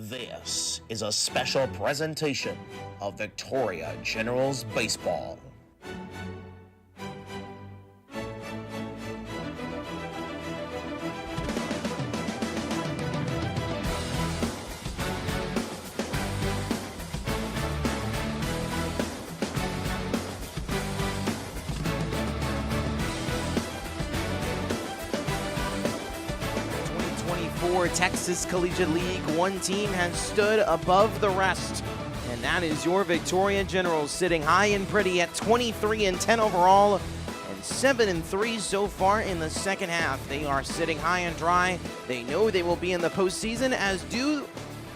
This is a special presentation of Victoria Generals Baseball. Texas Collegiate League, one team has stood above the rest, and that is your Victoria Generals, sitting high and pretty at 23-10 overall and 7-3 so far in the second half. They are sitting high and dry. They know they will be in the postseason, as do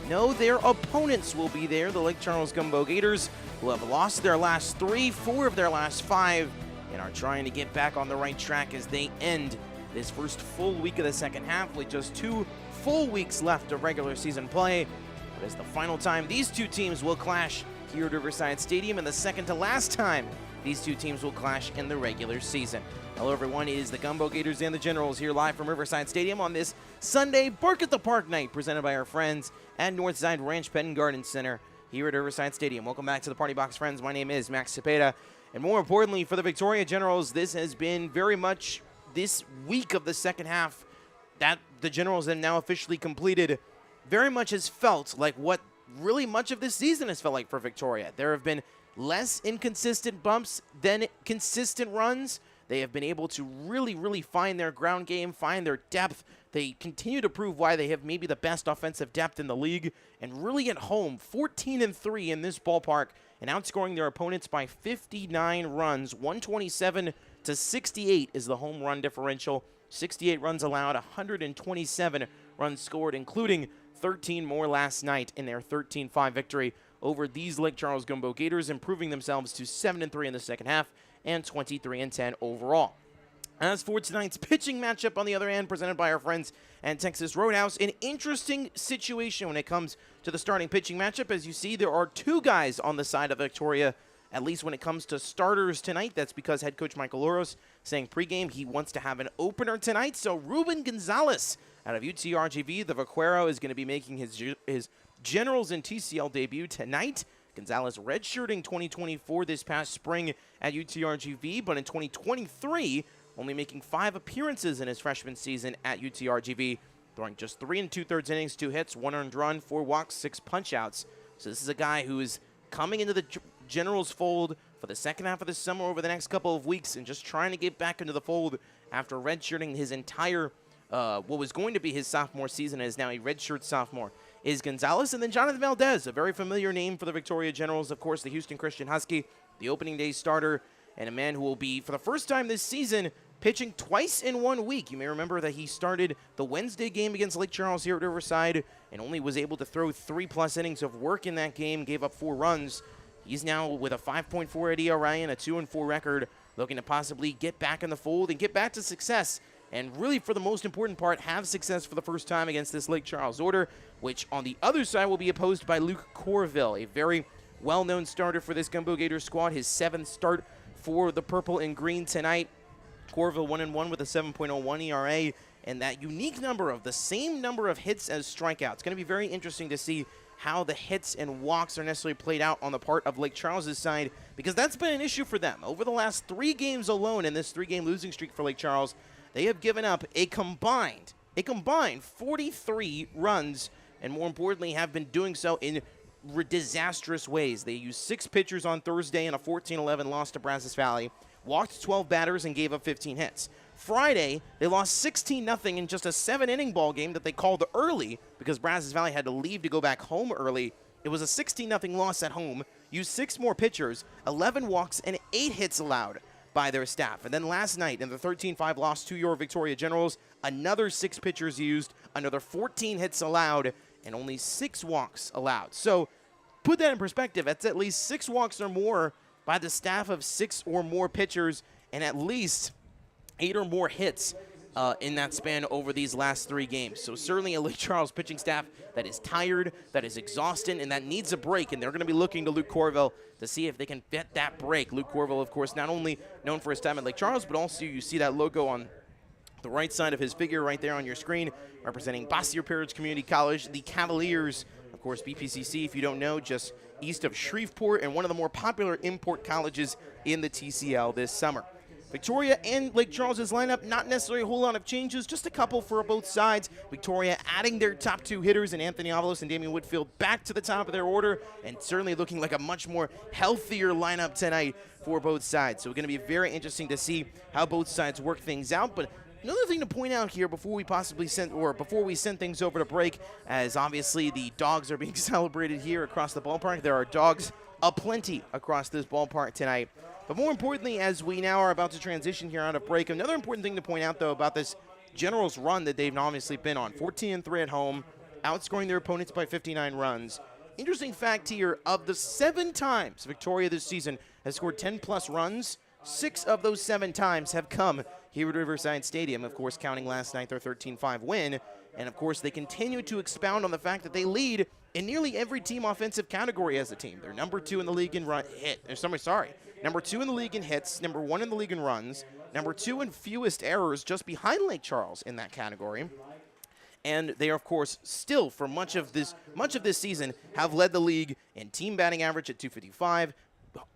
know their opponents will be there. The Lake Charles Gumbeaux Gators, who have lost their last four of their last five, and are trying to get back on the right track as they end this first full week of the second half with just 2 full weeks left of regular season play. But it's the final time these two teams will clash here at Riverside Stadium, and the second to last time these two teams will clash in the regular season. Hello everyone, it is the Gumbeaux Gators and the Generals here live from Riverside Stadium on this Sunday Bark at the Park night, presented by our friends at Northside Ranch Pet and Garden Center here at Riverside Stadium. Welcome back to the Party Box, friends. My name is Max Cepeda, and more importantly for the Victoria Generals, this has been very much this week of the second half that the Generals have now officially completed very much has felt like what really much of this season has felt like for Victoria. There have been less inconsistent bumps than consistent runs. They have been able to really find their ground game, find their depth. They continue to prove why they have maybe the best offensive depth in the league, and really at home, 14-3 in this ballpark, and outscoring their opponents by 59 runs. 127-68 is the home run differential. 68 runs allowed, 127 runs scored, including 13 more last night in their 13-5 victory over these Lake Charles Gumbeaux Gators, improving themselves to 7-3 in the second half and 23-10 overall. As for tonight's pitching matchup, on the other hand, presented by our friends at Texas Roadhouse, an interesting situation when it comes to the starting pitching matchup. As you see, there are 2 guys on the side of Victoria, at least when it comes to starters tonight. That's because head coach Michael Loros saying pregame he wants to have an opener tonight. So Ruben Gonzalez out of UTRGV, the Vaquero, is going to be making his Generals and TCL debut tonight. Gonzalez redshirting 2024 this past spring at UTRGV, but in 2023 only making 5 appearances in his freshman season at UTRGV, throwing just 3 2/3 innings, 2 hits, 1 earned run, 4 walks, 6 punch-outs. So this is a guy who is coming into the Generals fold for the second half of the summer over the next couple of weeks, and just trying to get back into the fold after redshirting his entire, what was going to be his sophomore season, and is now a redshirt sophomore, is Gonzalez. And then Jonathan Valdez, a very familiar name for the Victoria Generals, of course, the Houston Christian Husky, the opening day starter, and a man who will be, for the first time this season, pitching twice in 1 week. You may remember that he started the Wednesday game against Lake Charles here at Riverside and only was able to throw 3+ innings of work in that game, gave up 4 runs. He's now with a 5.48 ERA and a 2-4 record, looking to possibly get back in the fold and get back to success. And really, for the most important part, have success for the first time against this Lake Charles order, which on the other side will be opposed by Luke Corville, a very well-known starter for this Gumbeaux Gators squad. His 7th start for the purple and green tonight. Corville 1-1 with a 7.01 ERA, and that unique number of the same number of hits as strikeouts. It's going to be very interesting to see how the hits and walks are necessarily played out on the part of Lake Charles' side, because that's been an issue for them. Over the last 3 games alone in this 3-game losing streak for Lake Charles, they have given up a combined 43 runs, and more importantly have been doing so in disastrous ways. They used 6 pitchers on Thursday in a 14-11 loss to Brazos Valley, walked 12 batters and gave up 15 hits. Friday, they lost 16-0 in just a 7-inning ball game that they called early because Brazos Valley had to leave to go back home early. It was a 16-0 loss at home, used 6 more pitchers, 11 walks, and 8 hits allowed by their staff. And then last night, in the 13-5 loss to your Victoria Generals, another 6 pitchers used, another 14 hits allowed, and only 6 walks allowed. So put that in perspective. That's at least 6 walks or more by the staff of 6 or more pitchers, and at least 8 or more hits in that span over these last 3 games. So certainly a Lake Charles pitching staff that is tired, that is exhausted, and that needs a break, and they're going to be looking to Luke Corville to see if they can get that break. Luke Corville, of course, not only known for his time at Lake Charles, but also you see that logo on the right side of his figure right there on your screen, representing Bossier Parish Community College, the Cavaliers Of course, BPCC, if you don't know, just east of Shreveport and one of the more popular import colleges in the TCL this summer. Victoria and Lake Charles's lineup, not necessarily a whole lot of changes, just a couple for both sides. Victoria adding their top two hitters in Anthony Avalos and Damian Whitfield back to the top of their order, and certainly looking like a much more healthier lineup tonight for both sides. So it's going to be very interesting to see how both sides work things out. But another thing to point out here before we send things over to break, as obviously the dogs are being celebrated here across the ballpark. There are dogs aplenty across this ballpark tonight. But more importantly, as we now are about to transition here out of break, another important thing to point out, though, about this Generals run that they've obviously been on, 14-3 at home, outscoring their opponents by 59 runs. Interesting fact here, of the 7 times Victoria this season has scored 10-plus runs, 6 of those 7 times have come here at Riverside Stadium, of course, counting last night their 13-5 win. And, of course, they continue to expound on the fact that they lead in nearly every team offensive category as a team. They're number 2 in the league in number 2 in the league in hits, number 1 in the league in runs, number 2 in fewest errors, just behind Lake Charles in that category. And they are, of course, still for much of this season have led the league in team batting average at 255,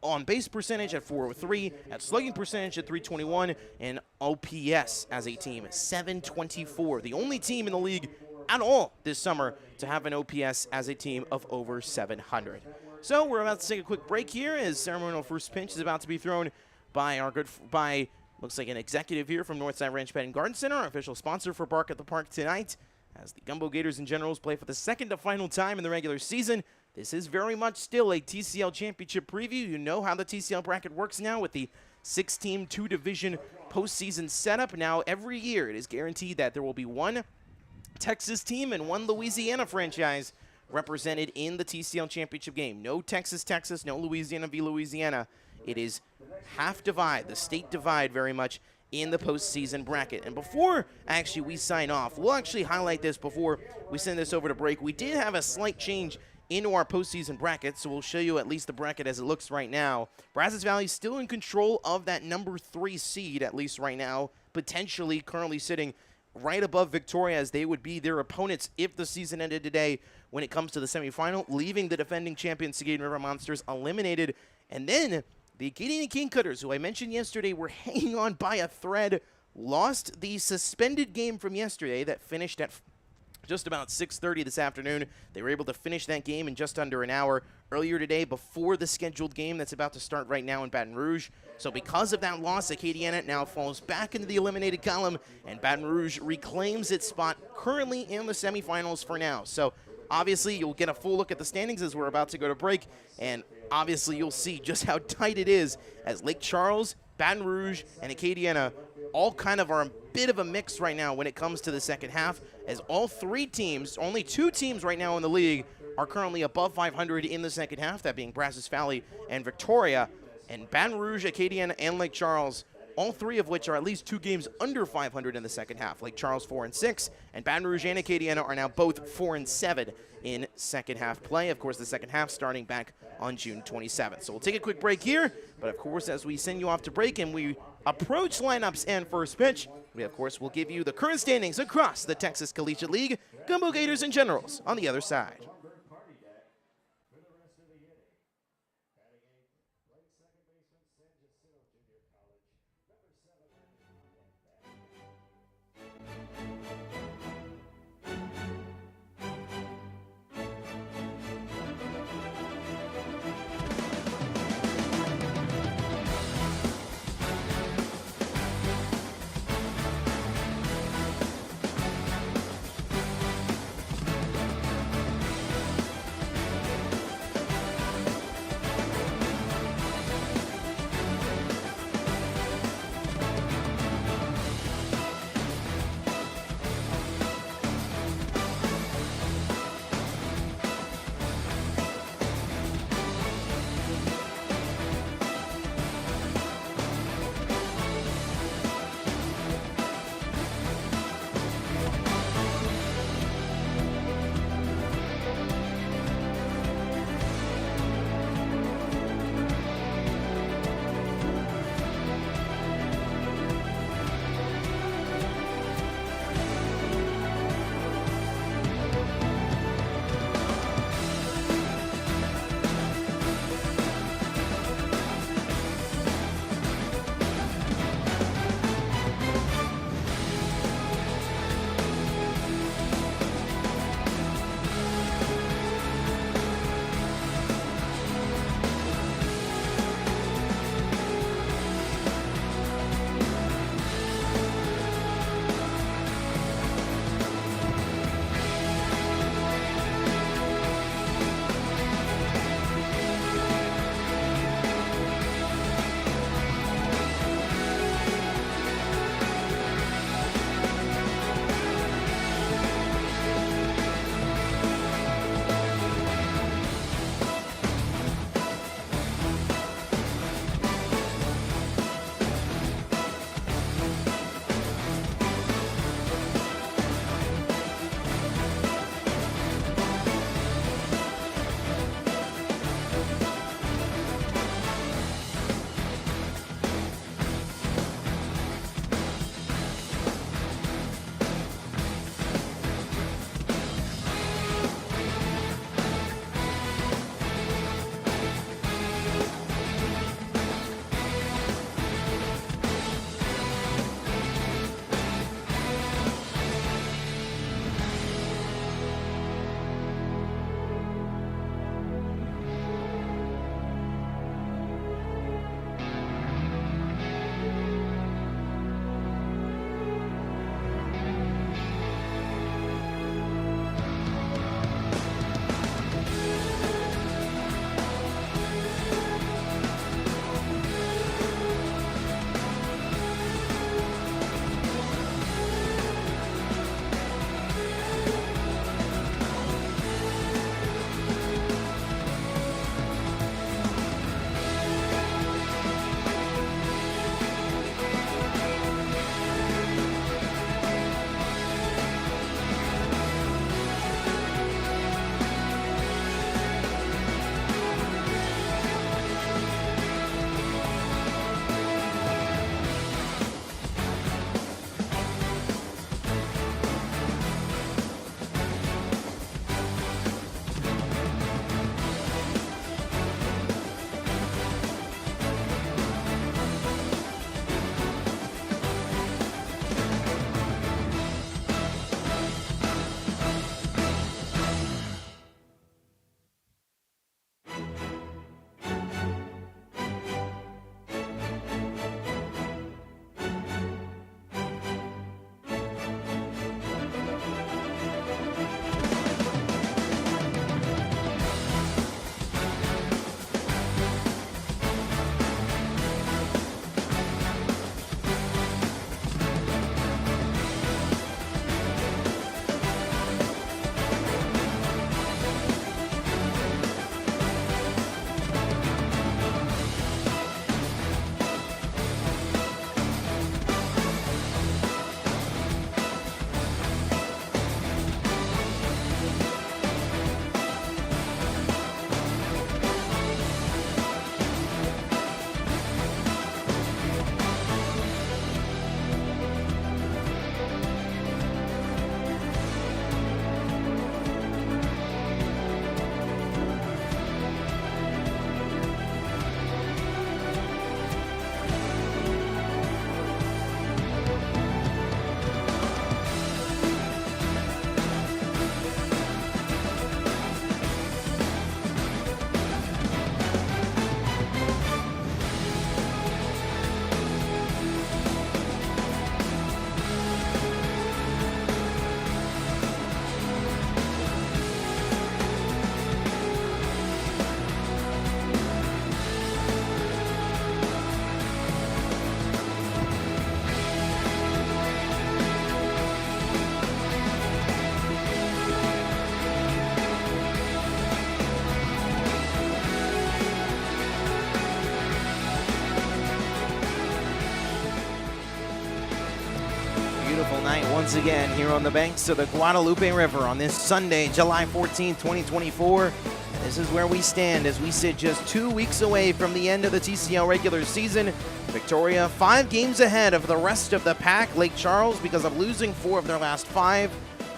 on base percentage at 403, at slugging percentage at 321, and OPS as a team 724. The only team in the league at all this summer to have an OPS as a team of over 700. So we're about to take a quick break here as ceremonial first pitch is about to be thrown by looks like an executive here from Northside Ranch Pet and Garden Center, our official sponsor for Bark at the Park tonight, as the Gumbeaux Gators and Generals play for the second to final time in the regular season. This is very much still a TCL championship preview. You know how the TCL bracket works now with the 6-team, 2-division postseason setup. Now every year it is guaranteed that there will be one Texas team and one Louisiana franchise represented in the TCL championship game. No Texas, no Louisiana v. Louisiana. It is half divide, the state divide very much in the postseason bracket. And before actually we sign off, we'll actually highlight this before we send this over to break. We did have a slight change into our postseason bracket, so we'll show you at least the bracket as it looks right now. Brazos Valley still in control of that number 3 seed, at least right now, potentially currently sitting right above Victoria, as they would be their opponents if the season ended today when it comes to the semifinal, leaving the defending champions Acadian River Monsters eliminated. And then the Acadian King Cutters, who I mentioned yesterday were hanging on by a thread, lost the suspended game from yesterday that finished at just about 6:30 this afternoon. They were able to finish that game in just under an hour earlier today before the scheduled game that's about to start right now in Baton Rouge. So because of that loss, Acadiana now falls back into the eliminated column, and Baton Rouge reclaims its spot currently in the semifinals for now. So obviously you'll get a full look at the standings as we're about to go to break, and obviously you'll see just how tight it is as Lake Charles, Baton Rouge, and Acadiana all kind of are a bit of a mix right now when it comes to the second half, as all 3 teams, only 2 teams right now in the league, are currently above 500 in the second half, that being Brazos Valley and Victoria. And Baton Rouge, Acadiana, and Lake Charles, all 3 of which are at least 2 games under 500 in the second half. Lake Charles 4-6, and Baton Rouge and Acadiana are now both 4-7 in second half play. Of course, the second half starting back on June 27th. So we'll take a quick break here, but of course, as we send you off to break and we approach lineups and first pitch, we of course will give you the current standings across the Texas Collegiate League, Gumbeaux Gators and Generals on the other side. once again here on the banks of the Guadalupe River on this Sunday, July 14th, 2024. And this is where we stand as we sit just 2 weeks away from the end of the TCL regular season. Victoria 5 games ahead of the rest of the pack. Lake Charles, because of losing 4 of their last 5,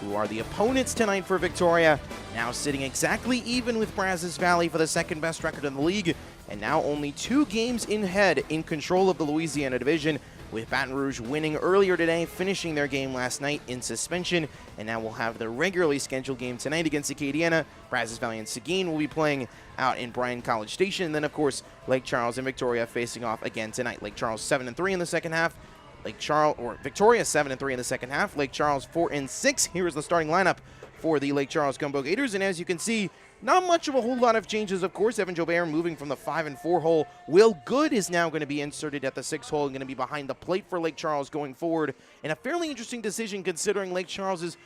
who are the opponents tonight for Victoria, now sitting exactly even with Brazos Valley for the second best record in the league, and now only 2 games ahead in control of the Louisiana division, with Baton Rouge winning earlier today, finishing their game last night in suspension, and now we'll have the regularly scheduled game tonight against Acadiana. Brazos Valley and Seguin will be playing out in Bryan College Station, and then of course Lake Charles and Victoria facing off again tonight. Lake Charles 7-3 in the second half. Victoria 7-3 in the second half. Lake Charles 4-6. Here is the starting lineup for the Lake Charles Gumbeaux Gators, and as you can see, not much of a whole lot of changes, of course. Evan Jobert moving from the 5 and 4 hole. Will Good is now going to be inserted at the 6 hole and going to be behind the plate for Lake Charles going forward. And a fairly interesting decision considering Lake Charles's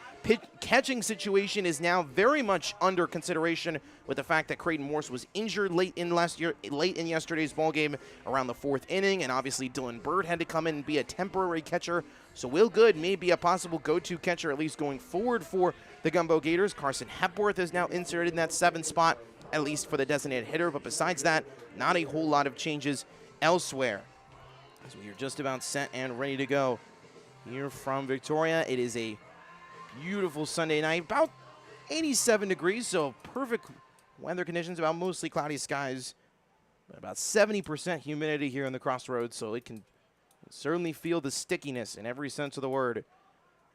catching situation is now very much under consideration with the fact that Creighton Morse was injured late in yesterday's ball game around the 4th inning, and obviously Dylan Bird had to come in and be a temporary catcher. So Will Good may be a possible go-to catcher, at least going forward for the Gumbeaux Gators. Carson Hepworth is now inserted in that 7th spot, at least for the designated hitter. But besides that, not a whole lot of changes elsewhere. So we are just about set and ready to go here from Victoria. It is a beautiful Sunday night, about 87 degrees, so perfect weather conditions, about mostly cloudy skies, but about 70% humidity here in the Crossroads, so it can certainly feel the stickiness in every sense of the word.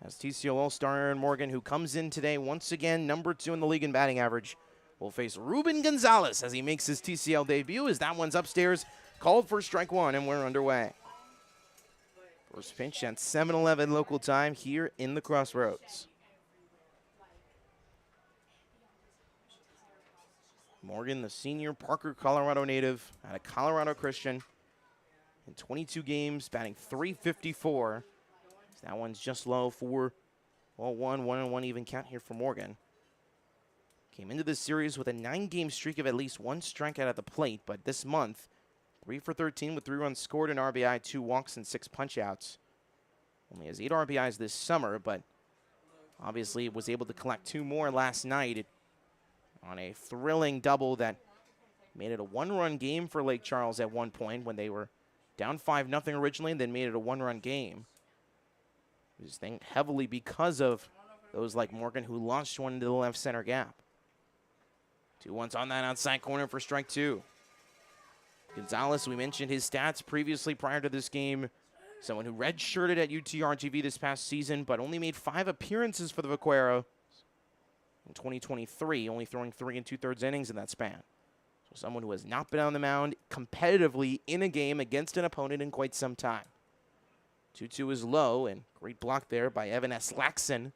As TCL All-Star Aaron Morgan, who comes in today once again, number 2 in the league in batting average, will face Ruben Gonzalez as he makes his TCL debut, as that one's upstairs, called for strike 1, and we're underway. First pitch at 7:11 local time here in the Crossroads. Morgan, the senior Parker, Colorado native, out of Colorado Christian, in 22 games, batting .354. That one's just low for, well, 1-1 even count here for Morgan. Came into this series with a 9-game streak of at least 1 strikeout at the plate, but this month, 3 for 13 with 3 runs scored, an RBI, 2 walks, and 6 punch-outs. Only has 8 RBIs this summer, but obviously was able to collect 2 more last night on a thrilling double that made it a 1-run game for Lake Charles at one point when they were down 5-0 originally, and then made it a 1-run game. It was heavily because of those like Morgan who launched one into the left center gap. 2-1's on that outside corner for strike 2. Gonzalez, we mentioned his stats previously prior to this game. Someone who redshirted at UTRGV this past season, but only made 5 appearances for the Vaqueros in 2023, only throwing 3 2/3 innings in that span. So someone who has not been on the mound competitively in a game against an opponent in quite some time. 2-2 is low, and great block there by Evan Eslaxon,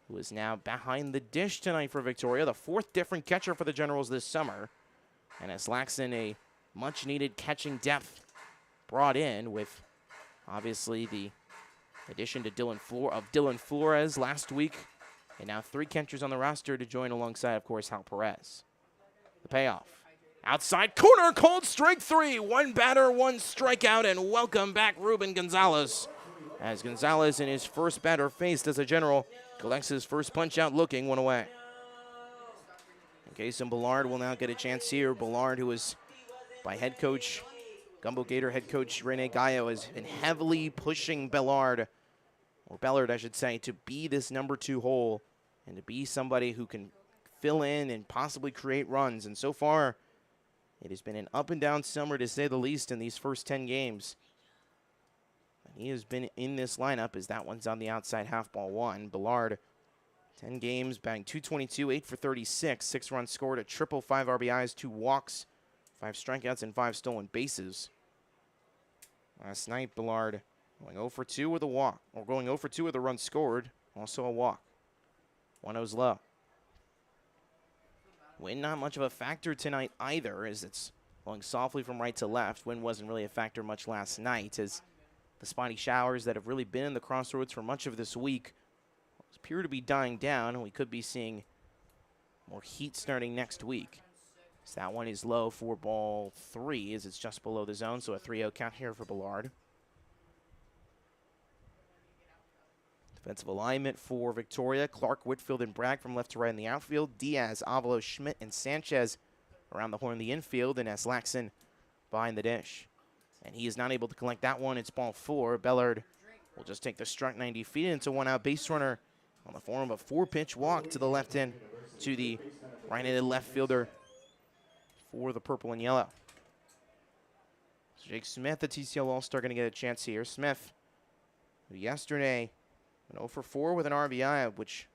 who is now behind the dish tonight for Victoria, the 4th different catcher for the Generals this summer. And Eslaxon, a much-needed catching depth brought in with, obviously, the addition to Dylan Flores last week, and now 3 catchers on the roster to join alongside, of course, Hal Perez. The payoff. Outside corner, called strike 3. 1 batter, 1 strikeout, and welcome back Ruben Gonzalez. As Gonzalez in his first batter faced as a General collects his first punch out, looking 1 away. Jason Ballard will now get a chance here. Ballard, who is by head coach, Gumbeaux Gator head coach Rene Gallo, has been heavily pushing Ballard, I should say, to be this number 2 hole and to be somebody who can fill in and possibly create runs. And so far, it has been an up and down summer to say the least in these first 10 games. He has been in this lineup as that one's on the outside half, ball 1. Ballard, 10 games, batting .222, 8 for 36, 6 runs scored, a triple, 5 RBIs, 2 walks, 5 strikeouts, and 5 stolen bases. Last night, Ballard going 0 for 2 with a walk, or going 0 for 2 with a run scored, also a walk. 1-0's low. Wind not much of a factor tonight either, as it's blowing softly from right to left. Wind wasn't really a factor much last night, as the spotty showers that have really been in the Crossroads for much of this week appear to be dying down, and we could be seeing more heat starting next week. So that one is low for ball 3, as it's just below the zone, so a 3-0 count here for Ballard. Defensive alignment for Victoria. Clark, Whitfield, and Bragg from left to right in the outfield. Diaz, Avalos, Schmidt, and Sanchez around the horn in the infield. And Aslaxon behind the dish. And he is not able to collect that one. It's ball 4. Bellard will just take the struck 90 feet into one out base runner on the form of a 4-pitch walk to the left end to the right-handed left fielder for the purple and yellow. So Jake Smith, the TCL All-Star, going to get a chance here. Smith, who yesterday went 0 for 4 with an RBI, which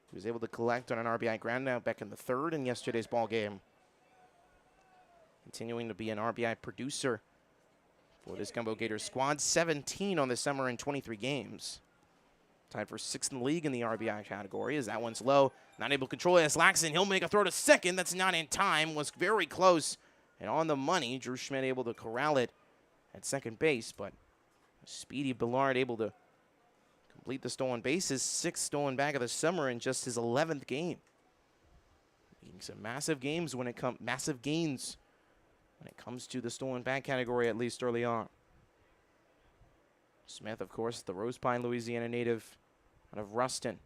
he was able to collect on an RBI groundout back in the 3rd in yesterday's ball game. Continuing to be an RBI producer for this Gumbeaux Gators squad. 17 on the summer in 23 games. Tied for 6th in the league in the RBI category as that one's low. Not able to control it as Laxon. He'll make a throw to second. That's not in time. Was very close and on the money. Drew Schmidt able to corral it at second base, but speedy Bellard able to complete the stolen bases. 6th stolen bag of the summer in just his 11th game. Making some massive gains when it comes to the stolen bag category, at least early on. Smith, of course, the Rose Pine, Louisiana native out of Ruston.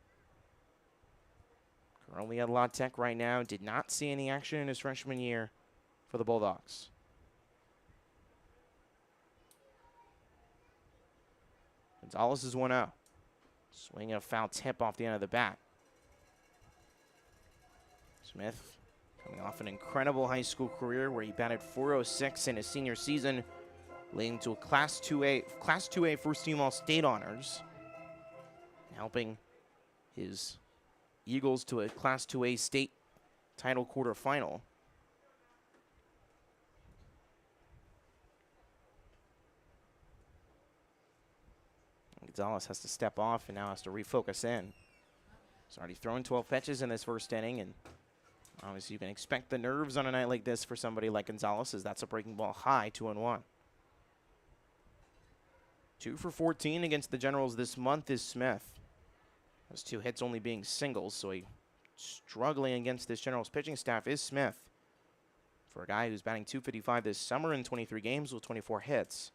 Currently at La Tech right now. Did not see any action in his freshman year for the Bulldogs. Gonzalez is 1-0. Swinging a foul tip off the end of the bat. Smith coming off an incredible high school career where he batted .406 in his senior season, leading to a Class 2A first-team All-State honors, helping his Eagles to a Class 2A state title quarterfinal. Gonzalez has to step off and now has to refocus in. He's already thrown 12 pitches in this first inning, and obviously you can expect the nerves on a night like this for somebody like Gonzalez, as that's a breaking ball high, 2-1. 2 for 14 against the Generals this month is Smith. Those 2 hits only being singles, so struggling against this Generals pitching staff is Smith. For a guy who's batting .255 this summer in 23 games with 24 hits.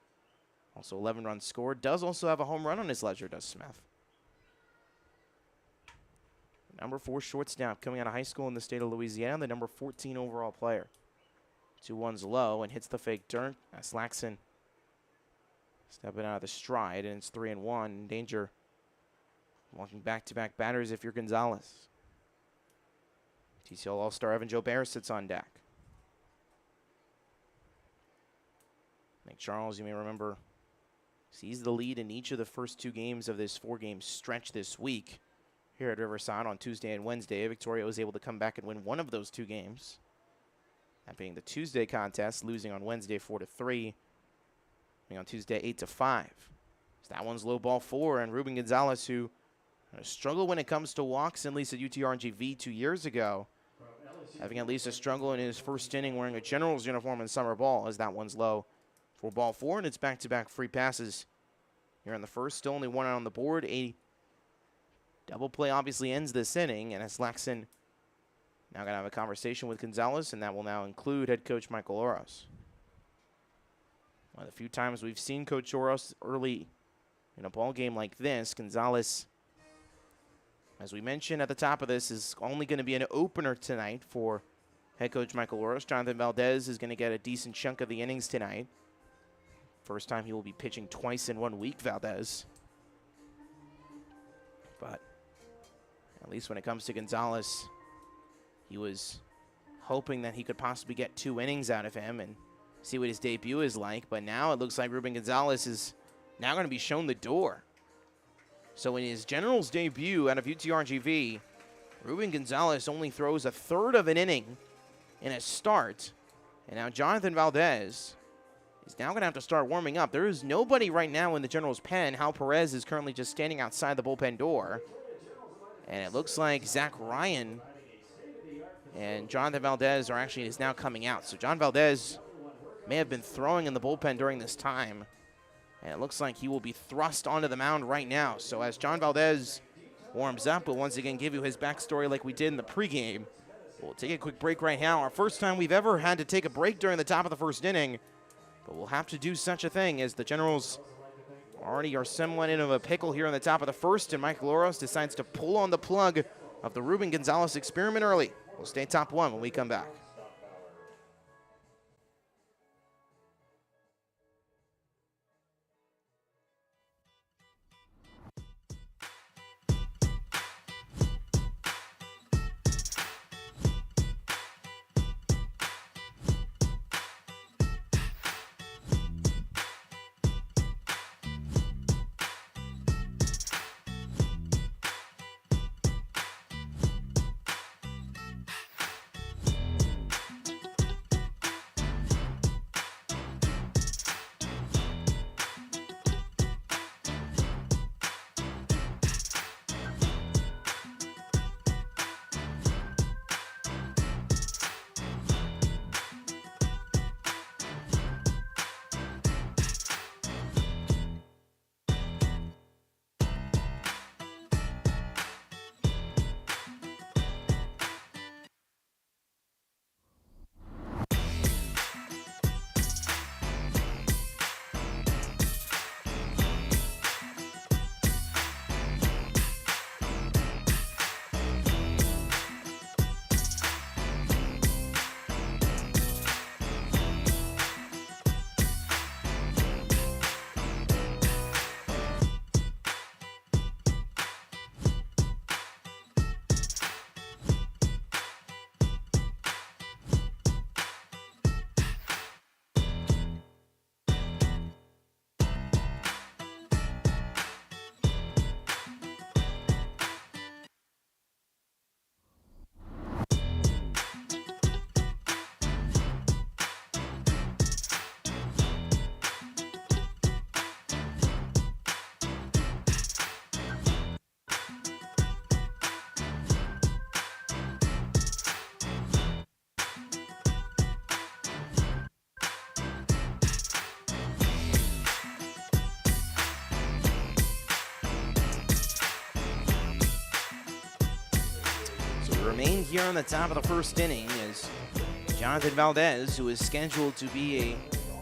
Also 11 runs scored. Does also have a home run on his ledger, does Smith. Number 4 shortstop coming out of high school in the state of Louisiana, the number 14 overall player. 2-1's low and hits the fake dirt. That's Laxon stepping out of the stride, and it's 3-1. In danger. Walking back-to-back batters if you're Gonzalez. TCL All-Star Evan Joe Bear sits on deck. Nick Charles, you may remember, sees the lead in each of the first 2 games of this 4-game stretch this week. Here at Riverside on Tuesday and Wednesday, Victoria was able to come back and win one of those 2 games. That being the Tuesday contest, losing on Wednesday 4-3. On Tuesday 8-5. So that one's low ball 4, and Ruben Gonzalez, who struggled when it comes to walks, at least at UTRGV 2 years ago, having at least a struggle in his first inning wearing a Generals uniform in summer ball, as that one's low for ball 4, and it's back-to-back free passes here in the first. Still only 1 out on the board. A double play obviously ends this inning, and as Laxon now going to have a conversation with Gonzalez, and that will now include head coach Michael Oros. One of the few times we've seen Coach Oros early in a ball game like this. Gonzalez, as we mentioned at the top of this, is only going to be an opener tonight for head coach Michael Oros. Jonathan Valdez is going to get a decent chunk of the innings tonight. First time he will be pitching twice in 1 week, Valdez. But at least when it comes to Gonzalez, he was hoping that he could possibly get 2 innings out of him and see what his debut is like. But now it looks like Ruben Gonzalez is now going to be shown the door. So in his Generals debut out of UTRGV, Ruben Gonzalez only throws a third of an inning in a start. And now Jonathan Valdez is now going to have to start warming up. There is nobody right now in the Generals pen. Hal Perez is currently just standing outside the bullpen door. And it looks like Zach Ryan and Jonathan Valdez is now coming out. So John Valdez may have been throwing in the bullpen during this time. And it looks like he will be thrust onto the mound right now. So as John Valdez warms up, we'll once again give you his backstory like we did in the pregame. We'll take a quick break right now. Our first time we've ever had to take a break during the top of the first inning. But we'll have to do such a thing as the Generals already are somewhat in of a pickle here on the top of the first, and Mike Loros decides to pull on the plug of the Ruben Gonzalez experiment early. We'll stay top one when we come back. Remain here on the top of the first inning is Jonathan Valdez, who is scheduled to be a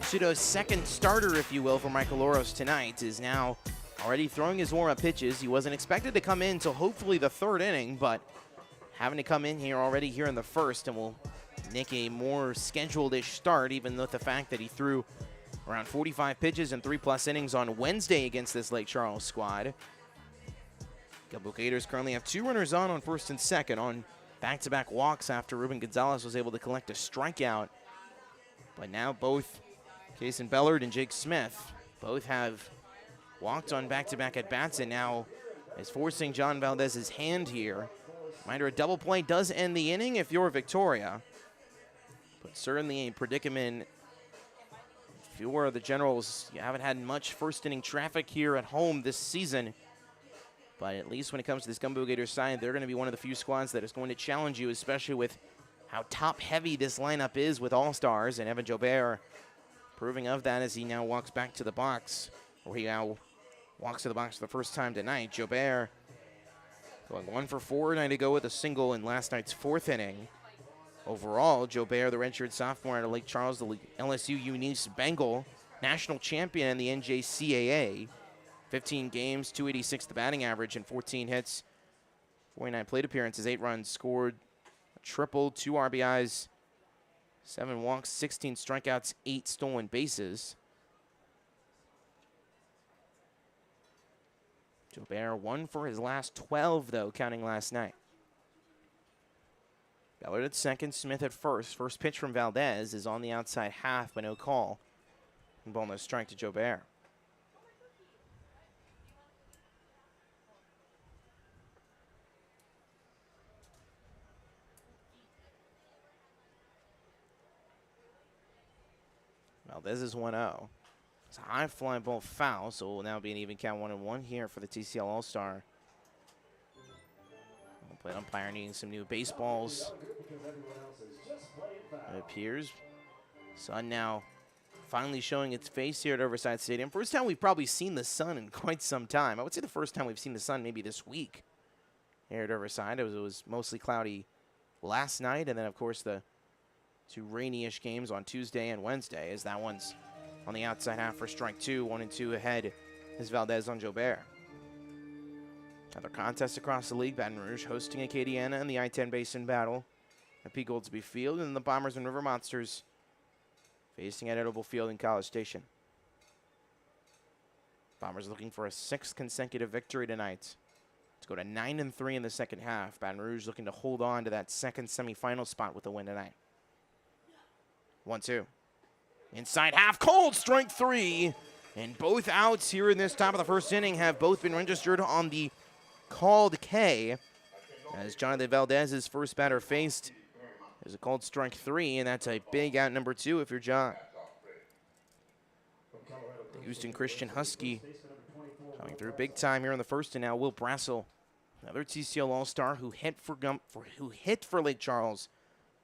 pseudo second starter, if you will, for Michael Loros tonight, is now already throwing his warm-up pitches. He wasn't expected to come in until hopefully the third inning, but having to come in here already here in the first, and will nick a more scheduled-ish start, even with the fact that he threw around 45 pitches and 3+ innings on Wednesday against this Lake Charles squad. Gumbeaux Gators currently have 2 runners on first and second on back-to-back walks after Ruben Gonzalez was able to collect a strikeout. But now both Kason Bellard and Jake Smith both have walked on back-to-back at-bats, and now is forcing John Valdez's hand here. Reminder, a double play does end the inning if you're Victoria. But certainly a predicament if you're the Generals. You haven't had much first-inning traffic here at home this season. But at least when it comes to this Gumbeaux Gators side, they're going to be one of the few squads that is going to challenge you, especially with how top-heavy this lineup is with all-stars. And Evan Jobert proving of that as he now walks back to the box, or he now walks to the box for the first time tonight. Jobert going 1 for 4 tonight to go with a single in last night's 4th inning. Overall, Jobert, the redshirt sophomore out of Lake Charles, the LSU Eunice Bengal, national champion in the NJCAA. 15 games, 286 the batting average, and 14 hits, 49 plate appearances, 8 runs scored, a triple, 2 RBIs, 7 walks, 16 strikeouts, 8 stolen bases. Jobert 1 for his last 12, though, counting last night. Bellard at second, Smith at first. First pitch from Valdez is on the outside half, but no call. And ball no strike to Jobert. Valdez is 1-0. It's a high fly ball foul, so it will now be an even count 1-1 here for the TCL All-Star. Plate umpire needing some new baseballs. It appears. Sun now finally showing its face here at Riverside Stadium. First time we've probably seen the sun in quite some time. I would say the first time we've seen the sun maybe this week here at Riverside. It was mostly cloudy last night, and then, of course, the 2 rainy-ish games on Tuesday and Wednesday, as that one's on the outside half for strike 2, 1-2 ahead is Valdez on Jobert. Another contest across the league. Baton Rouge hosting Acadiana in the I-10 Basin Battle at P. Goldsby Field, and the Bombers and River Monsters facing at Edible Field in College Station. Bombers looking for a 6th consecutive victory tonight to go to 9-3 in the second half. Baton Rouge looking to hold on to that second semifinal spot with a win tonight. 1-2. Inside half, cold strike 3. And both outs here in this top of the first inning have both been registered on the called K, as Jonathan Valdez's first batter faced. There's a called strike 3, and that's a big out number 2 if you're John. The Houston Christian Husky coming through big time here in the first, and now Will Brassel, another TCL All-Star who hit for Lake Charles,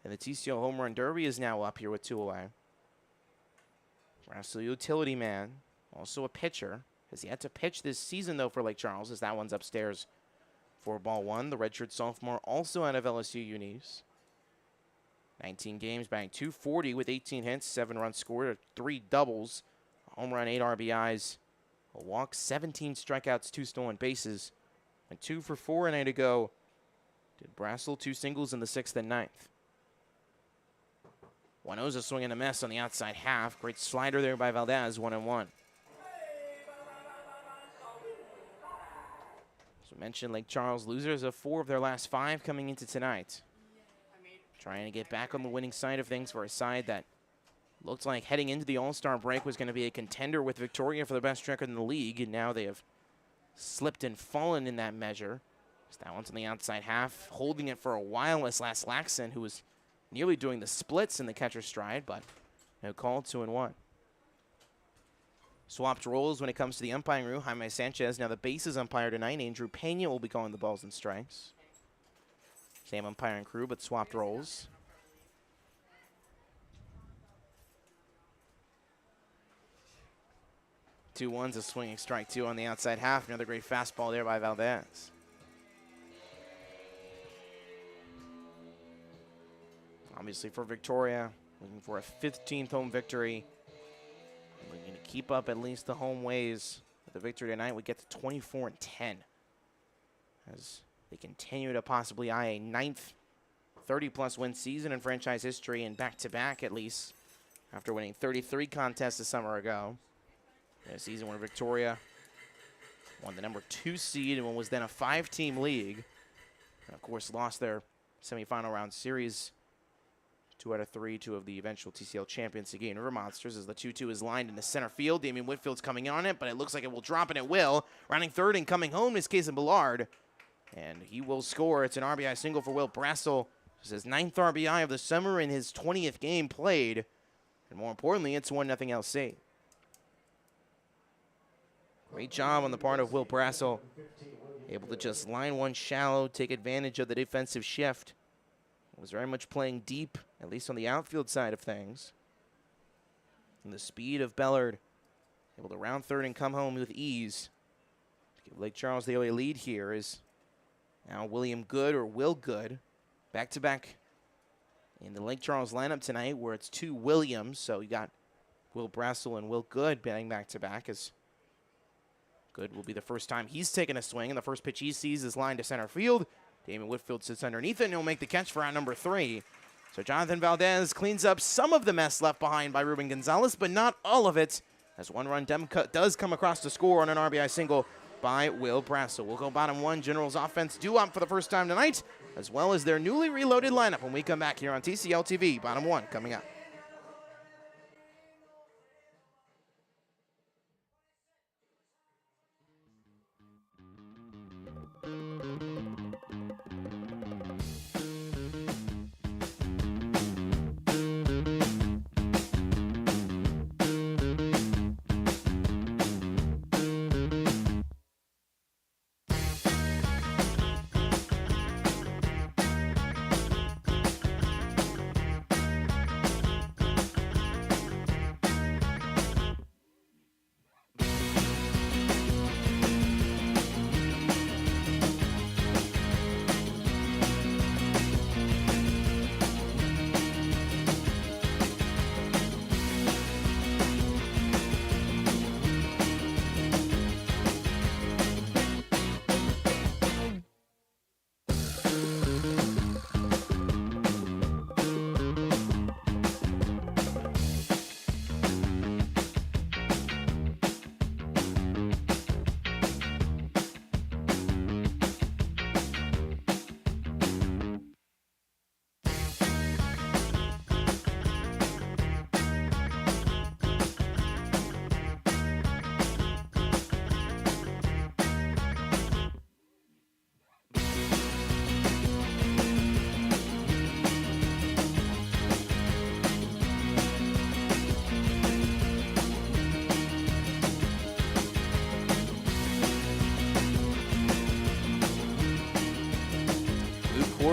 and the TCL Home Run Derby is now up here with 2 away. Brassel, utility man, also a pitcher. Has yet to pitch this season, though, for Lake Charles, as that one's upstairs for ball 1. The redshirt sophomore also out of LSU Unis. 19 games, batting .240 with 18 hits, 7 runs scored, 3 doubles, a home run, 8 RBIs, a walk, 17 strikeouts, 2 stolen bases, and 2 for 4 a night ago. Did Brassel 2 singles in the 6th and 9th. Winoza swing and a miss on the outside half. Great slider there by Valdez, 1-1. As we mentioned, Lake Charles losers of 4 of their last 5 coming into tonight. Trying to get back on the winning side of things for a side that looked like heading into the All-Star break was going to be a contender with Victoria for the best record in the league, and now they have slipped and fallen in that measure. So that one's on the outside half, holding it for a while is Lass Laxon, who was nearly doing the splits in the catcher's stride, but no call, 2-1. Swapped roles when it comes to the umpiring room. Jaime Sanchez, now the bases umpire tonight. Andrew Pena will be calling the balls and strikes. Same umpiring crew, but swapped roles. Two ones, a swinging strike 2 on the outside half. Another great fastball there by Valdez. Obviously for Victoria, looking for a 15th home victory. Looking to keep up at least the home ways. With the victory tonight, we get to 24-10. As they continue to possibly eye a 9th 30-plus win season in franchise history, and back-to-back at least, after winning 33 contests a summer ago. In a season where Victoria won the number 2 seed and what was then a 5-team league. And of course, lost their semifinal round series 2 out of 3 to of the eventual TCL champions again. River Monsters, as the 2-2 is lined into center field. Damian Whitfield's coming on it, but it looks like it will drop, and it will. Rounding third and coming home is Kason Ballard. And he will score. It's an RBI single for Will Brassel. It's his 9th RBI of the summer in his 20th game played. And more importantly, it's 1-0 LC. Great job on the part of Will Brassel. Able to just line one shallow, take advantage of the defensive shift. Was very much playing deep, at least on the outfield side of things. And the speed of Bellard, able to round third and come home with ease. To give Lake Charles the early lead here is now William Good, or Will Good, back-to-back in the Lake Charles lineup tonight, where it's 2 Williams. So you got Will Brassel and Will Good batting back-to-back, as Good will be the first time he's taken a swing, and the first pitch he sees is lined to center field. Damian Whitfield sits underneath it, and he'll make the catch for out number 3. So Jonathan Valdez cleans up some of the mess left behind by Ruben Gonzalez, but not all of it, as one run does come across to score on an RBI single by Will Brassel. We'll go bottom 1. General's offense due up for the first time tonight, as well as their newly reloaded lineup when we come back here on TCL TV. Bottom 1 coming up.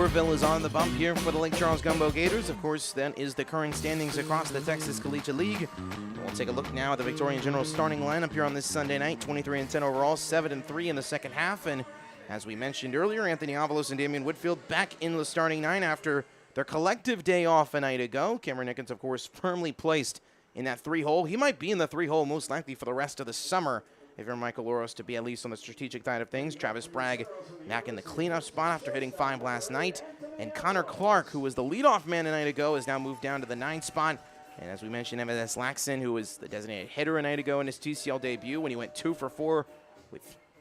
Corville is on the bump here for the Lake Charles Gumbeaux Gators. Of course, that is the current standings across the Texas Collegiate League. We'll take a look now at the Victorian General starting lineup here on this Sunday night. 23-10 overall, 7-3 in the second half. And as we mentioned earlier, Anthony Avalos and Damian Whitfield back in the starting nine after their collective day off a night ago. Cameron Nickens, of course, firmly placed in that 3-hole. He might be in the 3-hole most likely for the rest of the summer if you're Michael Loros to be at least on the strategic side of things. Travis Bragg back in the cleanup spot after hitting 5 last night. And Connor Clark, who was the leadoff man a night ago, has now moved down to the 9 spot. And as we mentioned, M.S. Laxon, who was the designated hitter a night ago in his TCL debut when he went 2 for 4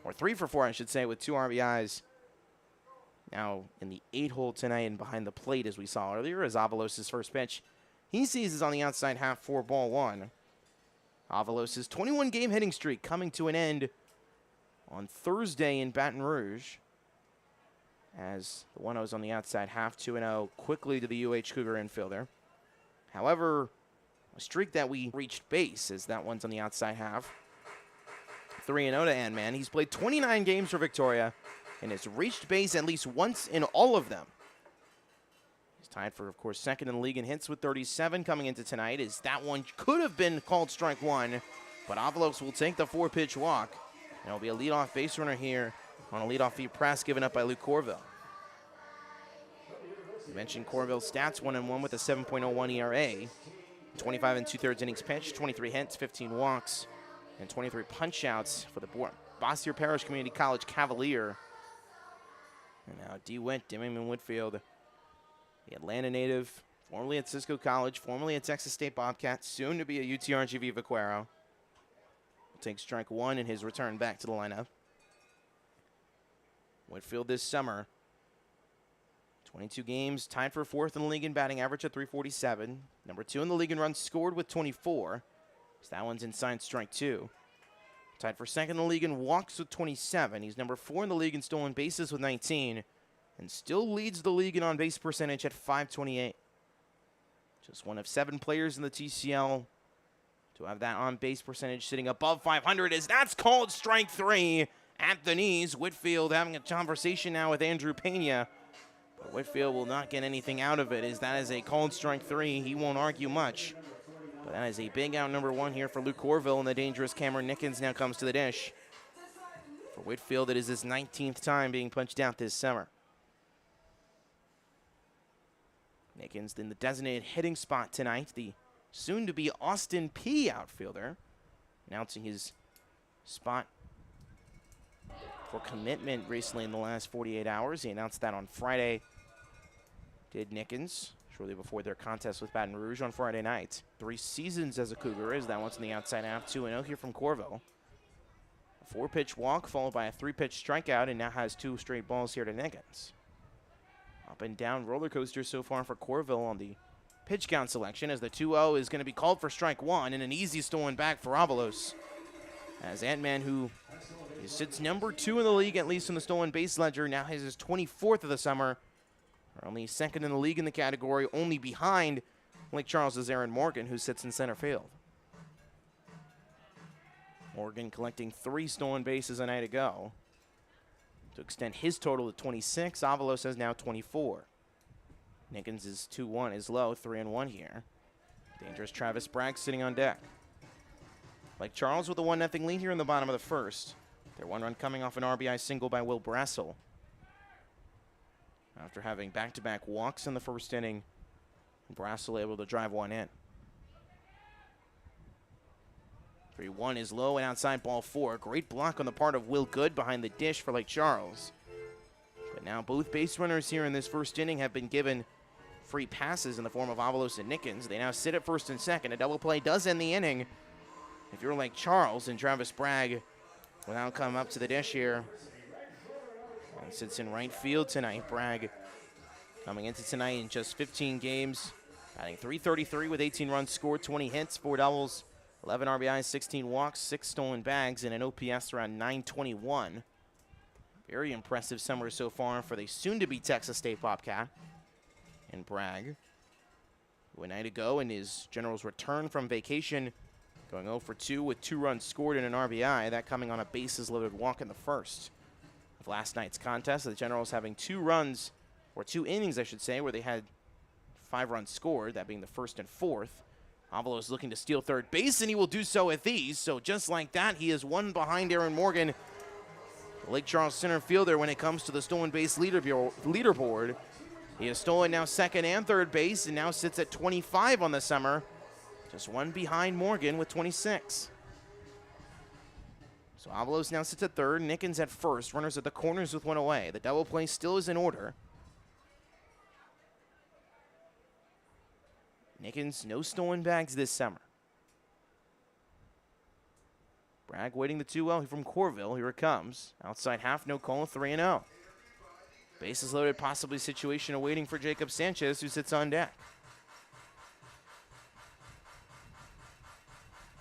or 3 for 4, I should say, with 2 RBIs. Now in the 8-hole tonight and behind the plate, as we saw earlier, as Avalos' first pitch. He seizes on the outside half for ball 1. Avalos' 21-game hitting streak coming to an end on Thursday in Baton Rouge, as the 1-0's on the outside half, 2-0 quickly to the UH Cougar infielder. However, a streak that we reached base, as that one's on the outside half. 3-0 to Ant-Man. He's played 29 games for Victoria and has reached base at least once in all of them. He's tied for, of course, second in the league in hits with 37 coming into tonight, as that one could have been called strike 1, but Avalos will take the 4-pitch walk. And it'll be a leadoff base runner here on a leadoff feed press given up by Luke Corville. We mentioned Corville's stats, 1-1 with a 7.01 ERA, 25 2/3 innings pitched, 23 hits, 15 walks, and 23 punch-outs for the Bossier Parish Community College Cavalier. And now Damian Whitfield, the Atlanta native, formerly at Cisco College, formerly at Texas State Bobcats, soon to be a UTRGV Vaquero. Will take strike 1 in his return back to the lineup. Whitfield this summer, 22 games, tied for 4th in the league in batting average at .347. Number 2 in the league in runs scored with 24. So that one's inside strike 2. Tied for 2nd in the league in walks with 27. He's number 4 in the league in stolen bases with 19. And still leads the league in on-base percentage at .528. Just one of 7 players in the TCL to have that on-base percentage sitting above 500, as that's called strike 3 at the knees. Whitfield having a conversation now with Andrew Pena. But Whitfield will not get anything out of it, as that is a called strike 3. He won't argue much. But that is a big out number 1 here for Luke Corville, and the dangerous Cameron Nickens now comes to the dish. For Whitfield, it is his 19th time being punched out this summer. Nickens in the designated hitting spot tonight, the soon-to-be Austin P. outfielder, announcing his spot for commitment recently in the last 48 hours. He announced that on Friday, did Nickens, shortly before their contest with Baton Rouge on Friday night. 3 seasons as a Cougar, as that one's in the outside half, 2-0 here from Corville. A 4-pitch walk followed by a 3-pitch strikeout, and now has 2 straight balls here to Nickens. Up and down roller coaster so far for Corville on the pitch count selection, as the 2-0 is going to be called for strike 1, and an easy stolen back for Avalos. As Ant-Man, who sits number 2 in the league, at least in the stolen base ledger, now has his 24th of the summer. Only 2nd in the league in the category, only behind Lake Charles' Aaron Morgan, who sits in center field. Morgan collecting 3 stolen bases a night ago to extend his total to 26. Avalos has now 24. Nickens is 2-1, is low, 3-1 here. Dangerous Travis Bragg sitting on deck. Lake Charles with a 1-0 lead here in the bottom of the first. Their 1 run coming off an RBI single by Will Brassel. After having back-to-back walks in the first inning, Brassel able to drive 1 in. 3-1 is low and outside ball 4. Great block on the part of Will Good behind the dish for Lake Charles. But now both base runners here in this first inning have been given free passes in the form of Avalos and Nickens. They now sit at first and second. A double play does end the inning. If you're Lake Charles, and Travis Bragg will now come up to the dish here. And sits in right field tonight. Bragg coming into tonight in just 15 games, batting .333 with 18 runs scored, 20 hits, 4 doubles, 11 RBIs, 16 walks, 6 stolen bags, and an OPS around .921. Very impressive summer so far for the soon-to-be Texas State Bobcat. And Bragg, who a night ago in his Generals return from vacation, going 0 for 2 with 2 runs scored and an RBI, that coming on a bases-loaded walk in the first of last night's contest. The Generals having 2 runs or 2 innings, I should say, where they had 5 runs scored, that being the first and fourth. Avalos looking to steal third base, and he will do so with these. So just like that, he is 1 behind Aaron Morgan, the Lake Charles center fielder, when it comes to the stolen base leaderboard. He has stolen now second and third base, and now sits at 25 on the summer. Just 1 behind Morgan with 26. So Avalos now sits at third, Nickens at first, runners at the corners with 1 away. The double play still is in order. Nickens, no stolen bags this summer. Bragg waiting the 2-0 from Corville. Here it comes. Outside half, no call, 3-0. Bases loaded, possibly situation awaiting for Jacob Sanchez, who sits on deck.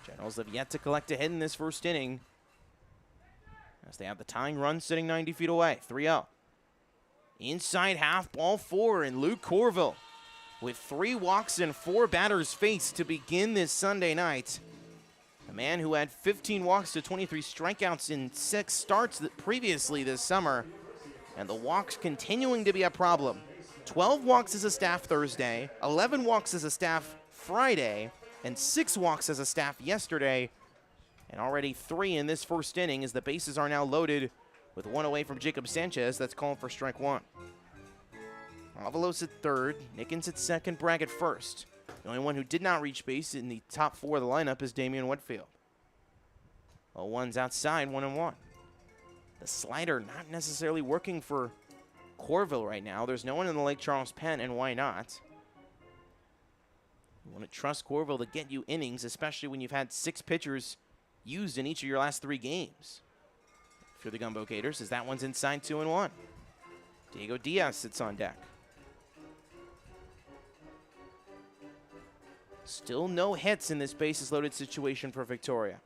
Generals have yet to collect a hit in this first inning, as they have the tying run sitting 90 feet away. 3-0. Inside half, ball 4, and Luke Corville with 3 walks and 4 batters faced to begin this Sunday night. A man who had 15 walks to 23 strikeouts in 6 starts previously this summer, and the walks continuing to be a problem. 12 walks as a staff Thursday, 11 walks as a staff Friday, and 6 walks as a staff yesterday, and already 3 in this first inning as the bases are now loaded with 1 away from Jacob Sanchez. That's calling for strike 1. Avalos at third, Nickens at second, Bragg at first. The only one who did not reach base in the top 4 of the lineup is Damian Whitfield. 0-1's outside, 1-1. The slider not necessarily working for Corville right now. There's no one in the Lake Charles pen, and why not? You want to trust Corville to get you innings, especially when you've had 6 pitchers used in each of your last 3 games. If you're the Gumbeaux Gators, as that one's inside 2-1. Diego Diaz sits on deck. Still no hits in this bases loaded situation for Victoria.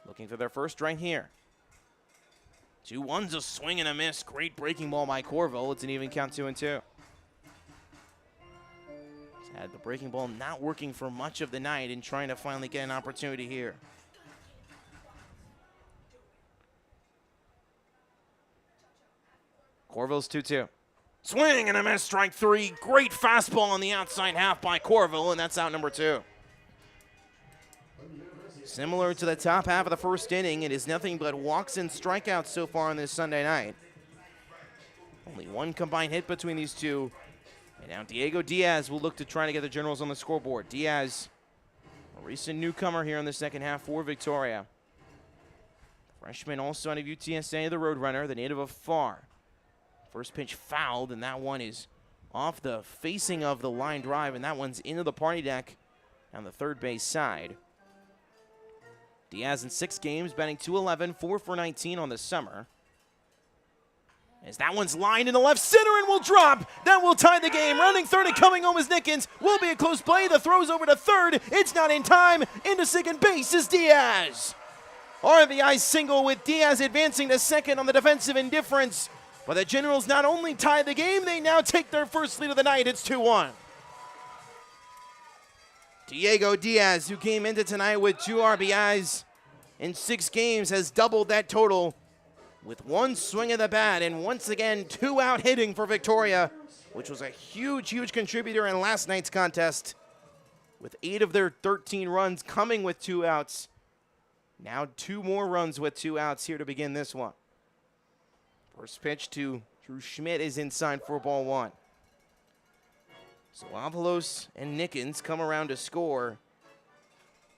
Looking for their first right here. 2-1's a swing and a miss. Great breaking ball by Corville. It's an even count, 2-2. He's had the breaking ball not working for much of the night and trying to finally get an opportunity here. Corville's 2-2. Swing and a miss, strike 3. Great fastball on the outside half by Corville, and that's out number 2. Similar to the top half of the first inning, it is nothing but walks and strikeouts so far on this Sunday night. Only 1 combined hit between these two. And now Diego Diaz will look to try to get the Generals on the scoreboard. Diaz, a recent newcomer here in the second half for Victoria. Freshman also out of UTSA, the Roadrunner, the native of Farr. First pitch fouled, and that one is off the facing of the line drive, and that one's into the party deck on the third base side. Diaz in 6 games, batting .211, 4 for 19 on the summer. As that one's lined in the left center and will drop. That will tie the game. Running third and coming home is Nickens. Will be a close play. The throw's over to third. It's not in time. Into second base is Diaz. RBI single with Diaz advancing to second on the defensive indifference. But the Generals not only tie the game, they now take their first lead of the night. It's 2-1. Diego Diaz, who came into tonight with 2 RBIs in 6 games, has doubled that total with 1 swing of the bat, and once again, 2 out hitting for Victoria, which was a huge, huge contributor in last night's contest, with 8 of their 13 runs coming with 2 outs. Now 2 more runs with 2 outs here to begin this one. First pitch to Drew Schmidt is inside for ball 1. So Avalos and Nickens come around to score,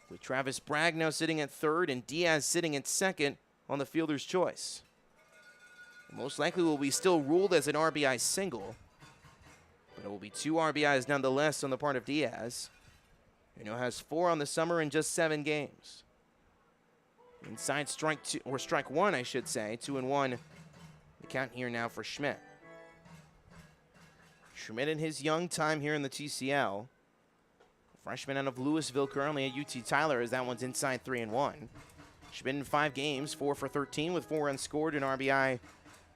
with Travis Bragg now sitting at third and Diaz sitting at second on the fielder's choice. Most likely will be still ruled as an RBI single, but it will be 2 RBIs nonetheless on the part of Diaz, who now has 4 on the summer in just 7 games. Inside strike 2, or strike 1, I should say, 2-1. The count here now for Schmidt. Schmidt in his young time here in the TCL. Freshman out of Louisville, currently at UT Tyler, as that one's inside 3-1. Schmidt in 5 games, 4 for 13 with 4 runs scored, an RBI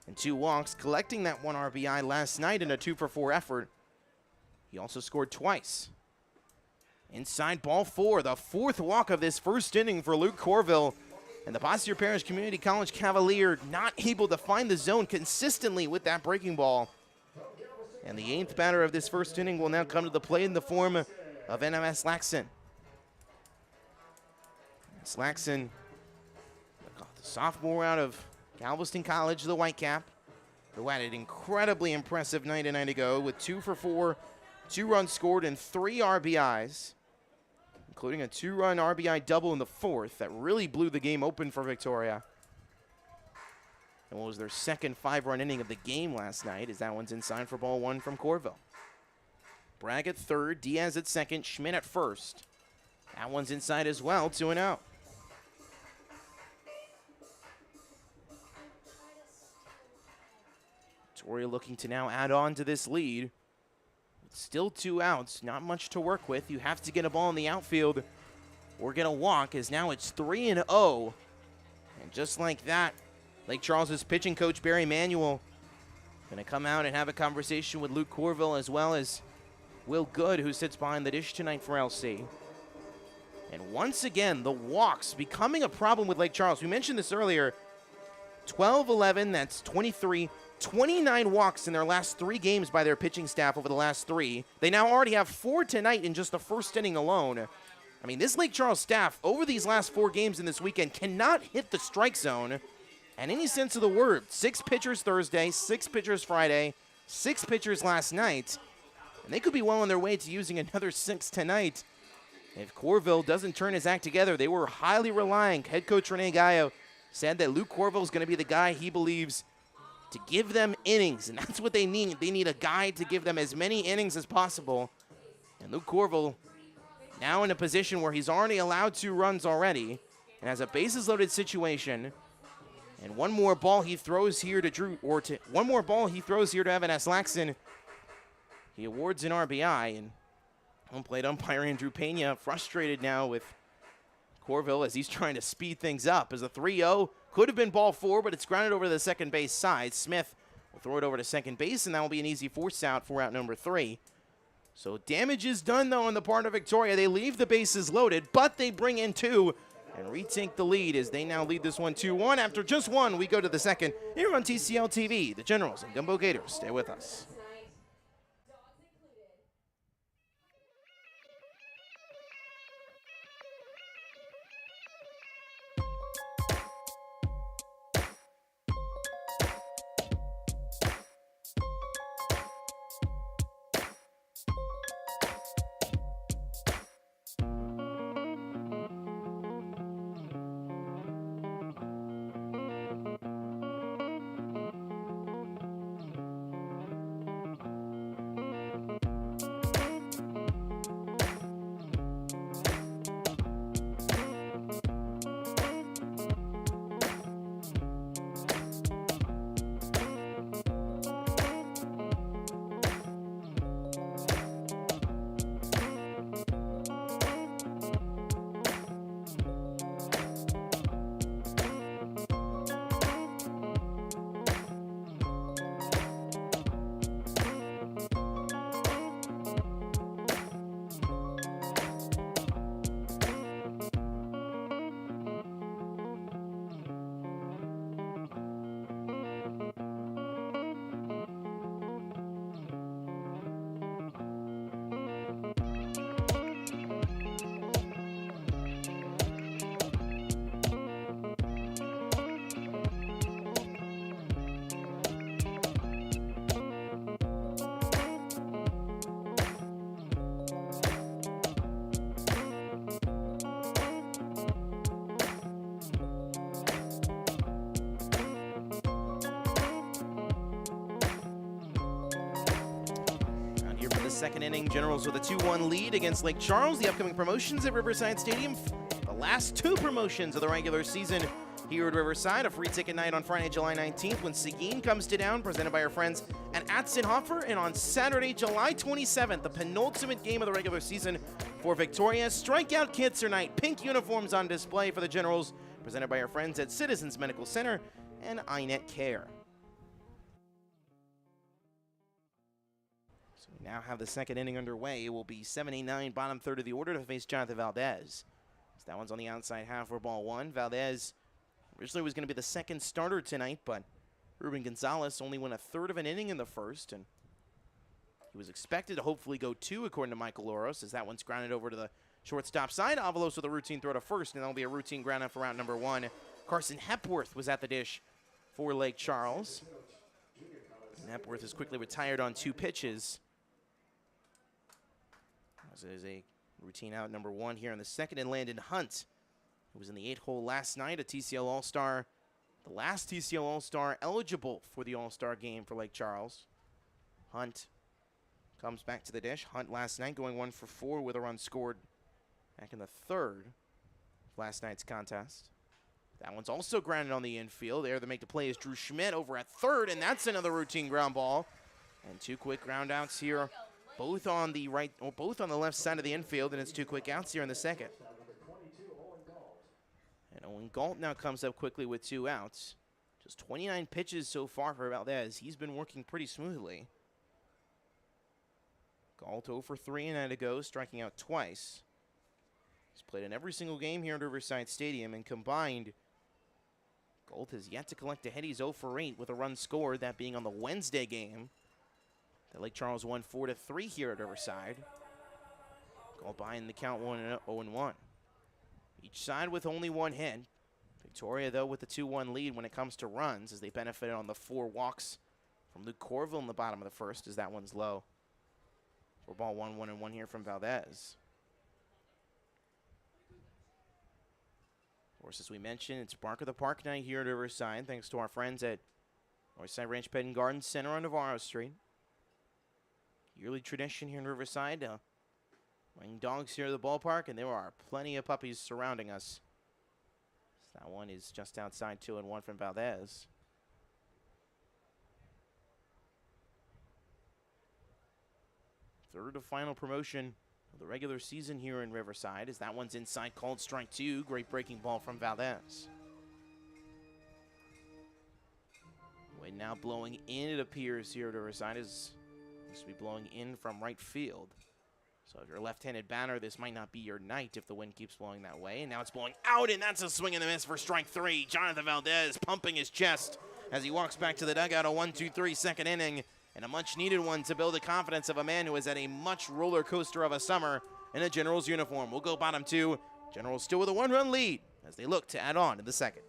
and 2 walks, collecting that 1 RBI last night in a 2-for-4 effort. He also scored twice. Inside ball 4, the 4th walk of this first inning for Luke Corville. And the Bossier Parish Community College Cavalier not able to find the zone consistently with that breaking ball. And the 8th batter of this first inning will now come to the plate in the form of NMS Laxon. Laxon, the sophomore out of Galveston College, the Whitecap, who had an incredibly impressive night a night ago with 2 for 4, 2 runs scored, and 3 RBIs, including a 2-run RBI double in the 4th that really blew the game open for Victoria. And what was their second 5-run inning of the game last night, as that one's inside for ball 1 from Corville. Bragg at third, Diaz at second, Schmidt at first. That one's inside as well, 2-0. Victoria looking to now add on to this lead. Still 2 outs, not much to work with. You have to get a ball in the outfield or get a walk, as now it's 3-0. And just like that, Lake Charles's pitching coach Barry Manuel going to come out and have a conversation with Luke Corville, as well as Will Good, who sits behind the dish tonight for LC. And once again, the walks becoming a problem with Lake Charles. We mentioned this earlier. 12-11, that's 23, 29 walks in their last 3 games by their pitching staff over the last 3. They now already have 4 tonight in just the first inning alone. I mean, this Lake Charles staff over these last 4 games in this weekend cannot hit the strike zone in any sense of the word. 6 pitchers Thursday, 6 pitchers Friday, 6 pitchers last night. And they could be well on their way to using another 6 tonight. If Corville doesn't turn his act together, they were highly relying. Head coach Rene Gallo said that Luke Corville is going to be the guy he believes to give them innings, and that's what they need. They need a guy to give them as many innings as possible. And Luke Corville now in a position where he's already allowed 2 runs already and has a bases-loaded situation. And one more ball he throws here to Evan S. Laxon. He awards an RBI, and home plate umpire Andrew Pena frustrated now with Corville as he's trying to speed things up. As a 3-0 could have been ball 4, but it's grounded over to the second base side. Smith will throw it over to second base, and that will be an easy force out for out number 3. So damage is done, though, on the part of Victoria. They leave the bases loaded, but they bring in 2 and retake the lead as they now lead this one 2-1. After just 1, we go to the second here on TCL TV. The Generals and Gumbeaux Gators. Stay with us. Second inning, Generals with a 2-1 lead against Lake Charles. The upcoming promotions at Riverside Stadium. The last 2 promotions of the regular season here at Riverside. A free ticket night on Friday, July 19th when Seguin comes to town, presented by our friends at Atzenhofer. And on Saturday, July 27th, the penultimate game of the regular season for Victoria. Strikeout kits are night. Pink uniforms on display for the Generals, presented by our friends at Citizens Medical Center and INET Care. We now have the second inning underway. It will be 7-9, bottom third of the order to face Jonathan Valdez. So that one's on the outside half for ball 1. Valdez originally was going to be the second starter tonight, but Ruben Gonzalez only went a third of an inning in the first, and He was expected to hopefully go 2, according to Michael Oros, as that one's grounded over to the shortstop side. Avalos with a routine throw to first, and that'll be a routine ground out for route number 1. Carson Hepworth was at the dish for Lake Charles. And Hepworth is quickly retired on 2 pitches. As it is a routine out number 1 here in the second, and Landon Hunt, who was in the 8-hole last night, a TCL All-Star, the last TCL All-Star eligible for the All-Star game for Lake Charles. Hunt comes back to the dish. Hunt last night going 1 for 4 with a run scored back in the 3rd of last night's contest. That one's also grounded on the infield. There to make the play is Drew Schmidt over at 3rd, and that's another routine ground ball. And 2 quick ground outs here, both on the right, or both on the left side of the infield, and it's 2 quick outs here in the second. And Owen Galt now comes up quickly with 2 outs. Just 29 pitches so far for Valdez. He's been working pretty smoothly. Galt 0 for 3 and to go, striking out twice. He's played in every single game here at Riverside Stadium, and combined, Galt has yet to collect a hit. He's 0 for 8 with a run scored, that being on the Wednesday game. The Lake Charles won 4-3 here at Riverside. Galt behind the count 0-1. Each side with only 1 hit. Victoria, though, with the 2-1 lead when it comes to runs, as they benefited on the 4 walks from Luke Corville in the bottom of the first, as that one's low. For ball 1-1 here from Valdez. Of course, as we mentioned, it's Bark of the Park night here at Riverside, thanks to our friends at Northside Ranch Pet and Garden Center on Navarro Street. Yearly tradition here in Riverside. Bring dogs here to the ballpark, and there are plenty of puppies surrounding us. So that one is just outside 2-1 from Valdez. Third to final promotion of the regular season here in Riverside, as that one's inside, called strike 2. Great breaking ball from Valdez. Wind now blowing in, it appears, here at Riverside, is used to be blowing in from right field. So if you're a left-handed batter, this might not be your night if the wind keeps blowing that way. And now it's blowing out, and that's a swing and a miss for strike 3. Jonathan Valdez pumping his chest as he walks back to the dugout. A 1-2-3 second inning, and a much-needed one to build the confidence of a man who has had a much roller coaster of a summer in a Generals uniform. We'll go bottom 2. Generals still with a 1-run lead as they look to add on in the second.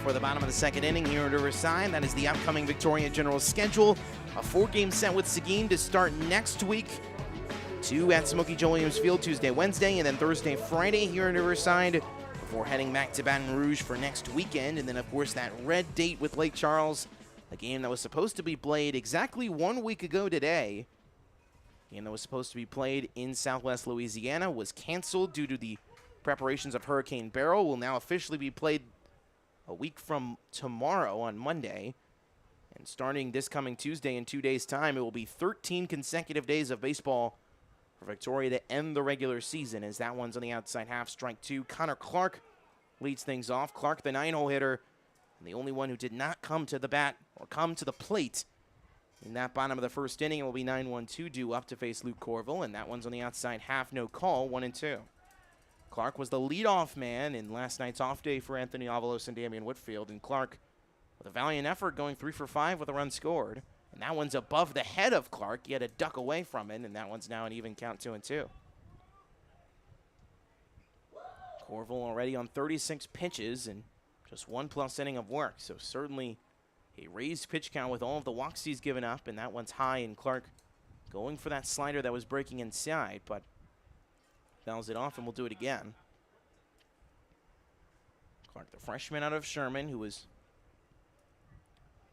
For the bottom of the second inning here at Riverside. That is the upcoming Victoria Generals schedule. A 4-game set with Seguin to start next week. 2 at Smokey Joe Williams Field Tuesday, Wednesday, and then Thursday, Friday here at Riverside before heading back to Baton Rouge for next weekend. And then, of course, that red date with Lake Charles, a game that was supposed to be played exactly 1 week ago today. A game that was supposed to be played in Southwest Louisiana was canceled due to the preparations of Hurricane Beryl. Will now officially be played a week from tomorrow on Monday. And starting this coming Tuesday in 2 days' time, it will be 13 consecutive days of baseball for Victoria to end the regular season, as that one's on the outside half, strike 2. Connor Clark leads things off. Clark, the 9-hole hitter, and the only one who did not come to the bat or come to the plate in that bottom of the first inning. It will be 9-1-2 due up to face Luke Corville, and that one's on the outside half, no call, 1-2. Clark was the leadoff man in last night's off day for Anthony Avalos and Damian Whitfield. And Clark, with a valiant effort, going 3 for 5 with a run scored. And that one's above the head of Clark. He had to duck away from it, and that one's now an even count, 2-2. Corville already on 36 pitches and just 1+ inning of work. So certainly a raised pitch count with all of the walks he's given up, and that one's high. And Clark going for that slider that was breaking inside, but fouls it off, and we'll do it again. Clark, the freshman out of Sherman, who was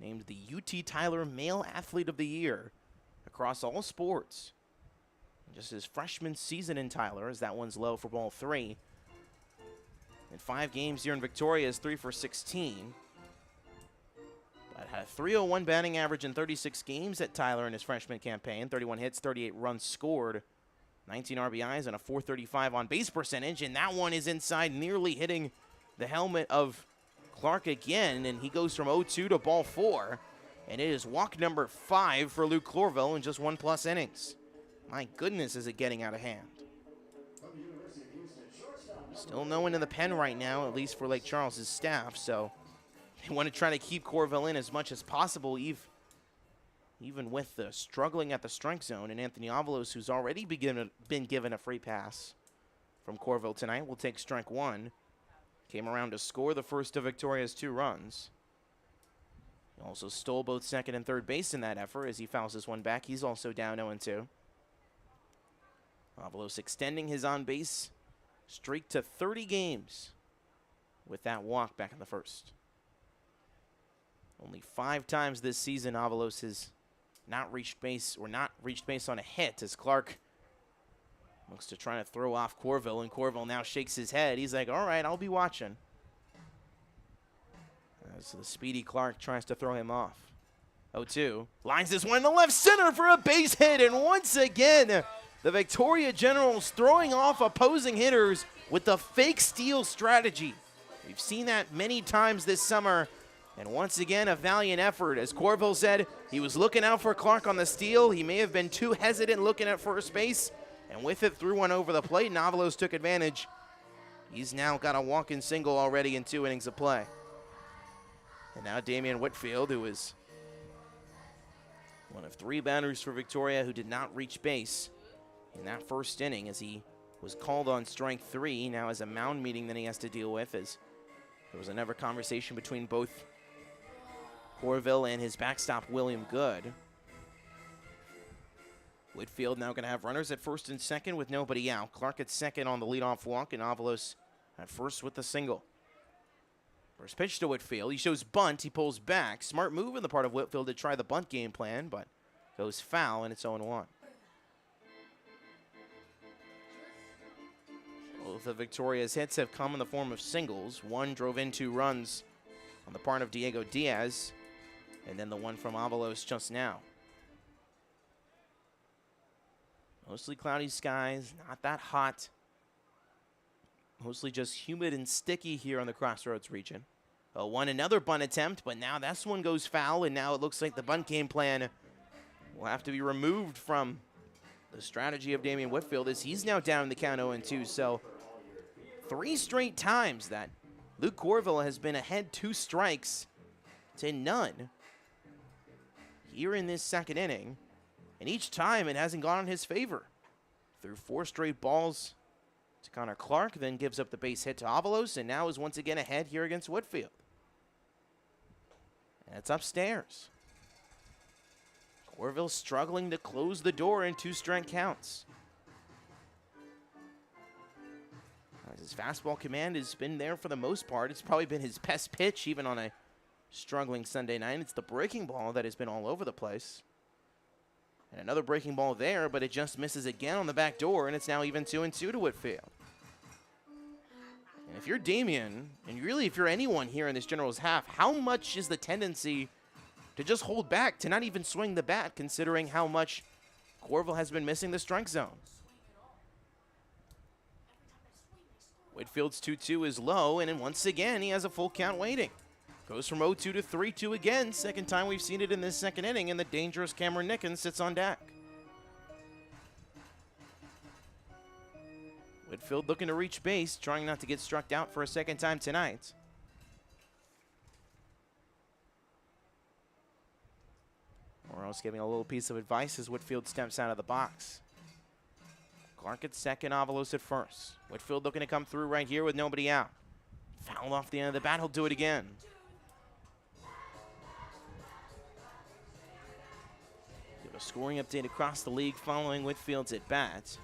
named the UT Tyler Male Athlete of the Year across all sports. Just his freshman season in Tyler, as that one's low for ball 3. In 5 games here in Victoria is 3 for 16. But had a .301 batting average in 36 games at Tyler in his freshman campaign. 31 hits, 38 runs scored, 19 RBIs, and a .435 on base percentage. And that one is inside, nearly hitting the helmet of Clark again, and he goes from 0-2 to ball 4, and it is walk number 5 for Luke Corville in just 1+ innings. My goodness, is it getting out of hand. Still no one in the pen right now, at least for Lake Charles' staff, so they want to try to keep Corville in as much as possible, even with the struggling at the strike zone. And Anthony Avalos, who's already been given a free pass from Corville tonight, will take strike 1. Came around to score the first of Victoria's 2 runs. He also stole both second and third base in that effort as he fouls this one back. He's also down 0-2. Avalos extending his on-base streak to 30 games with that walk back in the first. Only 5 times this season Avalos has not reached base on a hit, as Clark looks to try to throw off Corville, and Corville now shakes his head. He's like, all right, I'll be watching. As the speedy Clark tries to throw him off. 0-2. Lines this one to left center for a base hit, and once again, the Victoria Generals throwing off opposing hitters with the fake steal strategy. We've seen that many times this summer, and once again, a valiant effort. As Corville said, he was looking out for Clark on the steal. He may have been too hesitant looking at first base, and with it, threw one over the plate, and Avalos took advantage. He's now got a walk-in single already in 2 innings of play. And now Damian Whitfield, who is one of 3 batters for Victoria who did not reach base in that first inning, as he was called on strike 3, now has a mound meeting that he has to deal with, as there was another conversation between both Corville and his backstop, William Good. Whitfield now going to have runners at first and second with nobody out. Clark at second on the leadoff walk, and Avalos at first with the single. First pitch to Whitfield. He shows bunt. He pulls back. Smart move on the part of Whitfield to try the bunt game plan, but goes foul, and it's 0-1. Both of Victoria's hits have come in the form of singles. One drove in 2 runs on the part of Diego Diaz, and then the one from Avalos just now. Mostly cloudy skies, not that hot. Mostly just humid and sticky here on the Crossroads region. 0-1, another bunt attempt, but now this one goes foul, and now it looks like the bunt game plan will have to be removed from the strategy of Damian Whitfield, as he's now down in the count 0-2. So 3 straight times that Luke Corville has been ahead 2 strikes to none here in this second inning. And each time it hasn't gone in his favor. Threw 4 straight balls to Connor Clark, then gives up the base hit to Avalos, and now is once again ahead here against Whitfield. And it's upstairs. Corville struggling to close the door in 2 strike counts. His fastball command has been there for the most part. It's probably been his best pitch, even on a struggling Sunday night. It's the breaking ball that has been all over the place. And another breaking ball there, but it just misses again on the back door, and it's now even 2-2 to Whitfield. And if you're Damian, and really if you're anyone here in this Generals half, how much is the tendency to just hold back, to not even swing the bat, considering how much Corville has been missing the strike zone? Whitfield's 2-2 is low, and then once again, he has a full count waiting. Goes from 0-2 to 3-2 again. Second time we've seen it in this second inning, and the dangerous Cameron Nickens sits on deck. Whitfield Whitfield looking to reach base, trying not to get struck out for a second time tonight. Morelos giving a little piece of advice as Whitfield steps out of the box. Clark at second, Avalos at first. Whitfield looking to come through right here with nobody out. Fouled off the end of the bat, he'll do it again. Give a scoring update across the league following Whitfield's at bat.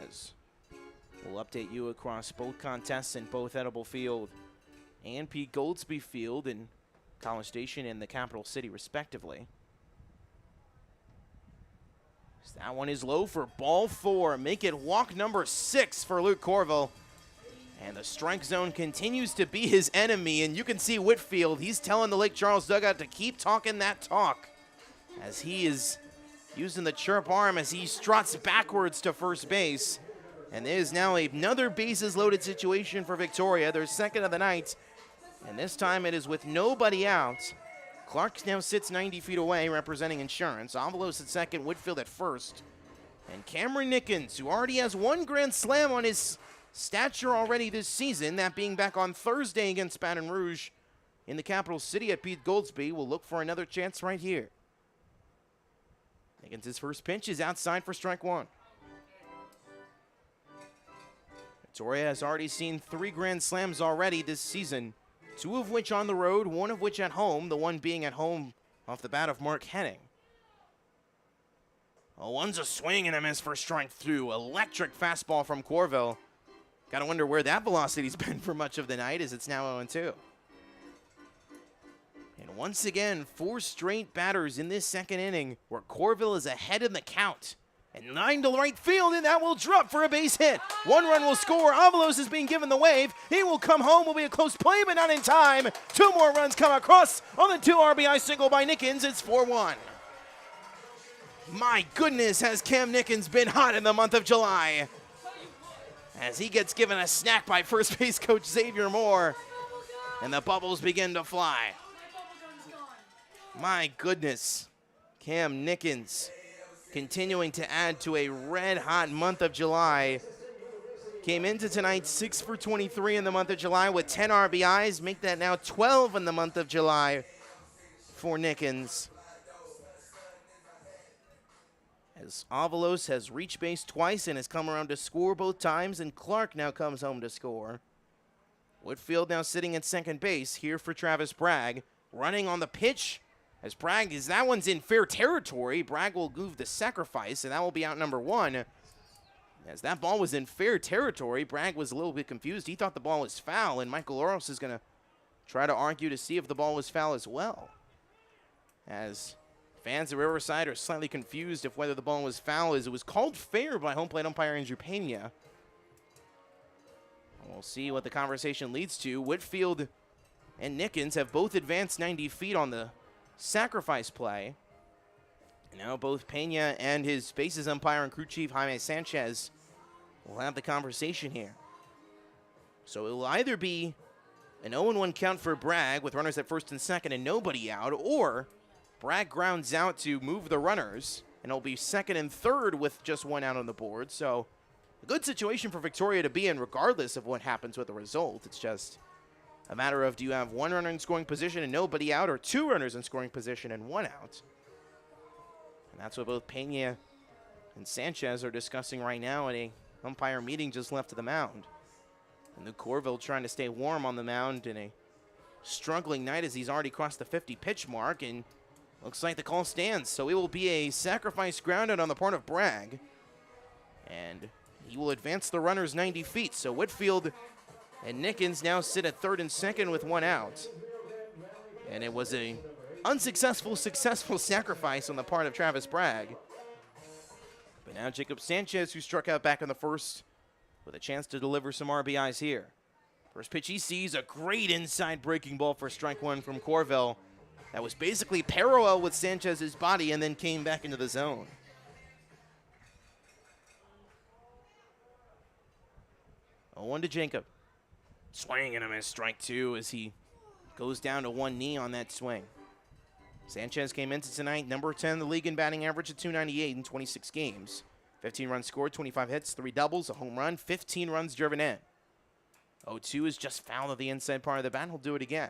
As we'll update you across both contests in both Edible Field and Pete Goldsby Field in College Station and the capital city, respectively. So that one is low for ball 4. Make it walk number 6 for Luke Corville. And the strike zone continues to be his enemy. And you can see Whitfield, he's telling the Lake Charles dugout to keep talking that talk, as he is using the chirp arm as he struts backwards to first base. And there is now another bases loaded situation for Victoria, their second of the night. And this time it is with nobody out. Clark now sits 90 feet away, representing Insurance. Avalos at second, Whitfield at first. And Cameron Nickens, who already has 1 grand slam on his stature already this season, that being back on Thursday against Baton Rouge in the capital city at Pete Goldsby, will look for another chance right here. Nickens' first pitch is outside for strike 1. Victoria has already seen 3 grand slams already this season, 2 of which on the road, 1 of which at home, the one being at home off the bat of Mark Henning. Oh, one's a swing and a miss for strike 2. Electric fastball from Corville. Gotta wonder where that velocity's been for much of the night, as it's now 0-2. And once again, 4 straight batters in this second inning where Corville is ahead in the count. And 9 to right field, and that will drop for a base hit. 1 run will score. Avalos is being given the wave. He will come home. Will be a close play, but not in time. 2 more runs come across on the 2 RBI single by Nickens. It's 4-1. My goodness, has Cam Nickens been hot in the month of July, as he gets given a snack by first base coach Xavier Moore, and the bubbles begin to fly. My goodness, Cam Nickens continuing to add to a red-hot month of July. Came into tonight 6 for 23 in the month of July with 10 RBIs. Make that now 12 in the month of July for Nickens. As Avalos has reached base twice and has come around to score both times, and Clark now comes home to score. Whitfield now sitting at second base here for Travis Bragg. Running on the pitch. As Bragg is, that one's in fair territory. Bragg will move the sacrifice, and that will be out number 1. As that ball was in fair territory, Bragg was a little bit confused. He thought the ball was foul, and Michael Oros is going to try to argue to see if the ball was foul as well. As fans at Riverside are slightly confused if whether the ball was foul, as it was called fair by home plate umpire Andrew Pena. We'll see what the conversation leads to. Whitfield and Nickens have both advanced 90 feet on the sacrifice play. Now both Pena and his bases umpire and crew chief Jaime Sanchez will have the conversation here. So it will either be an 0-1 count for Bragg with runners at first and second and nobody out, or Bragg grounds out to move the runners, and it'll be second and third with just 1 out on the board. So a good situation for Victoria to be in regardless of what happens with the result. It's just a matter of, do you have 1 runner in scoring position and nobody out, or 2 runners in scoring position and 1 out? And that's what both Pena and Sanchez are discussing right now in a umpire meeting just left of the mound. And Luke Corville trying to stay warm on the mound in a struggling night, as he's already crossed the 50 pitch mark, and looks like the call stands. So it will be a sacrifice grounded on the part of Bragg, and he will advance the runners 90 feet. So Whitfield and Nickens now sit at third and second with 1 out. And it was a successful sacrifice on the part of Travis Bragg. But now Jacob Sanchez, who struck out back in the first, with a chance to deliver some RBIs here. First pitch he sees, a great inside breaking ball for strike 1 from Corville. That was basically parallel with Sanchez's body and then came back into the zone. Oh, 1 to Jacob. Swing and a miss, strike 2, as he goes down to 1 knee on that swing. Sanchez came into tonight number 10 in the league in batting average at .298 in 26 games. 15 runs scored, 25 hits, 3 doubles, a home run, 15 runs driven in. 0-2 is just foul of the inside part of the bat. He'll do it again.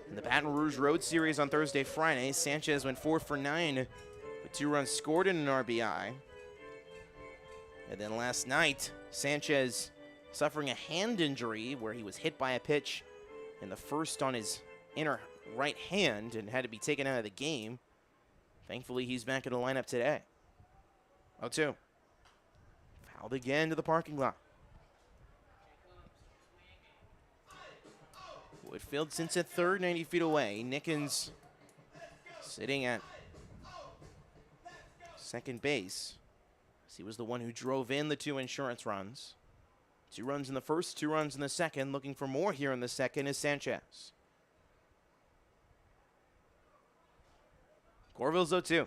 In the Baton Rouge Road Series on Thursday, Friday, Sanchez went 4 for 9 with 2 runs scored and an RBI. And then last night, Sanchez suffering a hand injury where he was hit by a pitch in the first on his inner right hand and had to be taken out of the game. Thankfully, he's back in the lineup today. 0-2. Fouled again to the parking lot. Whitfield since at third, 90 feet away. Nickens sitting at second base. He was the one who drove in the 2 insurance runs. 2 runs in the first, 2 runs in the second. Looking for more here in the second is Sanchez. Corville's 0-2.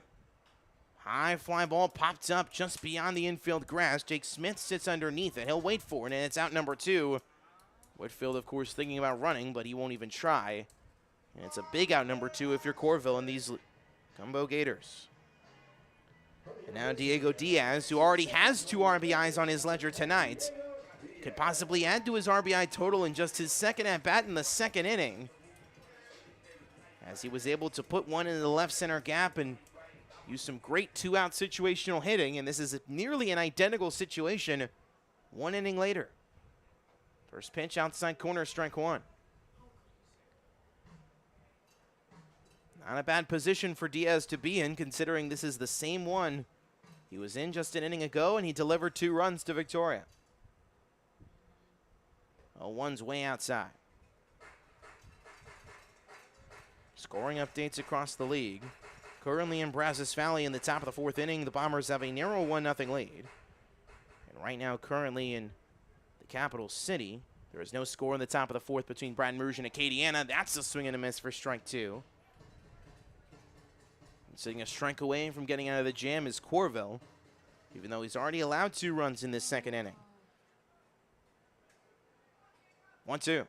High fly ball popped up just beyond the infield grass. Jake Smith sits underneath it. He'll wait for it, and it's out number 2. Whitfield, of course, thinking about running, but he won't even try. And it's a big out number 2 if you're Corville and these Gumbeaux Gators. And now Diego Diaz, who already has 2 RBIs on his ledger tonight, could possibly add to his RBI total in just his second at-bat in the second inning, as he was able to put one into the left center gap and use some great 2-out situational hitting. And this is nearly an identical situation 1 inning later. First pitch outside corner, strike 1. Not a bad position for Diaz to be in, considering this is the same one he was in just an inning ago, and he delivered 2 runs to Victoria. 0-1's way outside. Scoring updates across the league. Currently in Brazos Valley in the top of the 4th inning, the Bombers have a narrow 1-0 lead. And right now, currently in the capital city, there is no score in the top of the 4th between Baton Rouge and Acadiana. That's a swing and a miss for strike 2. And sitting a strike away from getting out of the jam is Corville, even though he's already allowed 2 runs in this second inning. 1-2.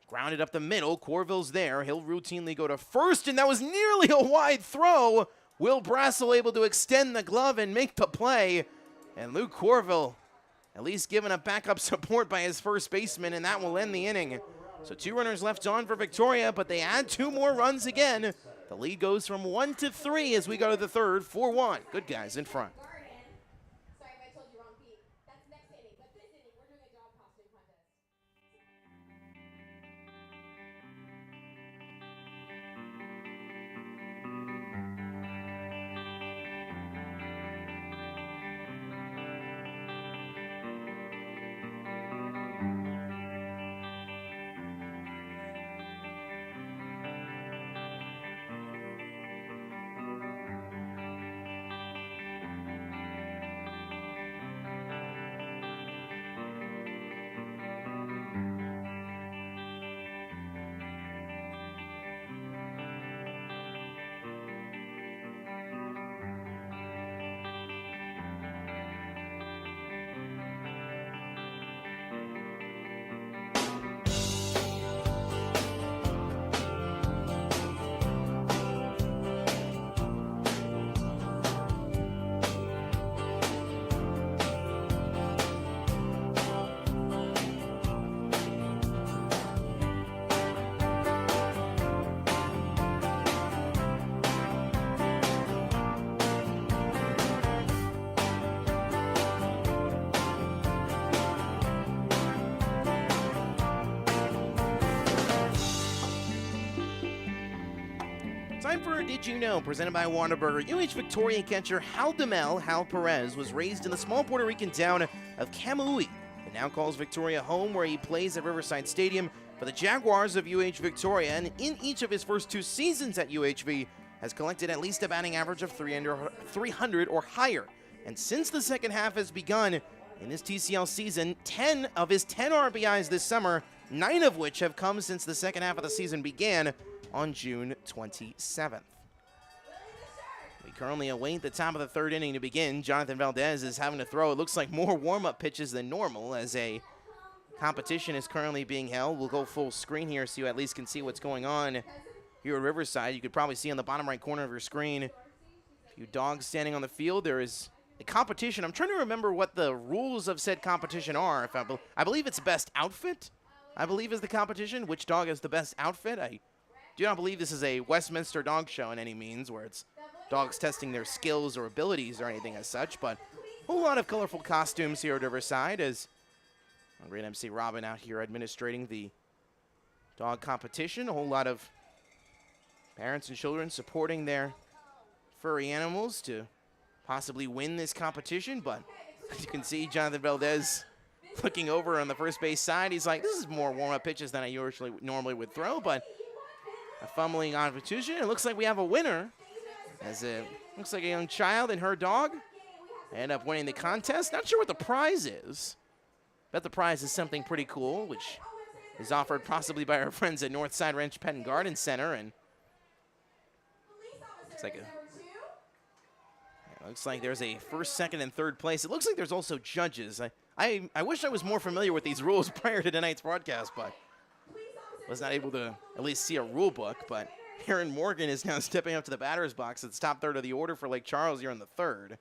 Grounded up the middle. Corville's there. He'll routinely go to first, and that was nearly a wide throw. Will Brassel able to extend the glove and make the play. And Luke Corville at least given a backup support by his first baseman, and that will end the inning. So 2 runners left on for Victoria, but they add 2 more runs again. The lead goes from 1 to 3 as we go to the third, 4-1. Good guys in front. Time for Did You Know, presented by Whataburger. UH Victoria catcher Hal Demel, Hal Perez, was raised in the small Puerto Rican town of Camagüey and now calls Victoria home, where he plays at Riverside Stadium for the Jaguars of UH Victoria. And in each of his first 2 seasons at UHV, has collected at least a batting average of 300 or higher. And since the second half has begun in this TCL season, 10 of his 10 RBIs this summer, 9 of which have come since the second half of the season began on June 27th. We currently await the top of the 3rd inning to begin. Jonathan Valdez is having to throw, it looks like, more warm-up pitches than normal, as a competition is currently being held. We'll go full screen here so you at least can see what's going on here at Riverside. You could probably see on the bottom right corner of your screen few dogs standing on the field. There is a competition. I'm trying to remember what the rules of said competition are. If I believe it's best outfit, I believe is the competition. Which dog has the best outfit? I do not believe this is a Westminster dog show in any means, where it's dogs testing their skills or abilities or anything as such, but a whole lot of colorful costumes here at Riverside as our great MC Robin out here administrating the dog competition. A whole lot of parents and children supporting their furry animals to possibly win this competition, but as you can see, Jonathan Valdez looking over on the first base side. He's like, this is more warm-up pitches than I normally would throw, but a fumbling competition. It looks like we have a winner, as it looks like a young child and her dog end up winning the contest. Not sure what the prize is. Bet the prize is something pretty cool, which is offered possibly by our friends at Northside Ranch Pet and Garden Center. And looks like there's a first, second, and third place. It looks like there's also judges. I wish I was more familiar with these rules prior to tonight's broadcast, but was not able to at least see a rule book. But Aaron Morgan is now stepping up to the batter's box. It's top third of the order for Lake Charles here in the third.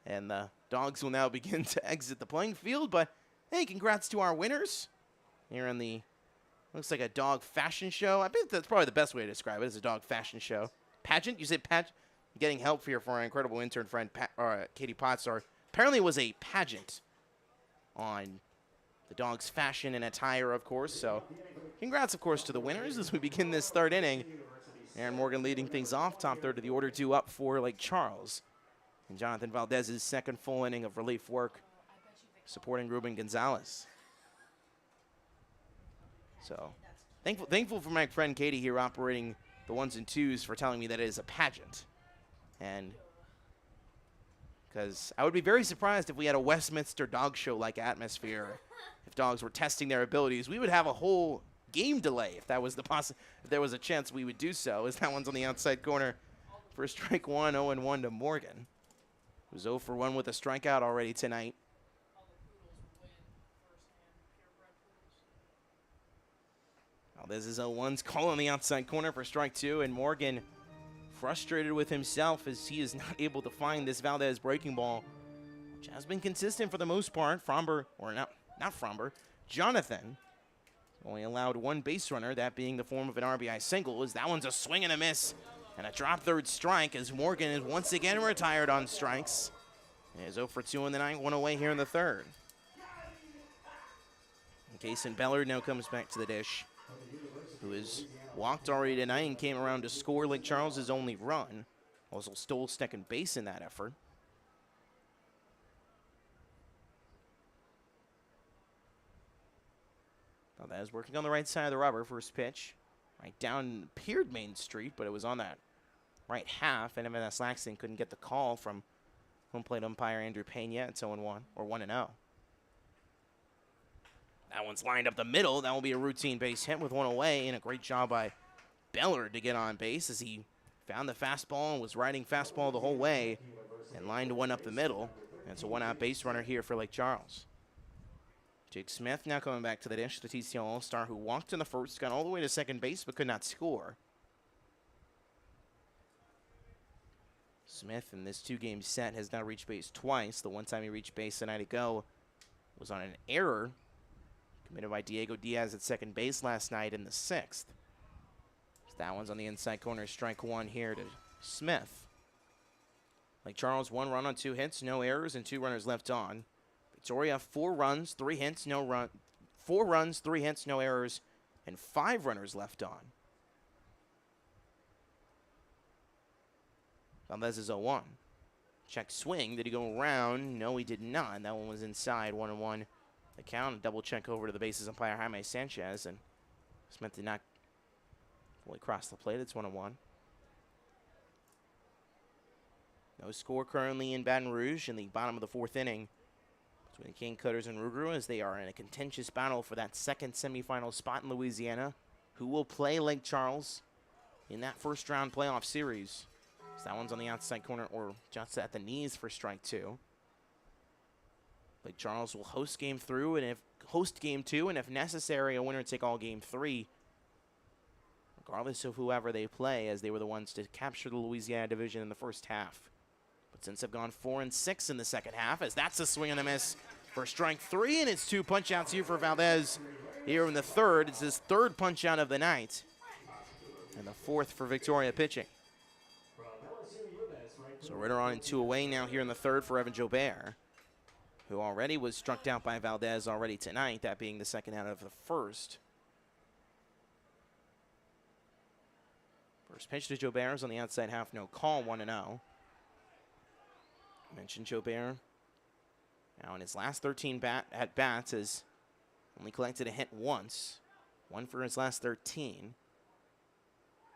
And the dogs will now begin to exit the playing field. But, hey, congrats to our winners here in the, looks like a dog fashion show. I bet that's probably the best way to describe it, is a dog fashion show. Pageant? You say pageant? Getting help here for our incredible intern friend, Katie Potsdar. Apparently it was a pageant on the dog's fashion and attire, of course. So congrats, of course, to the winners as we begin this third inning. Aaron Morgan leading things off, top third of the order, due up for Lake Charles. And Jonathan Valdez's second full inning of relief work supporting Ruben Gonzalez. So thankful for my friend Katie here operating the ones and twos for telling me that it is a pageant. And because I would be very surprised if we had a Westminster dog show-like atmosphere. If dogs were testing their abilities, we would have a whole game delay if that was if there was a chance we would do so. As that one's on the outside corner for strike one, 0-1 to Morgan, who's 0 for 1 with a strikeout already tonight. This is 0-1's call on the outside corner for strike two, and Morgan frustrated with himself as he is not able to find this Valdez breaking ball, which has been consistent for the most part. Jonathan only allowed one base runner, that being the form of an RBI single, as that one's a swing and a miss and a drop third strike as Morgan is once again retired on strikes. He is 0 for 2 in the ninth, one away here in the third. And Kason Bellard now comes back to the dish, who has walked already tonight and came around to score Lake Charles' only run. Also stole second base in that effort. Valdez working on the right side of the rubber. First pitch, right down Pierd Main Street, but it was on that right half, and M.S. Laxton couldn't get the call from home plate umpire Andrew Pena. It's 0-1, or 1-0. That one's lined up the middle. That will be a routine base hit with one away, and a great job by Bellard to get on base as he found the fastball and was riding fastball the whole way and lined one up the middle. And it's a one-out base runner here for Lake Charles. Jake Smith now coming back to the dish, the TCL All-Star who walked in the first, got all the way to second base but could not score. Smith in this two-game set has now reached base twice. The one time he reached base a night ago was on an error committed by Diego Diaz at second base last night in the sixth. So that one's on the inside corner, strike one here to Smith. Lake Charles, 1 run on 2 hits, no errors, and 2 runners left on. Victoria, 4 runs, 3 hits, 4 runs, 3 hits, no errors, and 5 runners left on. Valdez is 0-1. Check swing. Did he go around? No, he did not. That one was inside, 1-1. The count, double check over to the bases umpire Jaime Sanchez, and Smith did not fully cross the plate. It's 1-1. No score currently in Baton Rouge in the bottom of the 4th inning between the King Cutters and Rougarou, as they are in a contentious battle for that second semifinal spot in Louisiana. Who will play Lake Charles in that first round playoff series? So that one's on the outside corner, or just at the knees for strike 2. Lake Charles will host game 2, and if necessary, a winner take all game 3. regardless of whoever they play, as they were the ones to capture the Louisiana division in the first half. But since they've gone 4 and 6 in the second half, as that's a swing and a miss for strike 3, and it's 2 punch-outs here for Valdez here in the third. It's his 3rd punch-out of the night, and the 4th for Victoria pitching. So Ritter on and 2 away now here in the 3rd for Evan Jobert, who already was struck out by Valdez already tonight, that being the 2nd out of the 1st. First pitch to Jobert is on the outside half, no call, 1-0. I mentioned Jobert now in his last 13 at-bats has only collected a hit once, 1 for his last 13.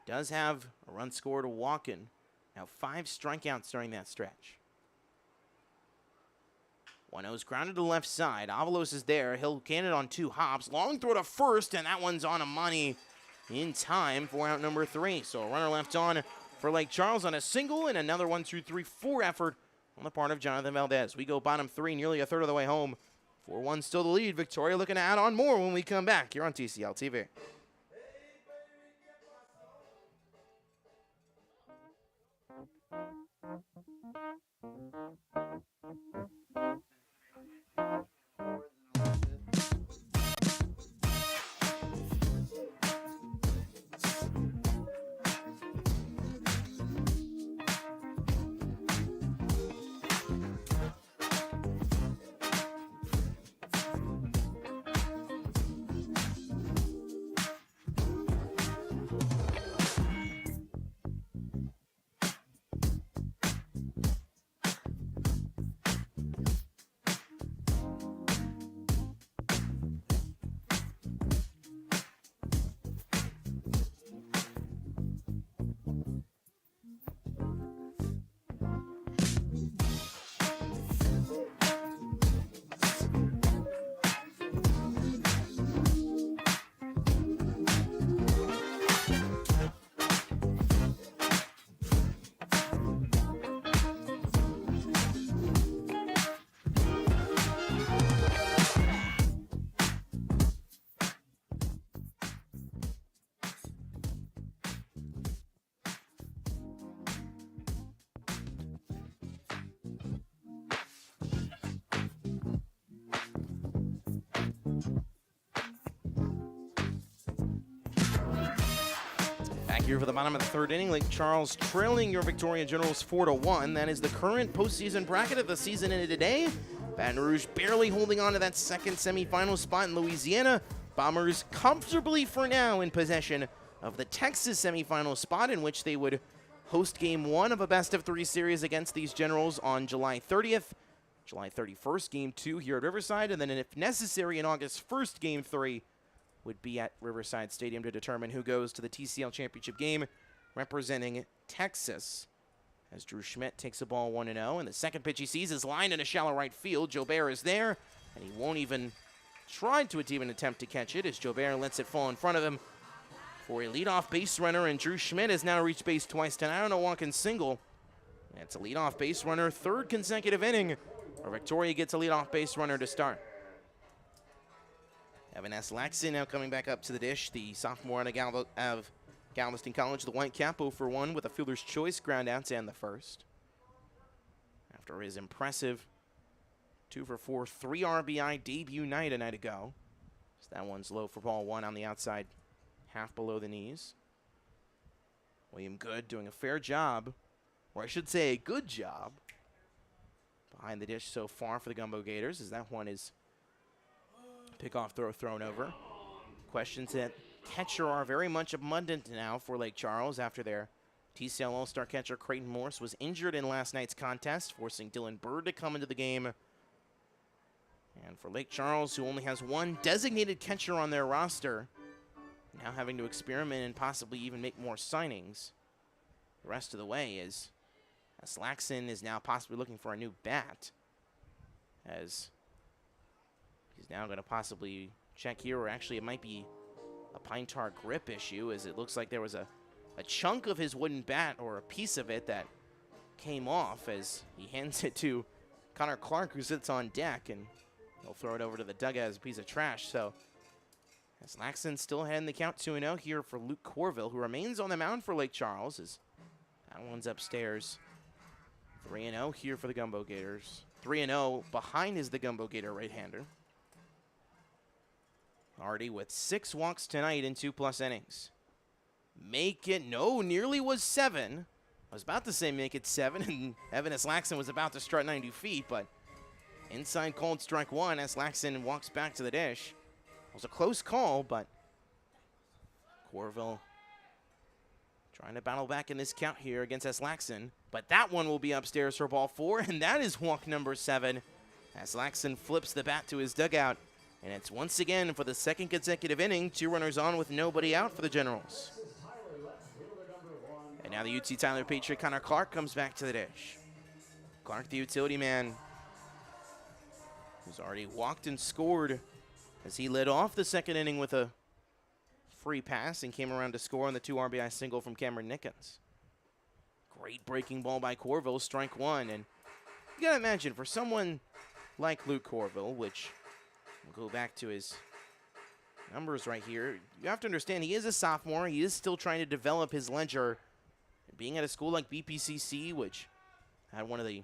Does have a run scored, a walk-in. Now 5 strikeouts during that stretch. 1-0's grounded to the left side. Avalos is there. He'll can it on 2 hops. Long throw to first, and that one's on a money in time for out number 3. So a runner left on for Lake Charles on a single, and another 1-2-3-4 effort on the part of Jonathan Valdez. We go bottom 3, nearly a third of the way home. 4-1 still the lead. Victoria looking to add on more when we come back here on TCL TV. Here for the bottom of the 3rd inning, Lake Charles trailing your Victoria Generals 4-1. That is the current postseason bracket of the season ended today. Baton Rouge barely holding on to that 2nd semifinal spot in Louisiana. Bombers comfortably for now in possession of the Texas semifinal spot, in which they would host game 1 of a best-of-3 series against these Generals on July 30th. July 31st, game 2 here at Riverside, and then if necessary in August 1st, game 3 would be at Riverside Stadium to determine who goes to the TCL championship game representing Texas. As Drew Schmidt takes the ball 1-0, and the second pitch he sees is lined in a shallow right field. Jobert is there, and he won't even try to even attempt to catch it, as Jobert lets it fall in front of him for a leadoff base runner, and Drew Schmidt has now reached base twice tonight on a walk-in single. It's a leadoff base runner, 3rd consecutive inning where Victoria gets a leadoff base runner to start. Evan S. Laxon now coming back up to the dish, the sophomore out of Galveston College, the Whitecap, 0 for 1 with a fielder's choice ground out to end the 1st. After his impressive 2 for 4, 3 RBI debut night a night ago. So that one's low for ball 1 on the outside, half below the knees. William Good doing a fair job, or I should say a good job, behind the dish so far for the Gumbeaux Gators, as that one is pickoff throw thrown over. Questions at catcher are very much abundant now for Lake Charles after their TCL All-Star catcher Creighton Morse was injured in last night's contest, forcing Dylan Bird to come into the game. And for Lake Charles, who only has 1 designated catcher on their roster, now having to experiment and possibly even make more signings the rest of the way, as Laxon is now possibly looking for a new bat, as he's now going to possibly check here, or actually it might be a pine tar grip issue, as it looks like there was a chunk of his wooden bat, or a piece of it, that came off, as he hands it to Connor Clark, who sits on deck, and he'll throw it over to the dugout as a piece of trash. So As Laxton still ahead in the count 2-0 here for Luke Corville, who remains on the mound for Lake Charles. As that one's upstairs. 3-0 here for the Gumbeaux Gators. 3-0 behind is the Gumbeaux Gator right-hander. Already with 6 walks tonight in 2+ innings. Make it, no, nearly was 7. I was about to say make it 7, and Evan Laxton was about to strut 90 feet, but inside called strike 1 as Laxton walks back to the dish. It was a close call, but Corville trying to battle back in this count here against Laxton. But that one will be upstairs for ball 4, and that is walk number 7 as Laxton flips the bat to his dugout. And it's once again for the second consecutive inning, 2 runners on with nobody out for the Generals. And now the UT Tyler Patriot Connor Clark comes back to the dish. Clark, the utility man, who's already walked and scored as he led off the second inning with a free pass and came around to score on the 2 RBI single from Cameron Nickens. Great breaking ball by Corville, strike 1. And you gotta imagine, for someone like Luke Corville, which we'll go back to his numbers right here, you have to understand he is a sophomore. He is still trying to develop his ledger. And being at a school like BPCC, which had one of the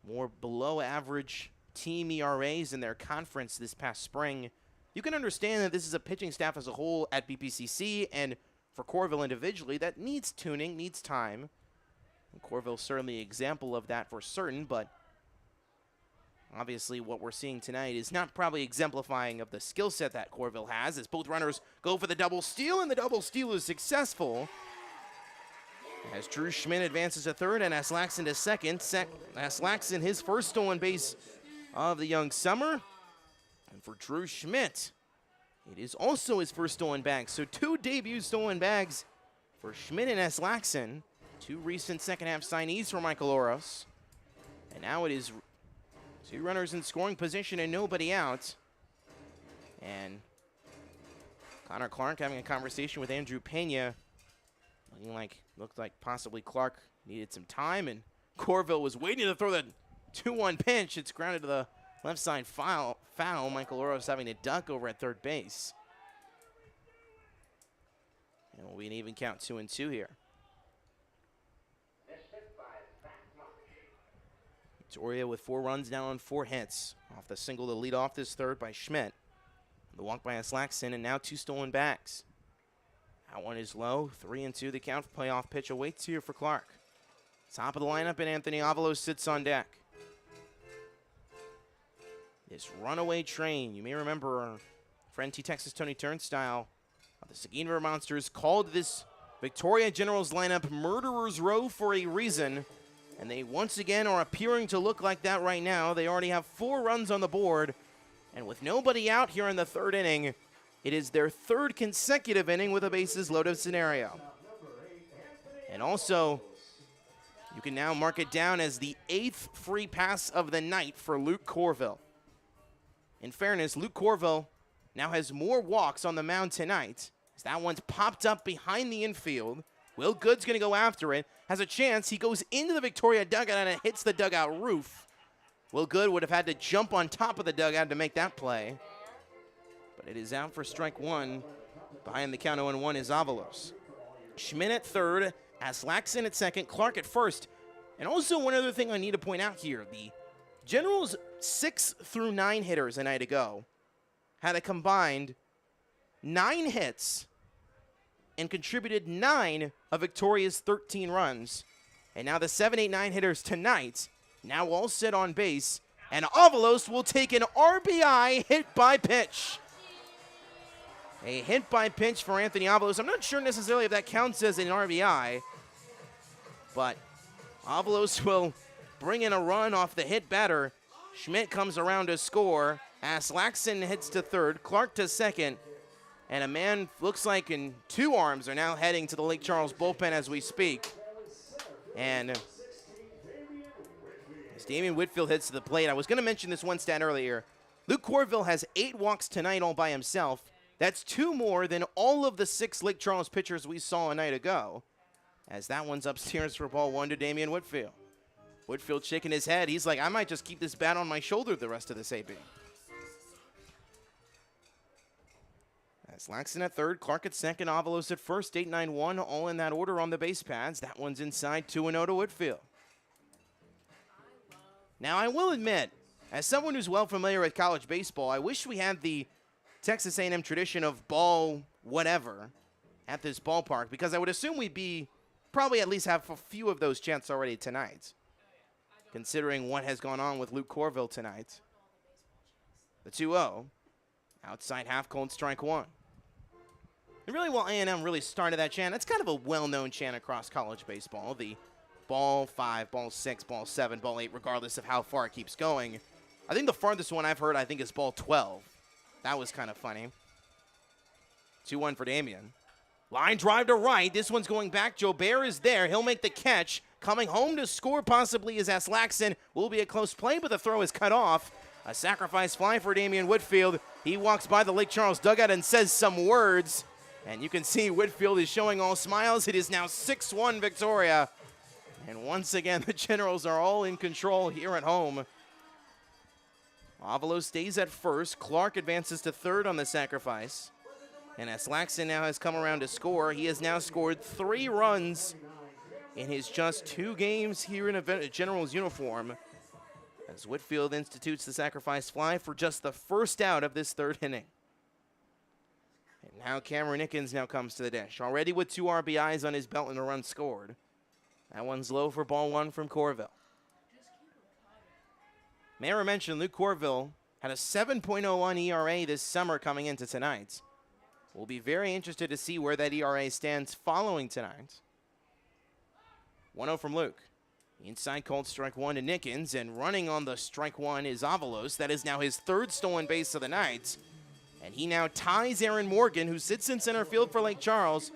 more below average team ERAs in their conference this past spring, you can understand that this is a pitching staff as a whole at BPCC, and for Corville individually, that needs tuning, needs time. And Corville's certainly an example of that for certain, but obviously what we're seeing tonight is not probably exemplifying of the skill set that Corville has, as both runners go for the double steal, and the double steal is successful. As Drew Schmidt advances to third and Laxton to second. Laxton, his first stolen base of the young summer. And for Drew Schmidt, it is also his first stolen bag. So 2 debut stolen bags for Schmidt and Laxton. 2 recent second-half signees for Michael Oros. And now it is 2 runners in scoring position and nobody out. And Connor Clark having a conversation with Andrew Pena. Looked like possibly Clark needed some time, and Corville was waiting to throw the 2-1 pinch. It's grounded to the left side foul. Michael Oros having to duck over at third base. And it will be an even count, 2-2 here. Victoria with 4 runs now on 4 hits. Off the single to lead off this third by Schmidt. The walk by Laxton, and now 2 stolen bags. That one is low. 3-2 the count. Playoff pitch awaits here for Clark. Top of the lineup, and Anthony Avalos sits on deck. This runaway train, you may remember our friend T-Texas Tony Turnstile of the Seguin River Monsters called this Victoria Generals lineup Murderer's Row for a reason. And they once again are appearing to look like that right now. They already have 4 runs on the board. And with nobody out here in the third inning, it is their 3rd consecutive inning with a bases loaded scenario. And also, you can now mark it down as the 8th free pass of the night for Luke Corville. In fairness, Luke Corville now has more walks on the mound tonight, as that one's popped up behind the infield. Will Good's going to go after it. Has a chance. He goes into the Victoria dugout and it hits the dugout roof. Will Good would have had to jump on top of the dugout to make that play. But it is out for strike 1. Behind the count 0-1 is Avalos. Schmidt at third, Laxton at second, Clark at first. And also one other thing I need to point out here, the Generals' 6 through 9 hitters a night ago had a combined 9 hits and contributed 9 of Victoria's 13 runs. And now the 7, 8, 9 hitters tonight now all sit on base, and Avalos will take an RBI hit by pitch. A hit by pitch for Anthony Avalos. I'm not sure necessarily if that counts as an RBI, but Avalos will bring in a run off the hit batter. Schmidt comes around to score. Laxton hits to third, Clark to second, and a man looks like in 2 arms are now heading to the Lake Charles bullpen as we speak. And as Damian Whitfield heads to the plate, I was going to mention this one stat earlier. Luke Corville has 8 walks tonight all by himself. That's 2 more than all of the 6 Lake Charles pitchers we saw a night ago. As that one's upstairs for ball 1 to Damian Whitfield. Whitfield shaking his head. He's like, I might just keep this bat on my shoulder the rest of this AB. As Laxton at third, Clark at second, Avalos at first, 8-9-1, all in that order on the base pads. That one's inside 2-0 to Whitfield. Now, I will admit, as someone who's well familiar with college baseball, I wish we had the Texas A&M tradition of ball whatever at this ballpark, because I would assume we'd be probably at least have a few of those chants already tonight, considering what has gone on with Luke Corville tonight. The 2-0, outside half, cold strike one. And really, while A&M really started that chant, it's kind of a well-known chant across college baseball. The ball 5, ball 6, ball 7, ball 8, regardless of how far it keeps going. I think the farthest one I've heard, I think, is ball 12. That was kind of funny. 2-1 for Damian. Line drive to right. This one's going back. Jobert is there. He'll make the catch. Coming home to score possibly is Laxton. Will be a close play, but the throw is cut off. A sacrifice fly for Damian Whitfield. He walks by the Lake Charles dugout and says some words. And you can see Whitfield is showing all smiles. It is now 6-1 Victoria. And once again, the Generals are all in control here at home. Avalos stays at first. Clark advances to third on the sacrifice. And as Laxton now has come around to score, he has now scored 3 runs in his just 2 games here in a Generals uniform. As Whitfield institutes the sacrifice fly for just the first out of this 3rd inning. And now Cameron Nickens now comes to the dish. Already with 2 RBIs on his belt and a run scored. That one's low for ball 1 from Corville. Mara mentioned Luke Corville had a 7.01 ERA this summer coming into tonight. We'll be very interested to see where that ERA stands following tonight. 1-0 from Luke. Inside cold strike 1 to Nickens, and running on the strike 1 is Avalos. That is now his 3rd stolen base of the night. And he now ties Aaron Morgan, who sits in center field for Lake Charles,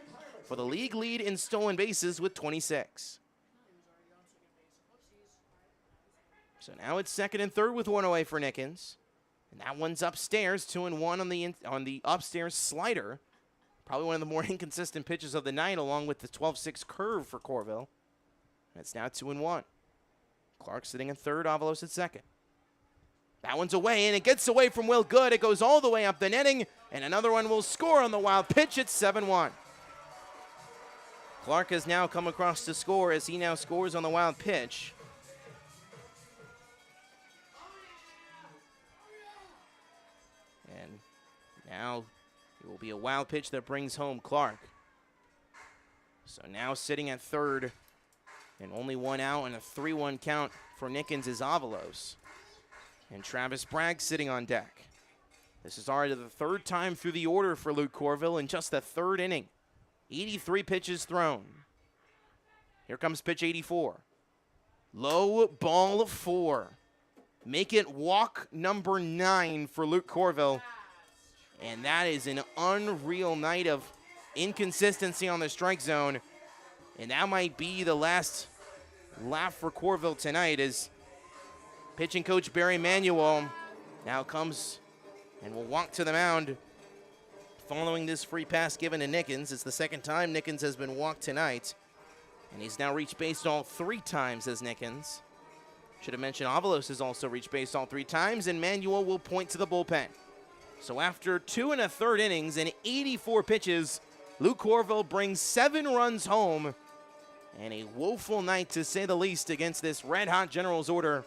for the league lead in stolen bases with 26. So now it's 2nd and 3rd with 1 away for Nickens. And that one's upstairs, 2-1 on the upstairs slider. Probably one of the more inconsistent pitches of the night, along with the 12-6 curve for Corville. And it's now 2-1. Clark sitting in 3rd, Avalos at 2nd. That one's away, and it gets away from Will Good. It goes all the way up the netting, and another one will score on the wild pitch. It's 7-1. Clark has now come across to score as he now scores on the wild pitch. And now it will be a wild pitch that brings home Clark. So now sitting at 3rd, and only 1 out, and a 3-1 count for Nickens is Avalos. And Travis Bragg sitting on deck. This is already the 3rd time through the order for Luke Corville in just the 3rd inning. 83 pitches thrown. Here comes pitch 84. Low ball 4. Make it walk number 9 for Luke Corville. And that is an unreal night of inconsistency on the strike zone. And that might be the last laugh for Corville tonight, as pitching coach Barry Manuel now comes and will walk to the mound following this free pass given to Nickens. It's the 2nd time Nickens has been walked tonight. And he's now reached base all 3 times as Nickens. Should have mentioned Avalos has also reached base all 3 times, and Manuel will point to the bullpen. So after 2 1/3 innings and 84 pitches, Luke Corville brings 7 runs home, and a woeful night to say the least against this red-hot Generals order,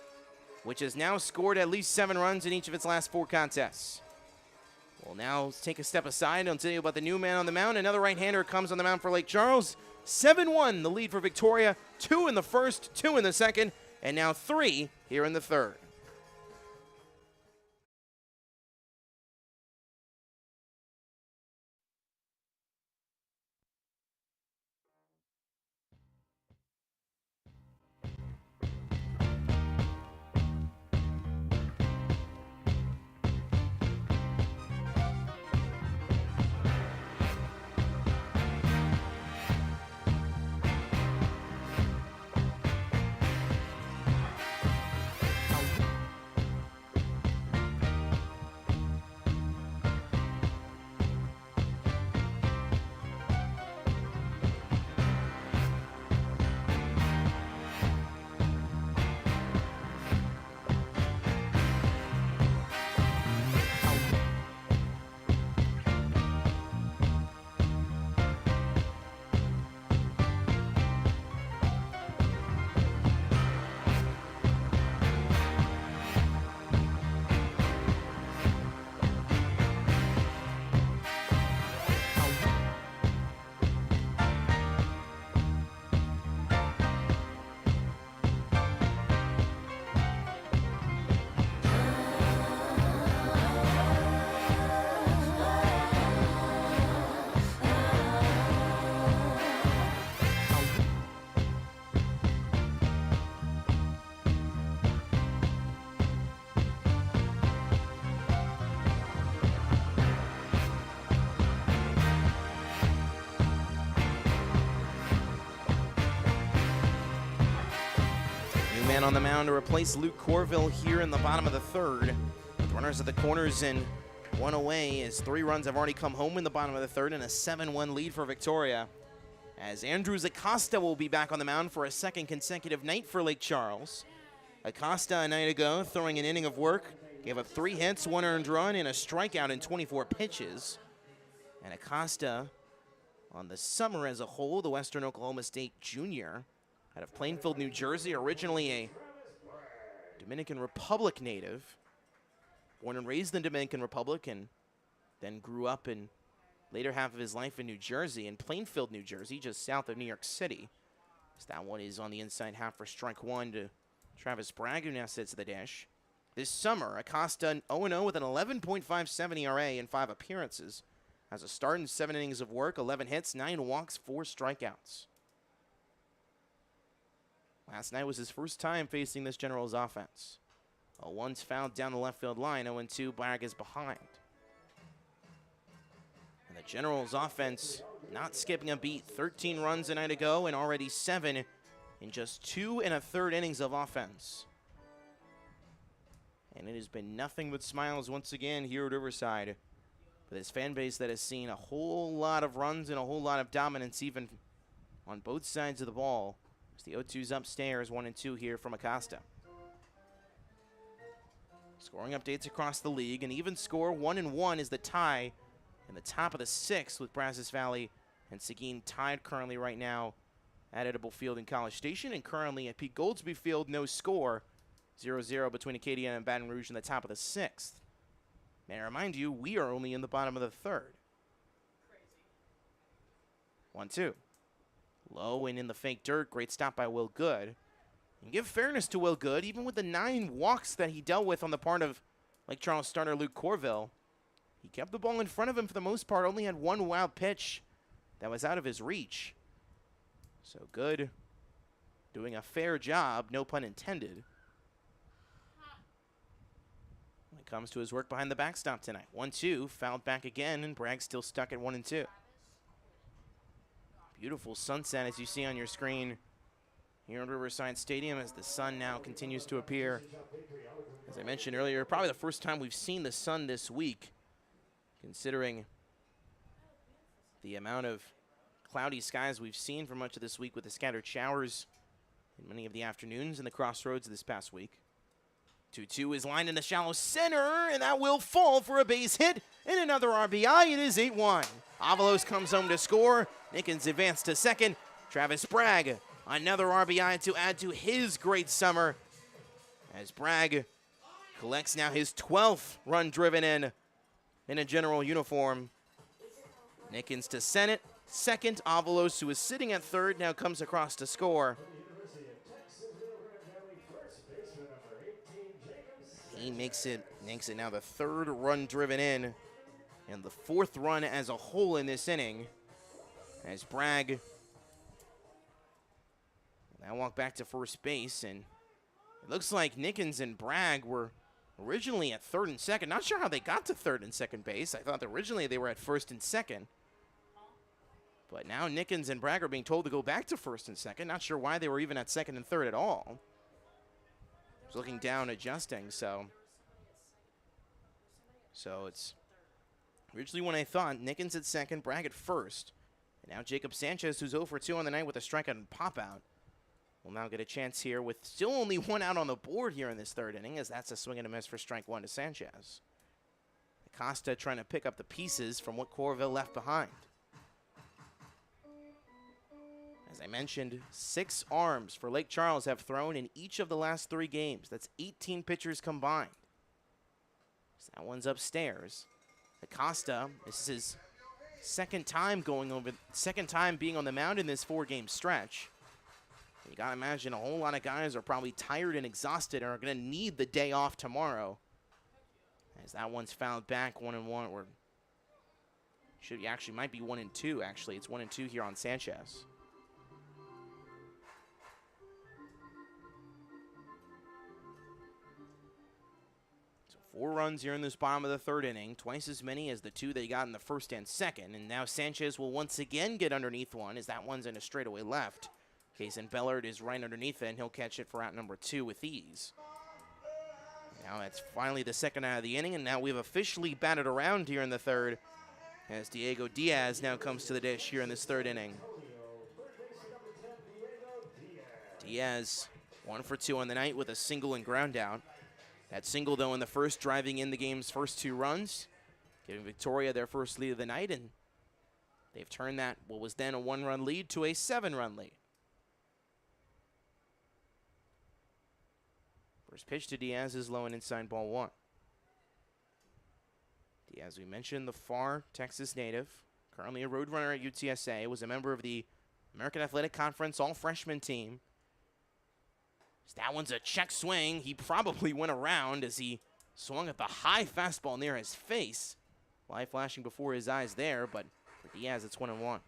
which has now scored at least 7 runs in each of its last 4 contests. We'll now take a step aside and tell you about the new man on the mound. Another right-hander comes on the mound for Lake Charles. 7-1, the lead for Victoria. 2 in the 1st, 2 in the 2nd, and now 3 here in the 3rd. man on the mound to replace Luke Corville here in the bottom of the third. With runners at the corners and one away, as 3 runs have already come home in the bottom of the third and a 7-1 lead for Victoria. As Andrews Acosta will be back on the mound for a second consecutive night for Lake Charles. Acosta a night ago throwing an inning of work, gave up 3 hits, 1 earned run, and a strikeout in 24 pitches. And Acosta, on the summer as a whole, the Western Oklahoma State junior, out of Plainfield, New Jersey, originally a Dominican Republic native, born and raised in the Dominican Republic, and then grew up in later half of his life in New Jersey, in Plainfield, New Jersey, just south of New York City. So that one is on the inside half for strike 1 to Travis Bragg, who now sits at the dish. This summer, Acosta 0-0 with an 11.57 ERA in 5 appearances. Has a start in 7 innings of work, 11 hits, 9 walks, 4 strikeouts. Last night was his first time facing this Generals offense. A 1's fouled down the left field line, 0-2, Bragg is behind. And the Generals offense not skipping a beat. 13 runs a night ago and already 7 in just 2 1/3 innings of offense. And it has been nothing but smiles once again here at Riverside for this fan base that has seen a whole lot of runs and a whole lot of dominance even on both sides of the ball. As the 0-2's upstairs, 1-2 here from Acosta. Scoring updates across the league. An even score, 1-1 is the tie in the top of the 6th with Brazos Valley and Seguin tied currently right now at Edible Field in College Station, and currently at Pete Goldsby Field, no score, 0-0 between Acadia and Baton Rouge in the top of the 6th. May I remind you, we are only in the bottom of the 3rd. 1-2. Low and in the fake dirt. Great stop by Will Good. And give fairness to Will Good, even with the 9 walks that he dealt with on the part of Lake Charles starter Luke Corville, he kept the ball in front of him for the most part, only had 1 wild pitch that was out of his reach. So Good doing a fair job, no pun intended, when it comes to his work behind the backstop tonight. 1-2, fouled back again, and Bragg still stuck at 1-2. Beautiful sunset as you see on your screen here at Riverside Stadium as the sun now continues to appear. As I mentioned earlier, probably the first time we've seen the sun this week, considering the amount of cloudy skies we've seen for much of this week with the scattered showers in many of the afternoons in the crossroads this past week. 2-2 is lined in the shallow center, and that will fall for a base hit and another RBI. It is 8-1. Avalos comes home to score. Nickens advanced to second. Travis Bragg, another RBI to add to his great summer, as Bragg collects now his 12th run driven in a general uniform. Nickens to second. Avalos, who is sitting at third, now comes across to score. He makes it now the 3rd run driven in and the 4th run as a whole in this inning, as Bragg now walk back to first base. And it looks like Nickens and Bragg were originally at 3rd and 2nd. Not sure how they got to 3rd and 2nd base. I thought originally they were at 1st and 2nd. But now Nickens and Bragg are being told to go back to 1st and 2nd. Not sure why they were even at 2nd and 3rd at all. Just looking down, adjusting, so it's originally when I thought Nickens at 2nd, Bragg at 1st. And now Jacob Sanchez, who's 0 for 2 on the night with a strikeout and pop-out, will now get a chance here with still only 1 out on the board here in this 3rd inning, as that's a swing and a miss for strike 1 to Sanchez. Acosta trying to pick up the pieces from what Corville left behind. As I mentioned, 6 arms for Lake Charles have thrown in each of the last 3 games. That's 18 pitchers combined. So that one's upstairs. Acosta, this is his second time being on the mound in this 4-game stretch. And you gotta imagine a whole lot of guys are probably tired and exhausted and are gonna need the day off tomorrow. As that one's fouled back, 1-1, or might be 1-2 actually. It's 1-2 here on Sanchez. So 4 runs here in this bottom of the 3rd inning, twice as many as the 2 they got in the 1st and 2nd. And now Sanchez will once again get underneath one, as that one's in a straightaway left. Kaysen Bellard is right underneath it, and he'll catch it for out number 2 with ease. Now that's finally the second out of the inning, and now we've officially batted around here in the third as Diego Diaz now comes to the dish here in this third inning. Diaz 1 for 2 on the night with a single and ground out. That single, though, in the first, driving in the game's first 2 runs, giving Victoria their first lead of the night, and they've turned that, what was then a 1-run lead, to a 7-run lead. First pitch to Diaz is low and inside, ball 1. Diaz, we mentioned, the far Texas native, currently a roadrunner at UTSA, was a member of the American Athletic Conference all-freshman team. That one's a check swing. He probably went around as he swung at the high fastball near his face. Light flashing before his eyes there, but for Diaz, it's 1-1.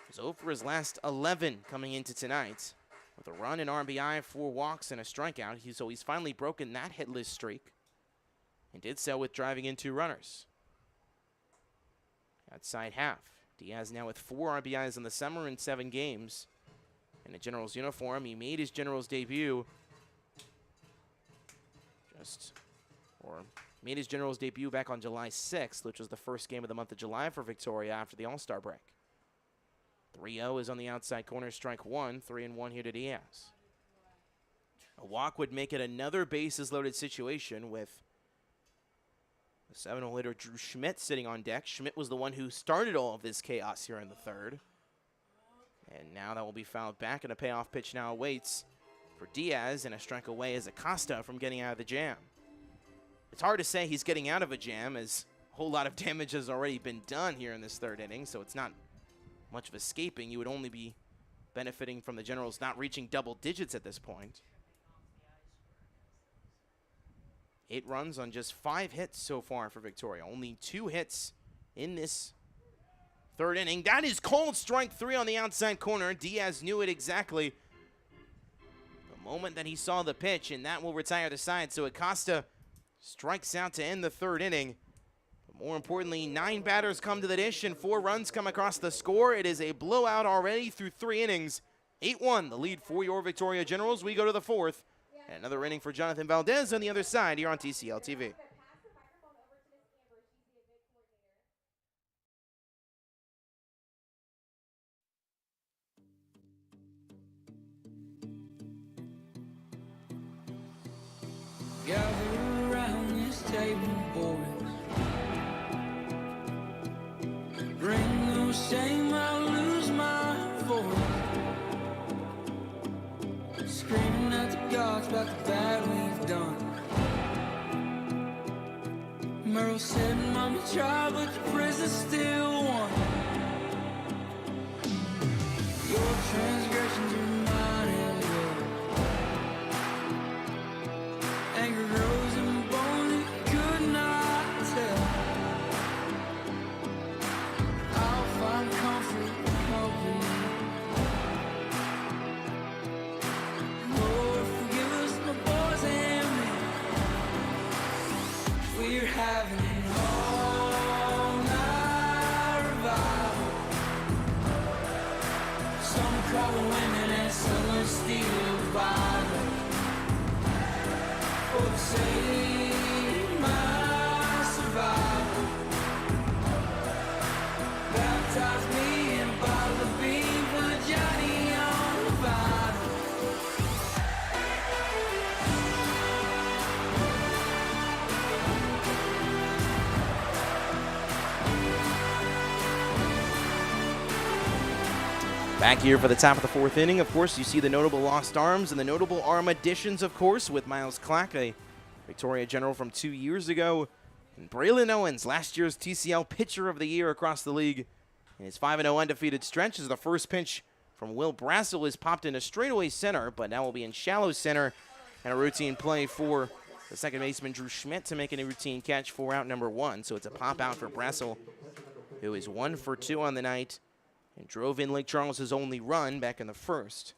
He's 0 for his last 11 coming into tonight, with a run, an RBI, 4 walks, and a strikeout. So he's finally broken that hitless streak, and did so with driving in 2 runners. Outside half, Diaz now with 4 RBIs in the summer in 7 games. In a Generals uniform, he made his Generals debut made his Generals debut back on July 6th, which was the first game of the month of July for Victoria after the All-Star break. 3-0 is on the outside corner, strike 1, 3-1 here to Diaz. A walk would make it another bases-loaded situation with the 7-hole hitter Drew Schmidt sitting on deck. Schmidt was the one who started all of this chaos here in the third. And now that will be fouled back, and a payoff pitch now awaits for Diaz, and a strike away as Acosta from getting out of the jam. It's hard to say he's getting out of a jam, as a whole lot of damage has already been done here in this third inning, so it's not much of escaping. You would only be benefiting from the Generals not reaching double digits at this point. 8 runs on just 5 hits so far for Victoria. Only 2 hits in this third inning. That is called strike 3 on the outside corner. Diaz knew it exactly the moment that he saw the pitch, and that will retire the side. So Acosta strikes out to end the third inning. But more importantly, 9 batters come to the dish and 4 runs come across the score. It is a blowout already through 3 innings. 8-1, the lead for your Victoria Generals. We go to the 4th. And another inning for Jonathan Valdez on the other side here on TCL TV. Gather around this table, boys. Bring no shame, I'll lose my voice. Screaming at the gods about the bad we've done. Merle said, Mama tried, but the prison still won. Your transgressions are mine as well. Anger rose in bones you could not tell. I'll find comfort in helping you. Lord, forgive us, my boys and men. We're having an all-night revival. Some cry the women and some will steal the Bible. For save my survival. Baptize me in a bottle of bean for Johnny on the bottle. Back here for the top of the 4th inning. Of course, you see the notable lost arms and the notable arm additions, of course, with Miles Clack, a Victoria General from 2 years ago, and Braylon Owens, last year's TCL Pitcher of the Year across the league. In his 5-0 undefeated stretch, as the first pitch from Will Brassel is popped into straightaway center, but now will be in shallow center, and a routine play for the second baseman Drew Schmidt to make a routine catch for out number 1. So it's a pop out for Brassel, who is 1 for 2 on the night, and drove in Lake Charles' only run back in the first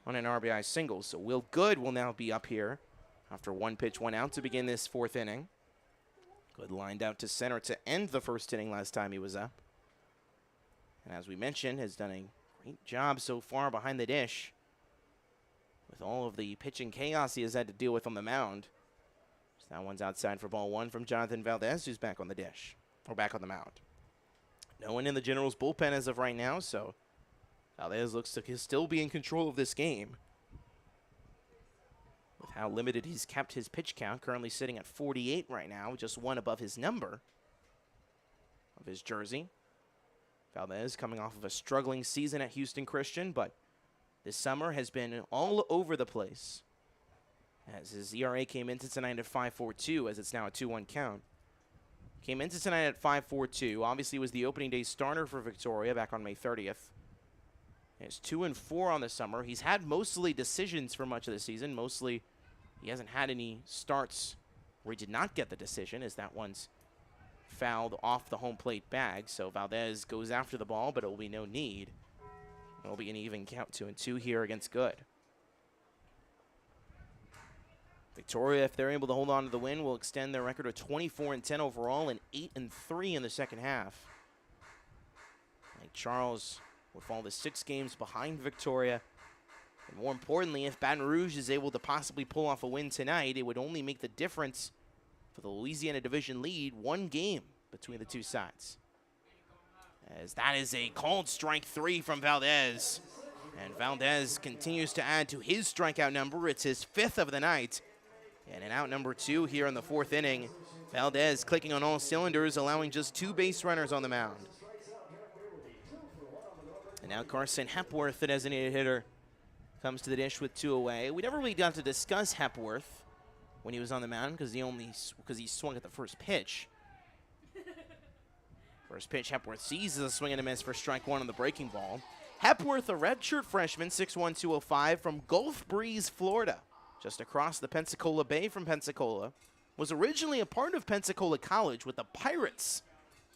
on an RBI single. So Will Good will now be up here after 1 pitch, 1 out to begin this 4th inning. Good lined out to center to end the first inning last time he was up. And as we mentioned, has done a Great job so far behind the dish with all of the pitching chaos he has had to deal with on the mound. So that one's outside for ball one from Jonathan Valdez, who's back on the dish, or back on the mound. No one in the Generals bullpen as of right now, so Valdez looks to still be in control of this game. With how limited he's kept his pitch count, currently sitting at 48 right now, just one above his number of his jersey. Valdez coming off of a struggling season at Houston Christian, but this summer has been all over the place, as his ERA came into tonight at 5.42, as it's now a 2-1 count. Came into tonight at 5.42. Obviously was the opening day starter for Victoria back on May 30th. He's 2-4 on the summer. He's had mostly decisions for much of the season. Mostly he hasn't had any starts where he did not get the decision, as that one's fouled off the home plate bag. So Valdez goes after the ball, but it will be no need. It will be an even count, 2-2 here against Good. Victoria, if they're able to hold on to the win, will extend their record of 24-10 overall and 8-3 in the second half. Lake Charles will fall to 6 games behind Victoria. And more importantly, if Baton Rouge is able to possibly pull off a win tonight, it would only make the difference for the Louisiana Division lead 1 game between the two sides. As that is a called strike 3 from Valdez. And Valdez continues to add to his strikeout number. It's his 5th of the night. And an out number 2 here in the 4th inning. Valdez clicking on all cylinders, allowing just 2 base runners on the mound. And now Carson Hepworth, the designated hitter, comes to the dish with 2 away. We never really got to discuss Hepworth when he was on the mound because he swung at the first pitch. First pitch, Hepworth sees as a swing and a miss for strike 1 on the breaking ball. Hepworth, a redshirt freshman, 6'1", 205, from Gulf Breeze, Florida, just across the Pensacola Bay from Pensacola, was originally a part of Pensacola College with the Pirates,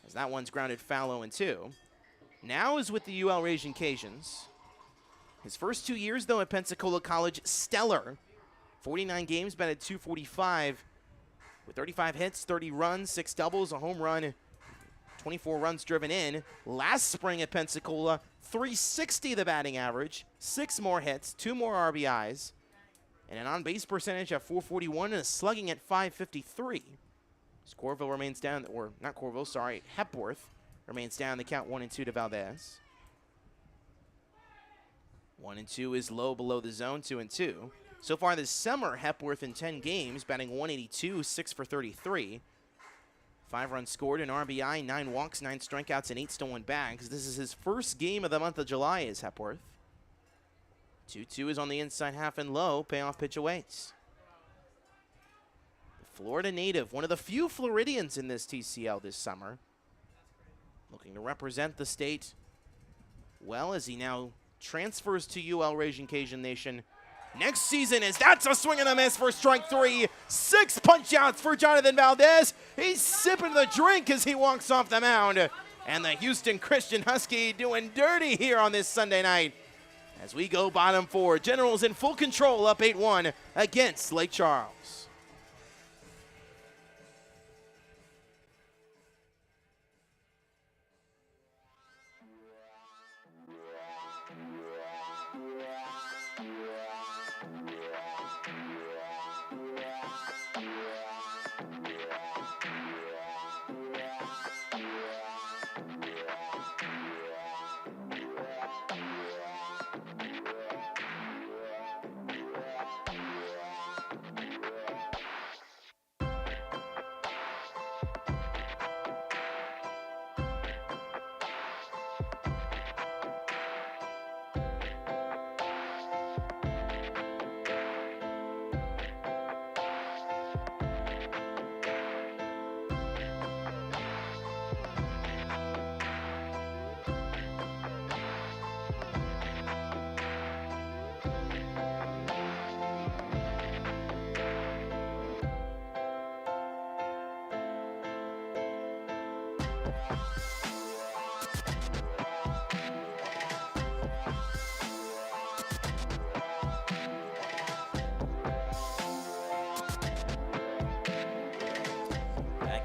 as that one's grounded foul 0-2. Now is with the UL Raging Cajuns. His first 2 years, though, at Pensacola College, stellar. 49 games, batted .245, with 35 hits, 30 runs, 6 doubles, a home run, 24 runs driven in. Last spring at Pensacola, .360 the batting average, 6 more hits, 2 more RBIs, and an on-base percentage at .441 and a slugging at .553. Corville remains down, or not Corville, sorry, Hepworth remains down the count 1-2 to Valdez. 1-2 is low below the zone, 2-2. So far this summer, Hepworth in 10 games, batting .182, 6 for 33. 5 runs scored, an RBI, 9 walks, 9 strikeouts, and 8 stolen bags. This is his first game of the month of July, is Hepworth. 2-2 is on the inside half and low. Payoff pitch awaits. The Florida native, one of the few Floridians in this TCL this summer, looking to represent the state well as he now transfers to UL Raging Cajun Nation next season, as that's a swing and a miss for strike 3. 6 punch outs for Jonathan Valdez. He's sipping the drink as he walks off the mound. And the Houston Christian Husky doing dirty here on this Sunday night as we go bottom 4. Generals in full control, up 8-1 against Lake Charles.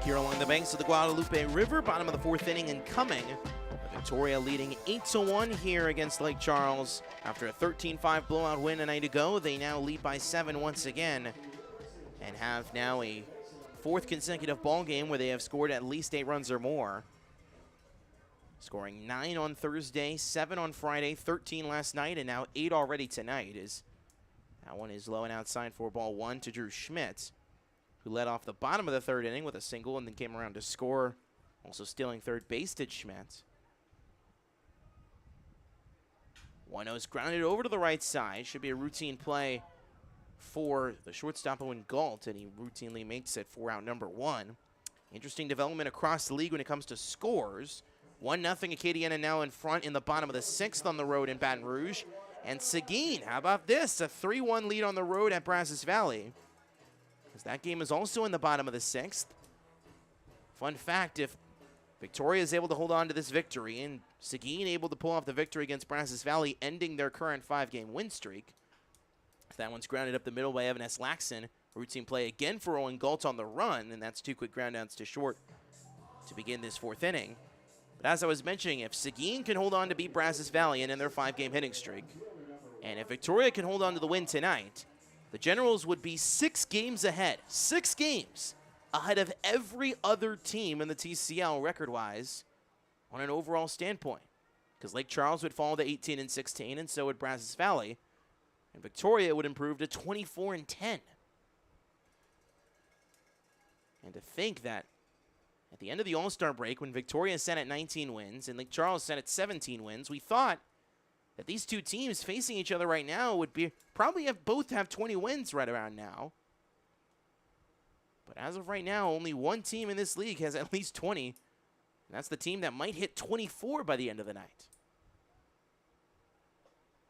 Here along the banks of the Guadalupe River, bottom of the 4th inning, and coming. A Victoria leading 8-1 here against Lake Charles. After a 13-5 blowout win a night ago, they now lead by 7 once again and have now a 4th consecutive ball game where they have scored at least 8 runs or more. Scoring 9 on Thursday, 7 on Friday, 13 last night, and now 8 already tonight. That one is low and outside for ball 1 to Drew Schmidt, who led off the bottom of the 3rd inning with a single and then came around to score. Also stealing third base did Schmidt. 1-0's grounded over to the right side. Should be a routine play for the shortstop Owen Galt, and he routinely makes it for out number 1. Interesting development across the league when it comes to scores. 1-0 Acadiana now in front in the bottom of the 6th on the road in Baton Rouge. And Seguin, how about this? A 3-1 lead on the road at Brazos Valley, because that game is also in the bottom of the 6th. Fun fact, if Victoria is able to hold on to this victory and Seguin able to pull off the victory against Brazos Valley, ending their current 5-game win streak. That one's grounded up the middle by Evan S. Laxon. Routine play again for Owen Galt on the run, and that's 2 quick groundouts to short to begin this 4th inning. But as I was mentioning, if Seguin can hold on to beat Brazos Valley and end their 5-game hitting streak, and if Victoria can hold on to the win tonight, the Generals would be 6 games ahead. 6 games ahead of every other team in the TCL record-wise on an overall standpoint. Because Lake Charles would fall to 18-16, and so would Brazos Valley. And Victoria would improve to 24-10. And to think that at the end of the All-Star break, when Victoria sat at 19 wins and Lake Charles sat at 17 wins, we thought that these two teams facing each other right now would be both have 20 wins right around now. But as of right now, only one team in this league has at least 20, and that's the team that might hit 24 by the end of the night.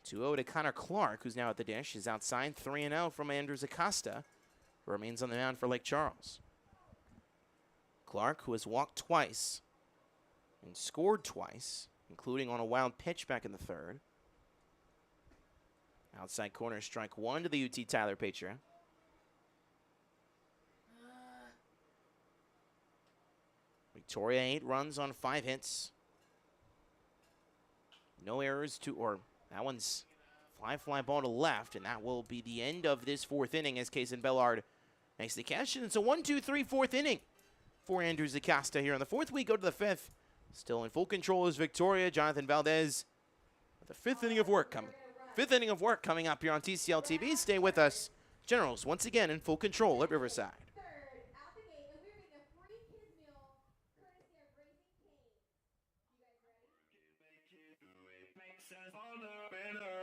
2-0 to Connor Clark, who's now at the dish. He's outside. 3-0 from Andrews Acosta, who remains on the mound for Lake Charles. Clark, who has walked twice and scored twice, including on a wild pitch back in the 3rd. Outside corner, strike 1 to the UT Tyler Patria. Victoria 8 runs on 5 hits. No errors that one's fly ball to left, and that will be the end of this 4th inning as Kaysen Bellard makes the catch. And it's a 1-2-3 4th inning for Andrews Acosta here. On the 4th, we go to the 5th. Still in full control is Victoria. Jonathan Valdez with the 5th inning of work coming up here on TCL TV. Stay with us. Generals once again in full control at Riverside.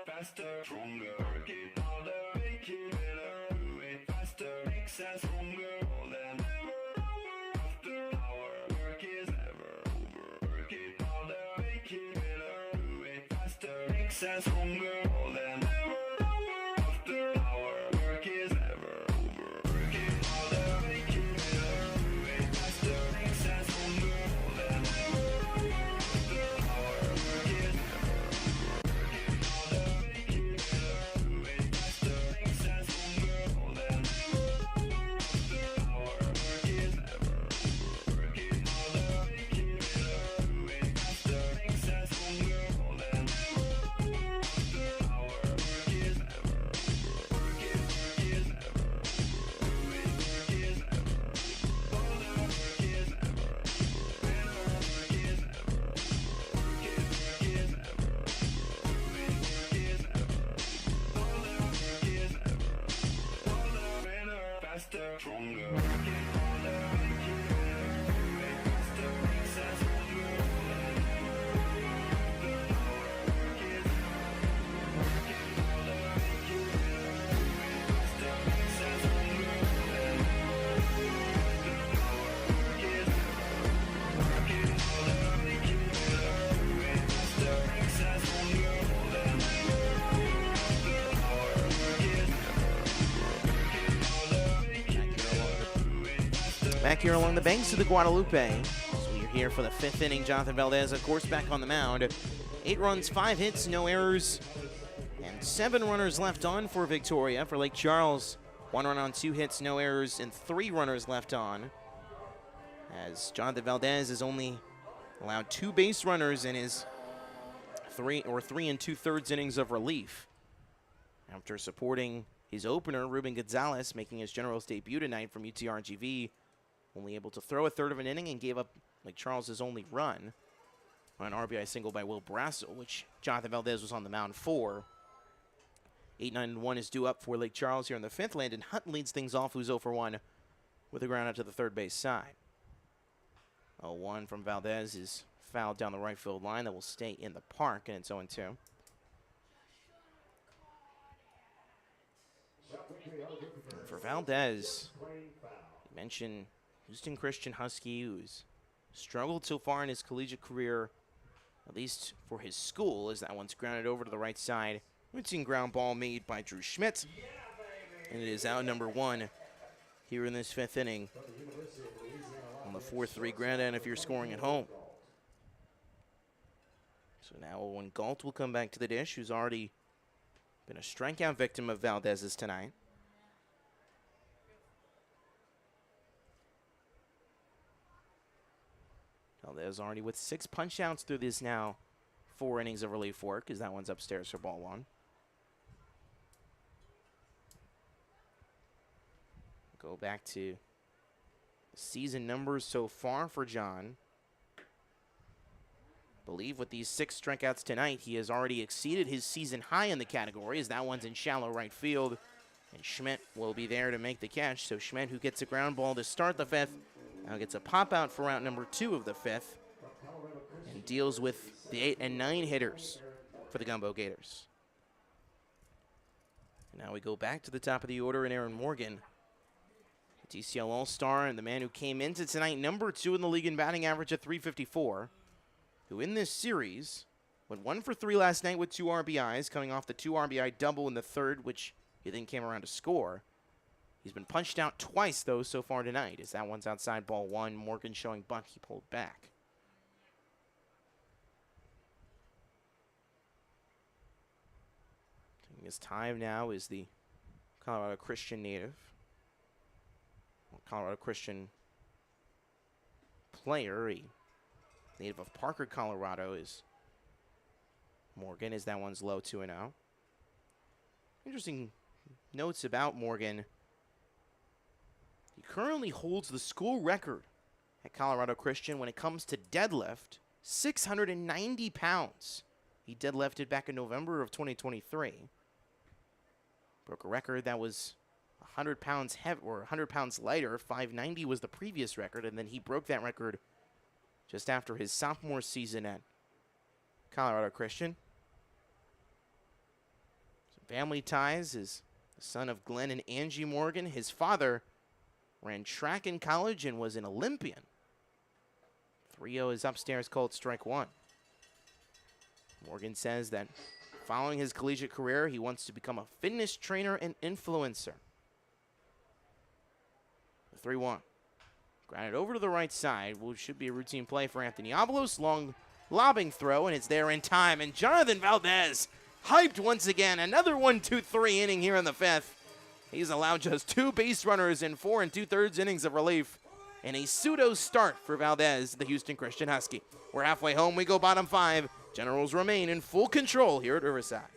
Faster, stronger, work it harder, make it better, do it faster, makes us stronger, more than ever, hour after hour, work is never over, work it harder, make it better, do it faster, makes us stronger, more than ever, hour after hour, work is never over, work it harder, make it better, do it faster, makes us stronger, more than ever, hour after hour, work is never over, work it harder. Back here along the banks of the Guadalupe. So we're here for the 5th inning. Jonathan Valdez, of course, back on the mound. 8 runs, 5 hits, no errors, and 7 runners left on for Victoria. For Lake Charles, 1 run on 2 hits, no errors, and 3 runners left on. As Jonathan Valdez is only allowed 2 base runners in his 3 2/3 innings of relief. After supporting his opener, Ruben Gonzalez, making his Generals debut tonight from UTRGV, only able to throw a third of an inning and gave up Lake Charles' only run on an RBI single by Will Brassel, which Jonathan Valdez was on the mound for. 8-9-1 is due up for Lake Charles here in the 5th. Landon Hunt leads things off, who's 0 for 1 with a ground out to the third base side. 0-1 from Valdez is fouled down the right field line. That will stay in the park, and it's 0-2. For Valdez, you mentioned Houston Christian Husky, who's struggled so far in his collegiate career, at least for his school, as that one's grounded over to the right side. Routine ground ball made by Drew Schmidt, and it is out number 1 here in this 5th inning on the 4-3 ground end if you're scoring at home. So now Owen Galt will come back to the dish, who's already been a strikeout victim of Valdez's tonight. Valdez already with 6 punch-outs through this now 4 innings of relief work, as that one's upstairs for ball 1. Go back to the season numbers so far for John. Believe with these 6 strikeouts tonight, he has already exceeded his season high in the category, as that one's in shallow right field. And Schmidt will be there to make the catch. So Schmidt, who gets a ground ball to start the 5th, now gets a pop out for out number 2 of the 5th and deals with the 8 and 9 hitters for the Gumbeaux Gators. And now we go back to the top of the order in Aaron Morgan, the TCL All-Star, and the man who came into tonight number 2 in the league in batting average at .354, who in this series went 1 for 3 last night with 2 RBIs, coming off the 2 RBI double in the 3rd, which he then came around to score. He's been punched out twice, though, so far tonight, as that one's outside ball 1. Morgan showing bunt, he pulled back. Taking his time now is the Colorado Christian native. Colorado Christian player, a native of Parker, Colorado, is Morgan, as that one's low 2-0. Interesting notes about Morgan. He currently holds the school record at Colorado Christian when it comes to deadlift, 690 pounds. He deadlifted back in November of 2023. Broke a record that was 100 pounds heavy, or 100 pounds lighter. 590 was the previous record, and then he broke that record just after his sophomore season at Colorado Christian. Some family ties is the son of Glenn and Angie Morgan. His father ran track in college and was an Olympian. 3-0 is upstairs, called strike 1. Morgan says that following his collegiate career, he wants to become a fitness trainer and influencer. The 3-1. Grounded over to the right side, which should be a routine play for Anthony Avalos. Long lobbing throw, and it's there in time. And Jonathan Valdez hyped once again. Another 1-2-3 inning here in the 5th. He's allowed just 2 base runners in 4 2/3 innings of relief. And a pseudo start for Valdez, the Houston Christian Husky. We're halfway home. We go bottom 5. Generals remain in full control here at Riverside.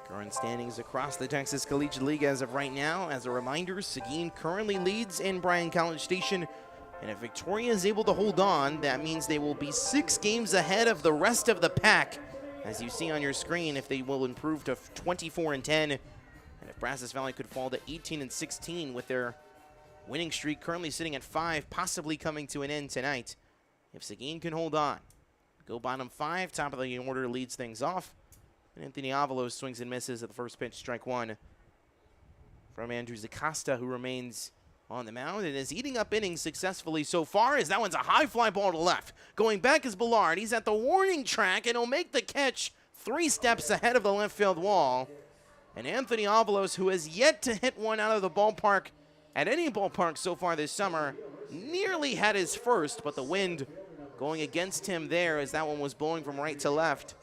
Current standings across the Texas Collegiate League as of right now. As a reminder, Seguin currently leads in Bryan College Station. And if Victoria is able to hold on, that means they will be 6 games ahead of the rest of the pack. As you see on your screen, if they will improve to 24-10, and if Brazos Valley could fall to 18-16 with their winning streak currently sitting at 5, possibly coming to an end tonight. If Seguin can hold on, go bottom 5, top of the order leads things off. And Anthony Avalos swings and misses at the first pitch, strike 1 from Andrew Zacosta, who remains on the mound and is eating up innings successfully so far, as that one's a high fly ball to left. Going back is Ballard. He's at the warning track, and he'll make the catch 3 steps ahead of the left field wall. And Anthony Avalos, who has yet to hit one out of the ballpark at any ballpark so far this summer, nearly had his first, but the wind going against him there as that one was blowing from right to left.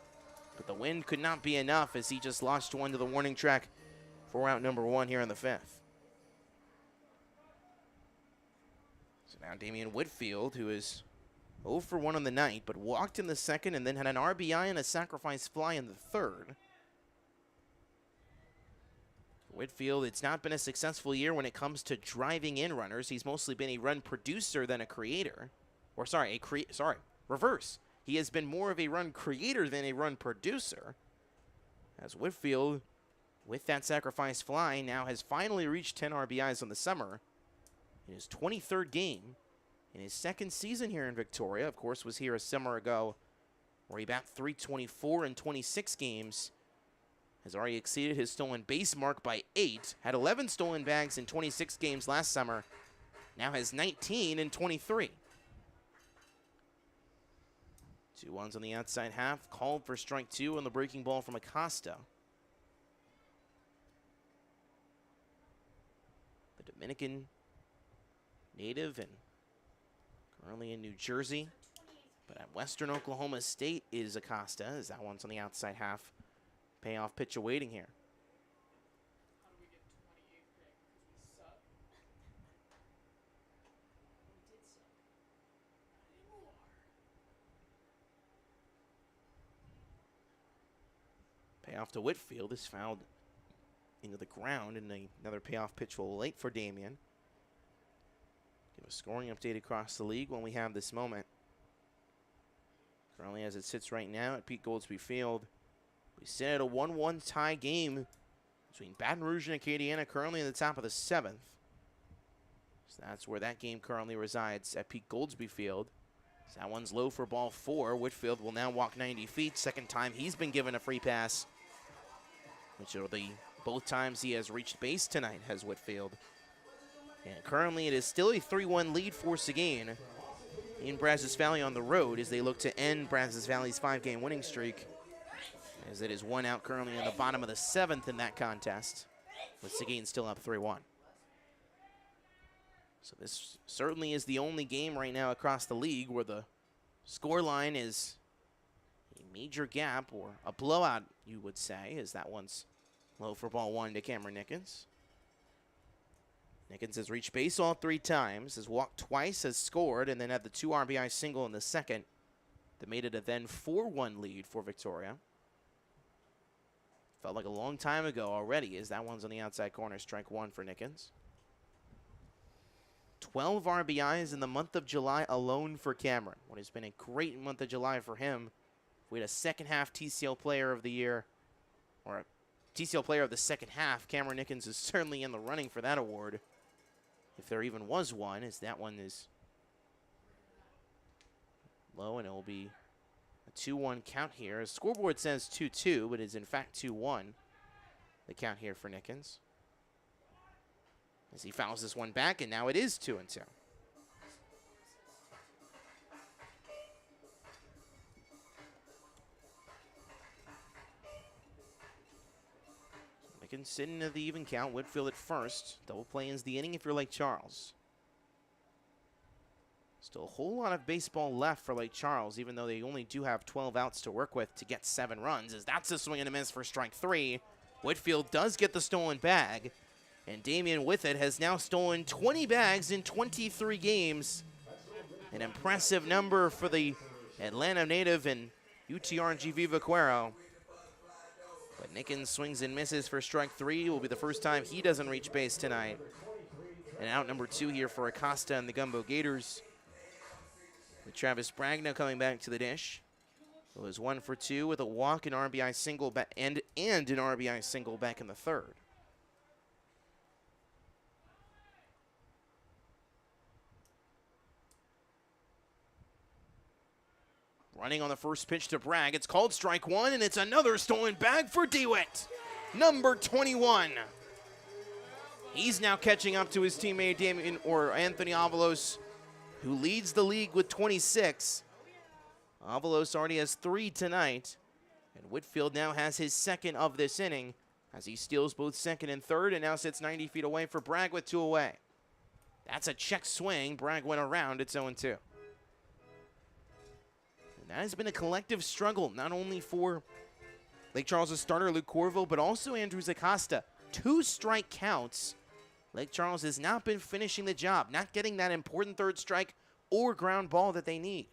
But the wind could not be enough as he just launched one to the warning track for out number 1 here in the 5th. So now Damian Whitfield, who is 0 for 1 on the night, but walked in the 2nd and then had an RBI and a sacrifice fly in the 3rd. For Whitfield, it's not been a successful year when it comes to driving in runners. He's mostly been a run producer than a creator. Or reverse. He has been more of a run creator than a run producer, as Whitfield, with that sacrifice fly, now has finally reached 10 RBIs on the summer in his 23rd game. In his 2nd season here in Victoria, of course, was here a summer ago, where he bat .324 in 26 games, has already exceeded his stolen base mark by 8, had 11 stolen bags in 26 games last summer, now has 19 in 23. 2-1s on the outside half, called for strike 2 on the breaking ball from Acosta. The Dominican native and currently in New Jersey, but at Western Oklahoma State is Acosta, as that one's on the outside half. Payoff pitch awaiting here. Payoff to Whitfield is fouled into the ground, and another payoff pitch will wait for Damian. Give a scoring update across the league when we have this moment. Currently, as it sits right now at Pete Goldsby Field, we sit at a 1-1 tie game between Baton Rouge and Acadiana, currently in the top of the 7th. So that's where that game currently resides, at Pete Goldsby Field. So that one's low for ball 4. Whitfield will now walk 90 feet. Second time he's been given a free pass, which will be both times he has reached base tonight, has Whitfield. And currently it is still a 3-1 lead for Seguin in Brazos Valley on the road as they look to end Brazos Valley's 5-game winning streak, as it is 1 out currently in the bottom of the 7th in that contest, with Seguin still up 3-1. So this certainly is the only game right now across the league where the score line is a major gap, or a blowout, you would say, as that one's low for ball 1 to Cameron Nickens. Nickens has reached base all 3 times, has walked twice, has scored, and then had the 2 RBI single in the 2nd that made it a then 4-1 lead for Victoria. Felt like a long time ago already, as that one's on the outside corner, strike 1 for Nickens. 12 RBIs in the month of July alone for Cameron. What has been a great month of July for him. If we had a second half TCL Player of the Year, or a TCL Player of the second half, Cameron Nickens is certainly in the running for that award, if there even was one, as that one is low, and it will be a 2-1 count here. As scoreboard says 2-2, but it is in fact 2-1, the count here for Nickens, as he fouls this one back, and now it is 2-2. Nickens sitting at the even count. Whitfield at first. Double play ends the inning if you're Lake Charles. Still a whole lot of baseball left for Lake Charles, even though they only do have 12 outs to work with to get 7 runs, as that's a swing and a miss for strike 3. Whitfield does get the stolen bag, and Damian with it has now stolen 20 bags in 23 games. An impressive number for the Atlanta native and UTRGV Vaquero. But Nickens swings and misses for strike 3. Will be the first time he doesn't reach base tonight. And out number 2 here for Acosta and the Gumbeaux Gators. With Travis Bragno coming back to the dish. It was 1 for 2 with a walk, an RBI single and an RBI single back in the 3rd. Running on the first pitch to Bragg. It's called strike 1, and it's another stolen bag for DeWitt. Number 21. He's now catching up to his teammate Anthony Avalos, who leads the league with 26. Avalos already has 3 tonight, and Whitfield now has his 2nd of this inning as he steals both 2nd and 3rd and now sits 90 feet away for Bragg with 2 away. That's a check swing. Bragg went around. It's 0-2. And that has been a collective struggle, not only for Lake Charles' starter Luke Corville, but also Andrew Acosta. 2 strike counts. Lake Charles has not been finishing the job, not getting that important 3rd strike or ground ball that they need.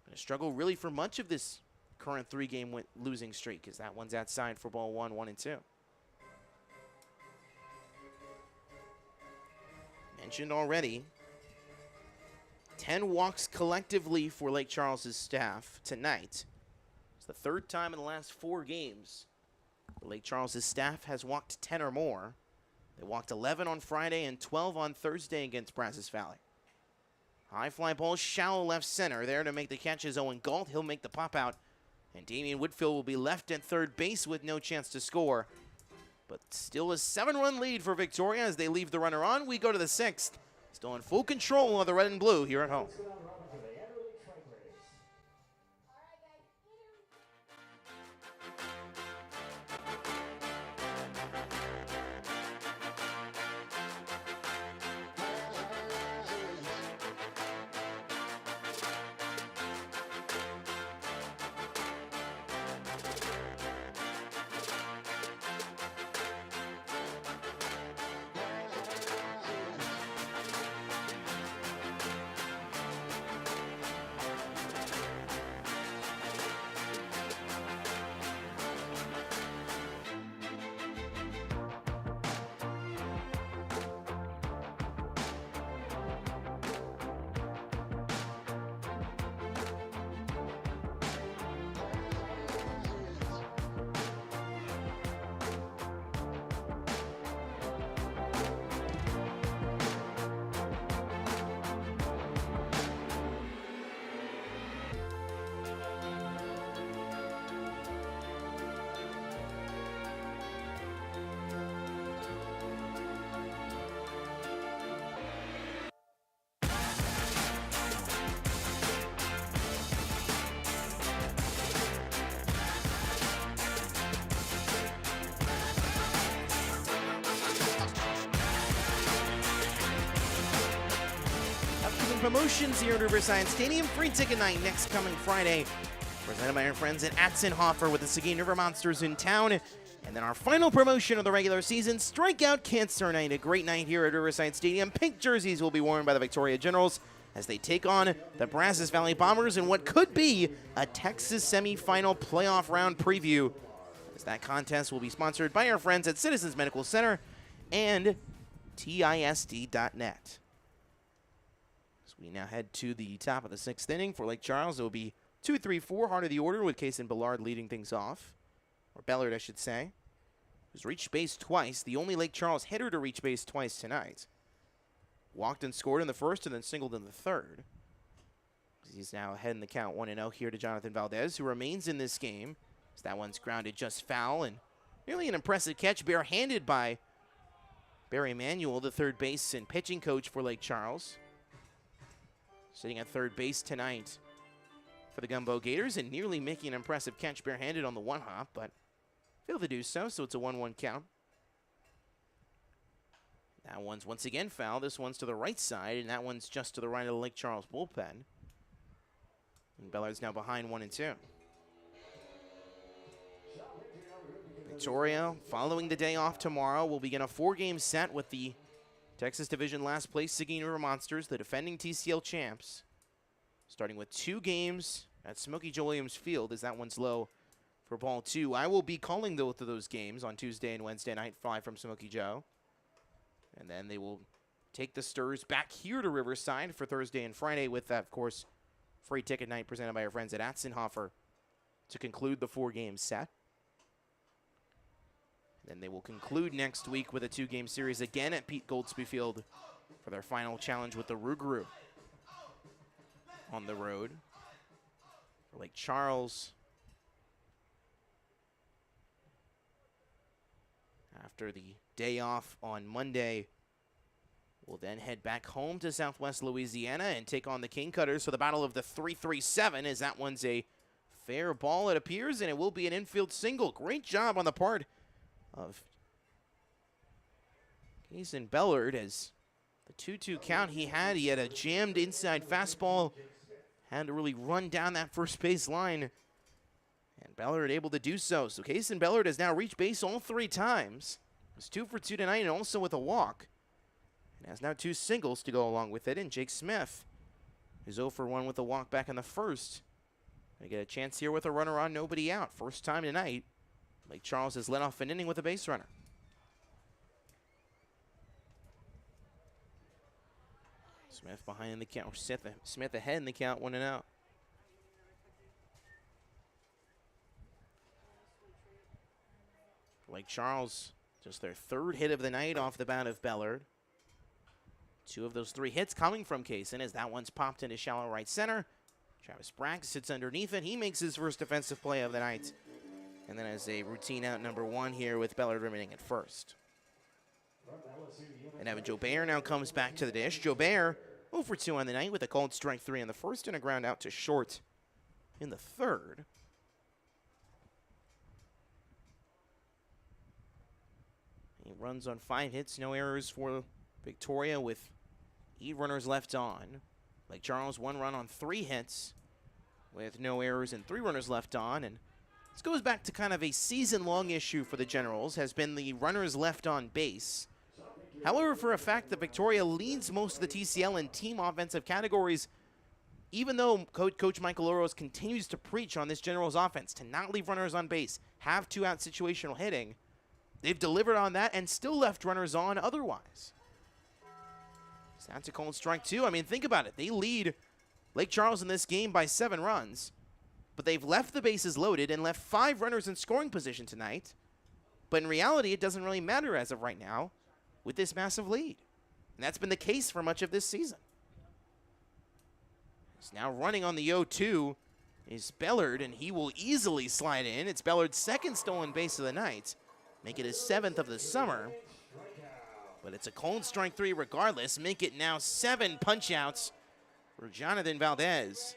Been a struggle really for much of this current 3-game losing streak, as that one's outside for ball 1, 1-2. Mentioned already, 10 walks collectively for Lake Charles' staff tonight. It's the 3rd time in the last 4 games the Lake Charles' staff has walked 10 or more. They walked 11 on Friday and 12 on Thursday against Brazos Valley. High fly ball, shallow left center. There to make the catch is Owen Galt. He'll make the pop out. And Damian Whitfield will be left at 3rd base with no chance to score. But still a 7-run lead for Victoria as they leave the runner on. We go to the 6th. Still in full control of the red and blue here at home. Promotions here at Riverside Stadium. Free ticket night next coming Friday. Presented by our friends at Atzenhofer with the Seguin River Monsters in town. And then our final promotion of the regular season, Strikeout Cancer Night. A great night here at Riverside Stadium. Pink jerseys will be worn by the Victoria Generals as they take on the Brazos Valley Bombers in what could be a Texas semifinal playoff round preview. As that contest will be sponsored by our friends at Citizens Medical Center and TISD.net. We now head to the top of the 6th inning for Lake Charles. It will be 2-3-4, heart of the order, with Kaysen Ballard leading things off. Or Bellard, I should say. Who's reached base twice. The only Lake Charles hitter to reach base twice tonight. Walked and scored in the 1st and then singled in the 3rd. He's now ahead in the count 1-0 here to Jonathan Valdez, who remains in this game. As that one's grounded just foul. And really an impressive catch, barehanded by Barry Emanuel, the 3rd base and pitching coach for Lake Charles. Sitting at 3rd base tonight for the Gumbeaux Gators and nearly making an impressive catch barehanded on the 1-hop, but failed to do so it's a 1-1 count. That one's once again foul. This one's to the right side, and that one's just to the right of the Lake Charles bullpen. And Bellard's now behind 1-2. Victoria, following the day off tomorrow, will begin a 4-game set with the Texas Division last place Seguin River Monsters, the defending TCL champs, starting with 2 games at Smokey Joe Williams Field, as that one's low for ball 2. I will be calling both of those games on Tuesday and Wednesday night, live from Smoky Joe. And then they will take the Stirs back here to Riverside for Thursday and Friday with that, of course, free ticket night presented by our friends at Atzenhofer to conclude the 4-game set. Then they will conclude next week with a 2-game series again at Pete Goldsby Field for their final challenge with the Rougarou on the road. For Lake Charles, after the day off on Monday, we'll then head back home to Southwest Louisiana and take on the King Cutters for the battle of the 3-3-7, as that one's a fair ball, it appears, and it will be an infield single. Great job on the part of Kason Bellard, as the 2-2 count he had a jammed inside fastball, had to really run down that first base line, and Bellard able to do so. So Kason Bellard has now reached base all 3 times. He's 2 for 2 tonight and also with a walk. And has now 2 singles to go along with it, and Jake Smith is 0 for 1 with a walk back in the first. They get a chance here with a runner on, nobody out. First time tonight, Lake Charles has led off an inning with a base runner. Smith behind in the count, or Smith ahead in the count, 1-0. Lake Charles, just their 3rd hit of the night off the bat of Bellard. 2 of those 3 hits coming from Kaysen, as that one's popped into shallow right center. Travis Bragg sits underneath it. He makes his first defensive play of the night. And then as a routine out number 1 here with Bellard remaining at first. And Evan Jobert now comes back to the dish. Jobert 0 for 2 on the night with a called strike 3 in the first and a ground out to short in the third. He runs on 5 hits, no errors for Victoria with 8 runners left on. Lake Charles 1 run on 3 hits with no errors and 3 runners left on. And this goes back to kind of a season-long issue for the Generals, has been the runners left on base. However, for a fact that Victoria leads most of the TCL in team offensive categories, even though Coach Michael Oros continues to preach on this Generals offense to not leave runners on base, have 2-out situational hitting, they've delivered on that and still left runners on otherwise. So that's a cold strike 2. I mean, think about it. They lead Lake Charles in this game by 7 runs, but they've left the bases loaded and left 5 runners in scoring position tonight. But in reality, it doesn't really matter as of right now with this massive lead. And that's been the case for much of this season. He's now running on the 0-2 is Bellard, and he will easily slide in. It's Bellard's 2nd stolen base of the night, make it his 7th of the summer. But it's a cold strike 3 regardless. Make it now 7 punch-outs for Jonathan Valdez.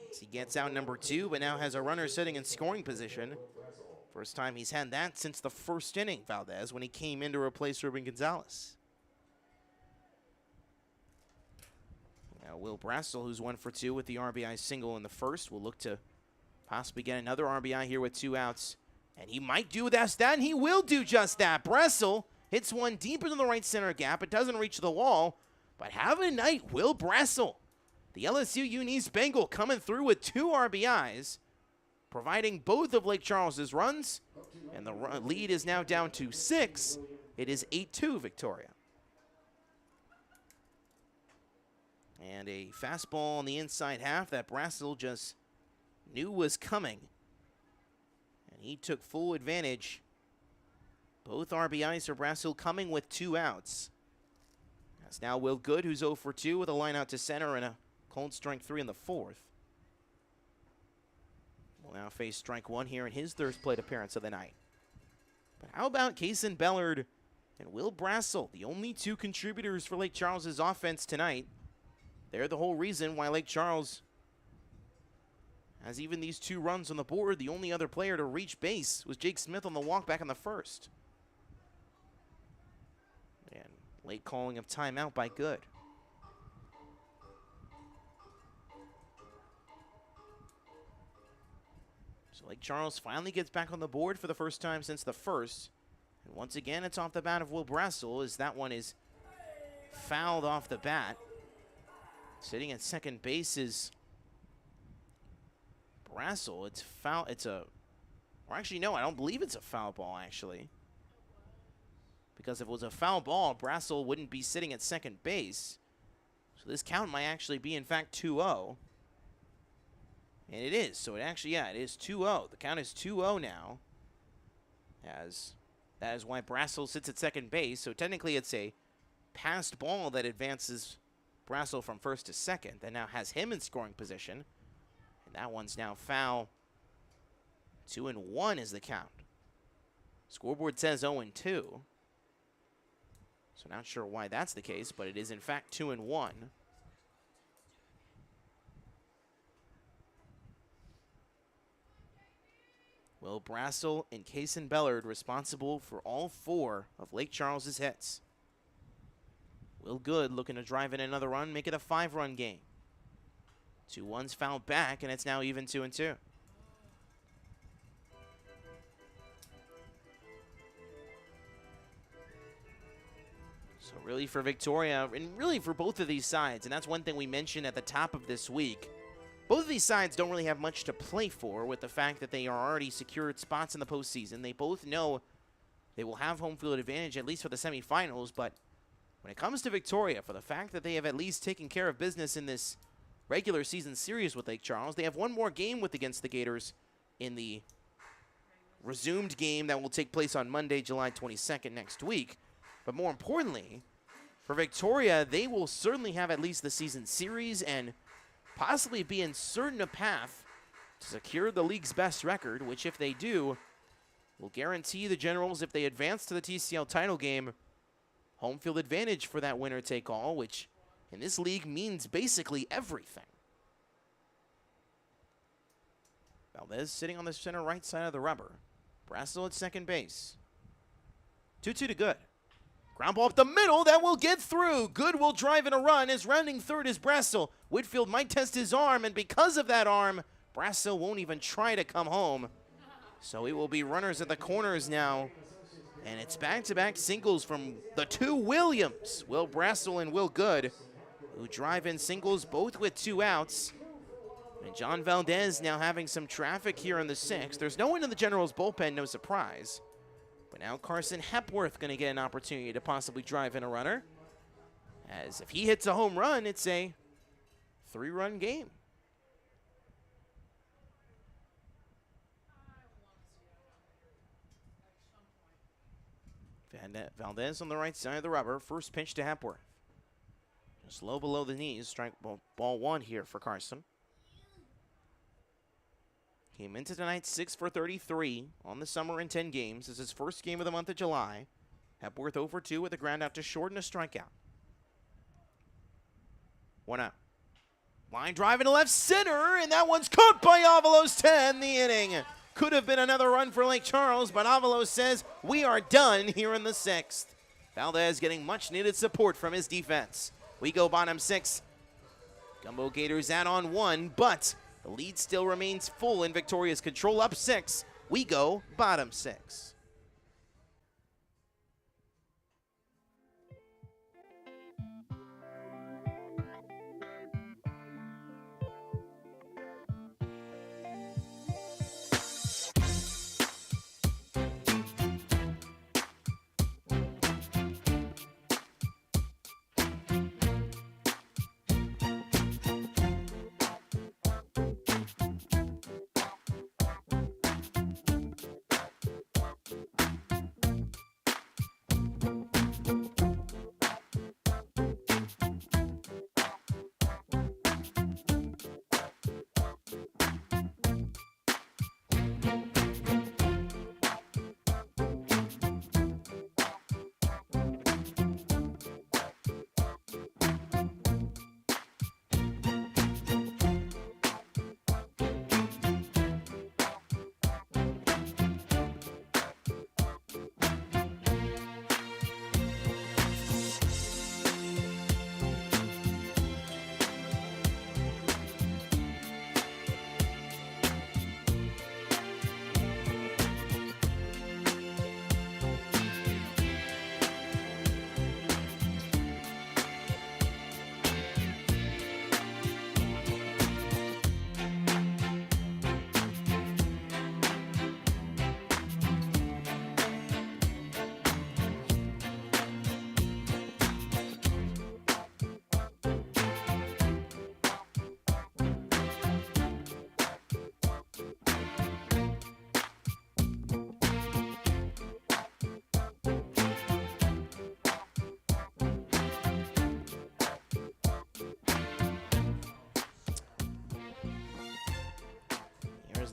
As he gets out number 2, but now has a runner sitting in scoring position. First time he's had that since the first inning, Valdez, when he came in to replace Ruben Gonzalez. Now Will Brassel, who's 1 for 2 with the RBI single in the first, will look to possibly get another RBI here with 2 outs. And he might do just that, and he will do just that. Brassel hits one deep into the right center gap. It doesn't reach the wall, but have a night, Will Brassel. The LSU Unis Bengal coming through with 2 RBIs, providing both of Lake Charles's runs, and the lead is now down to 6. It is 8-2 Victoria. And a fastball on the inside half that Brassel just knew was coming. And he took full advantage. Both RBIs for Brassel coming with 2 outs. That's now Will Good, who's 0 for 2 with a line out to center and a cold strike 3 in the 4th. Will now face strike 1 here in his 3rd plate appearance of the night. But how about Kason Bellard and Will Brassel, the only 2 contributors for Lake Charles's offense tonight? They're the whole reason why Lake Charles has even these 2 runs on the board. The only other player to reach base was Jake Smith on the walk back in the first. And late calling of timeout by Good. So Lake Charles finally gets back on the board for the first time since the first. And once again, it's off the bat of Will Brassel, as that one is fouled off the bat. Sitting at second base is Brassel, it's foul. Or actually, no, I don't believe it's a foul ball, actually. Because if it was a foul ball, Brassel wouldn't be sitting at second base. So this count might actually be, in fact, 2-0. And it is. So it actually, yeah, it is 2-0. The count is 2-0 now. As that is why Brassel sits at second base. So technically it's a passed ball that advances Brassel from first to second. That now has him in scoring position. And that one's now foul. 2-1 is the count. Scoreboard says 0-2. So not sure why that's the case, but it is in fact 2-1. Will Brassel and Kaysen Bellard responsible for all 4 of Lake Charles's hits. Will Good looking to drive in another run, make it a 5-run game. 2-1's fouled back, and it's now even 2-2. So really for Victoria, and really for both of these sides, and that's one thing we mentioned at the top of this week, both of these sides don't really have much to play for with the fact that they are already secured spots in the postseason. They both know they will have home field advantage, at least for the semifinals, but when it comes to Victoria, for the fact that they have at least taken care of business in this regular season series with Lake Charles, they have one more game against the Gators in the resumed game that will take place on Monday, July 22nd next week. But more importantly, for Victoria, they will certainly have at least the season series and possibly be in certain a path to secure the league's best record, which if they do, will guarantee the Generals, if they advance to the TCL title game, home field advantage for that winner-take-all, which in this league means basically everything. Valdez sitting on the center right side of the rubber. Brassel at second base. 2-2 to Good. Ground ball up the middle, that will get through. Good will drive in a run as rounding third is Brassel. Whitfield might test his arm, and because of that arm, Brassel won't even try to come home. So it will be runners at the corners now. And it's back-to-back singles from the 2 Williams, Will Brassel and Will Good, who drive in singles both with 2 outs. And John Valdez now having some traffic here in the 6th. There's no one in the Generals bullpen, no surprise. But now Carson Hepworth going to get an opportunity to possibly drive in a runner. As if he hits a home run, it's a 3-run game. Valdez on the right side of the rubber. First pitch to Hepworth. Just low below the knees. Strike ball 1 here for Carson. Came into tonight 6 for 33 on the summer in 10 games. This is his first game of the month of July. Hepworth 0 for 2 with a ground out to short and a strikeout. 1 out. Line drive into left center, and that one's caught by Avalos to end the inning. Could have been another run for Lake Charles, but Avalos says we are done here in the 6th. Valdez getting much needed support from his defense. We go bottom 6. Gumbeaux Gators out on 1, but the lead still remains full in Victoria's control, up 6. We go bottom 6.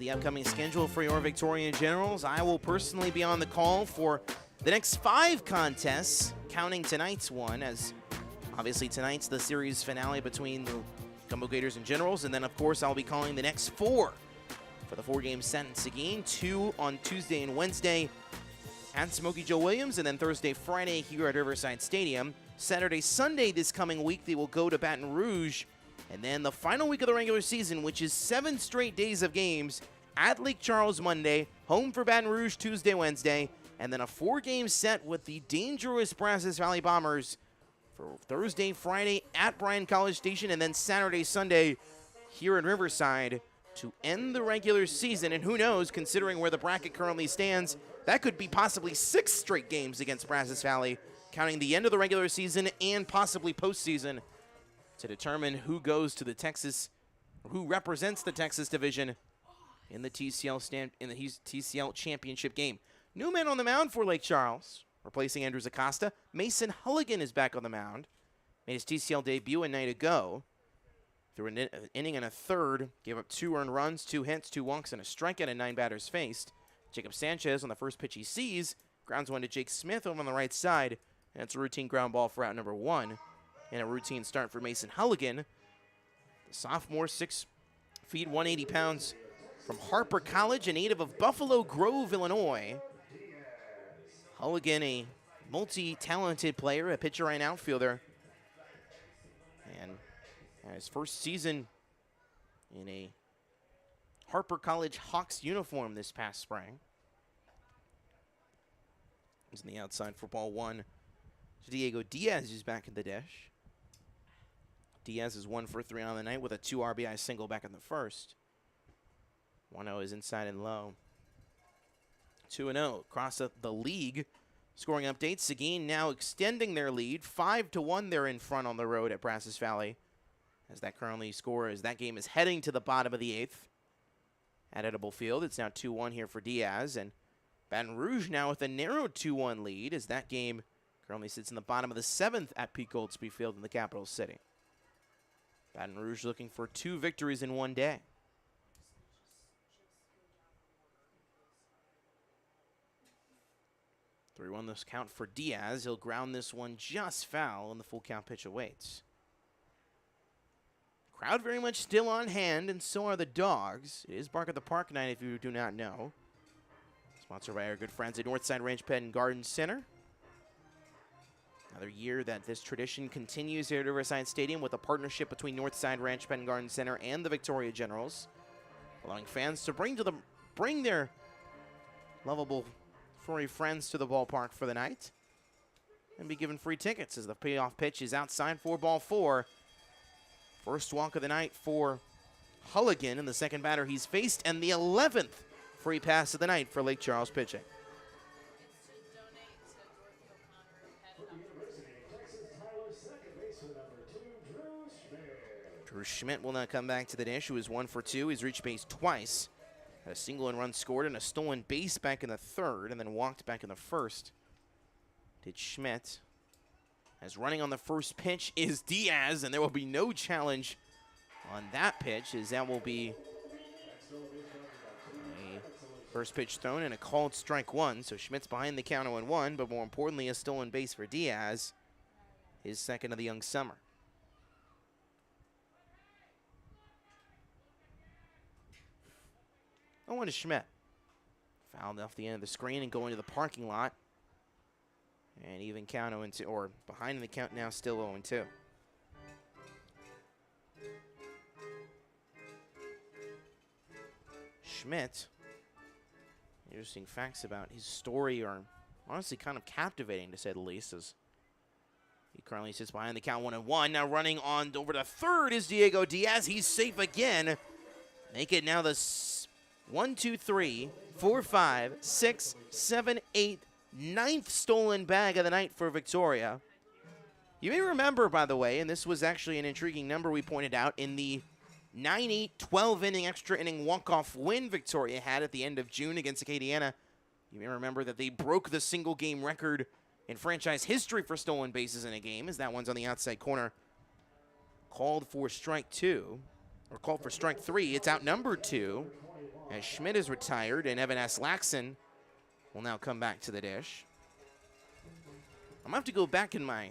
the upcoming schedule for your Victoria Generals. I will personally be on the call for the next 5 contests, counting tonight's one, as obviously tonight's the series finale between the Gumbeaux Gators and Generals, and then of course I'll be calling the next 4 for the 4-game set in Seguin, 2 on Tuesday and Wednesday at Smokey Joe Williams, and then Thursday, Friday here at Riverside Stadium. Saturday, Sunday this coming week, they will go to Baton Rouge. And then the final week of the regular season, which is 7 straight days of games, at Lake Charles Monday, home for Baton Rouge Tuesday, Wednesday, and then a 4-game set with the dangerous Brazos Valley Bombers for Thursday, Friday at Bryan College Station, and then Saturday, Sunday here in Riverside to end the regular season. And who knows, considering where the bracket currently stands, that could be possibly 6 straight games against Brazos Valley, counting the end of the regular season and possibly postseason, to determine who goes to the Texas, or who represents the Texas division in the TCL championship game. New man on the mound for Lake Charles, replacing Andrews Acosta. Mason Hulligan is back on the mound. Made his TCL debut a night ago. Through an inning and a third, gave up 2 earned runs, 2 hits, 2 walks, and a strikeout in 9 batters faced. Jacob Sanchez on the first pitch he sees, grounds one to Jake Smith over on the right side, and it's a routine ground ball for out number 1. And a routine start for Mason Hulligan. The sophomore, 6 feet, 180 pounds, from Harper College, a native of Buffalo Grove, Illinois. Hulligan, a multi-talented player, a pitcher and outfielder. And his first season in a Harper College Hawks uniform this past spring. He's on the outside for ball 1. Diego Diaz is back in the dish. Diaz is 1 for 3 on the night with a 2 RBI single back in the first. 1-0 is inside and low. 2-0 across the league. Scoring updates, Seguin now extending their lead. 5-1 they're in front on the road at Brazos Valley. As that game is heading to the bottom of the 8th. At Edible Field, it's now 2-1 here for Diaz. And Baton Rouge now with a narrow 2-1 lead, as that game currently sits in the bottom of the 7th at Pete Goldsby Field in the capital city. Baton Rouge looking for 2 victories in one day. 3-1 this count for Diaz. He'll ground this one just foul, and the full count pitch awaits. Crowd very much still on hand, and so are the Dogs. It is Bark at the Park night, if you do not know. Sponsored by our good friends at Northside Ranch Pet and Garden Center. Another year that this tradition continues here at Riverside Stadium with a partnership between Northside Ranch Pet and Garden Center and the Victoria Generals, allowing fans to bring their lovable furry friends to the ballpark for the night and be given free tickets, as the payoff pitch is outside for ball 4. First walk of the night for Hulligan, and the second batter he's faced, and the 11th free pass of the night for Lake Charles pitching. Drew Schmidt will now come back to the dish, who is 1 for 2. He's reached base twice. Had a single and run scored and a stolen base back in the 3rd, and then walked back in the 1st. Did Schmidt. As running on the first pitch is Diaz, and there will be no challenge on that pitch, as that will be a first pitch thrown and a called strike 1. So Schmidt's behind the count 0-1, but more importantly, a stolen base for Diaz, his second of the young summer. Oh, to Schmidt. Fouled off the end of the screen and going to the parking lot. And even count 0-2, or behind in the count now, still 0-2. Schmidt, interesting facts about his story are honestly kind of captivating, to say the least, as he currently sits behind the count 1-1. Now running on over to 3rd is Diego Diaz. He's safe again. Make it now the 1, 2, 3, 4, 5, 6, 7, 8, 9th stolen bag of the night for Victoria. You may remember, by the way, and this was actually an intriguing number we pointed out, in the 9-8, 12-inning extra inning walk-off win Victoria had at the end of June against Acadiana. You may remember that they broke the single-game record in franchise history for stolen bases in a game, as that one's on the outside corner. Called for strike 2, or called for strike 3. It's outnumbered 2. as Schmidt is retired, and Evan Aslaxon will now come back to the dish. I'm going to have to go back in my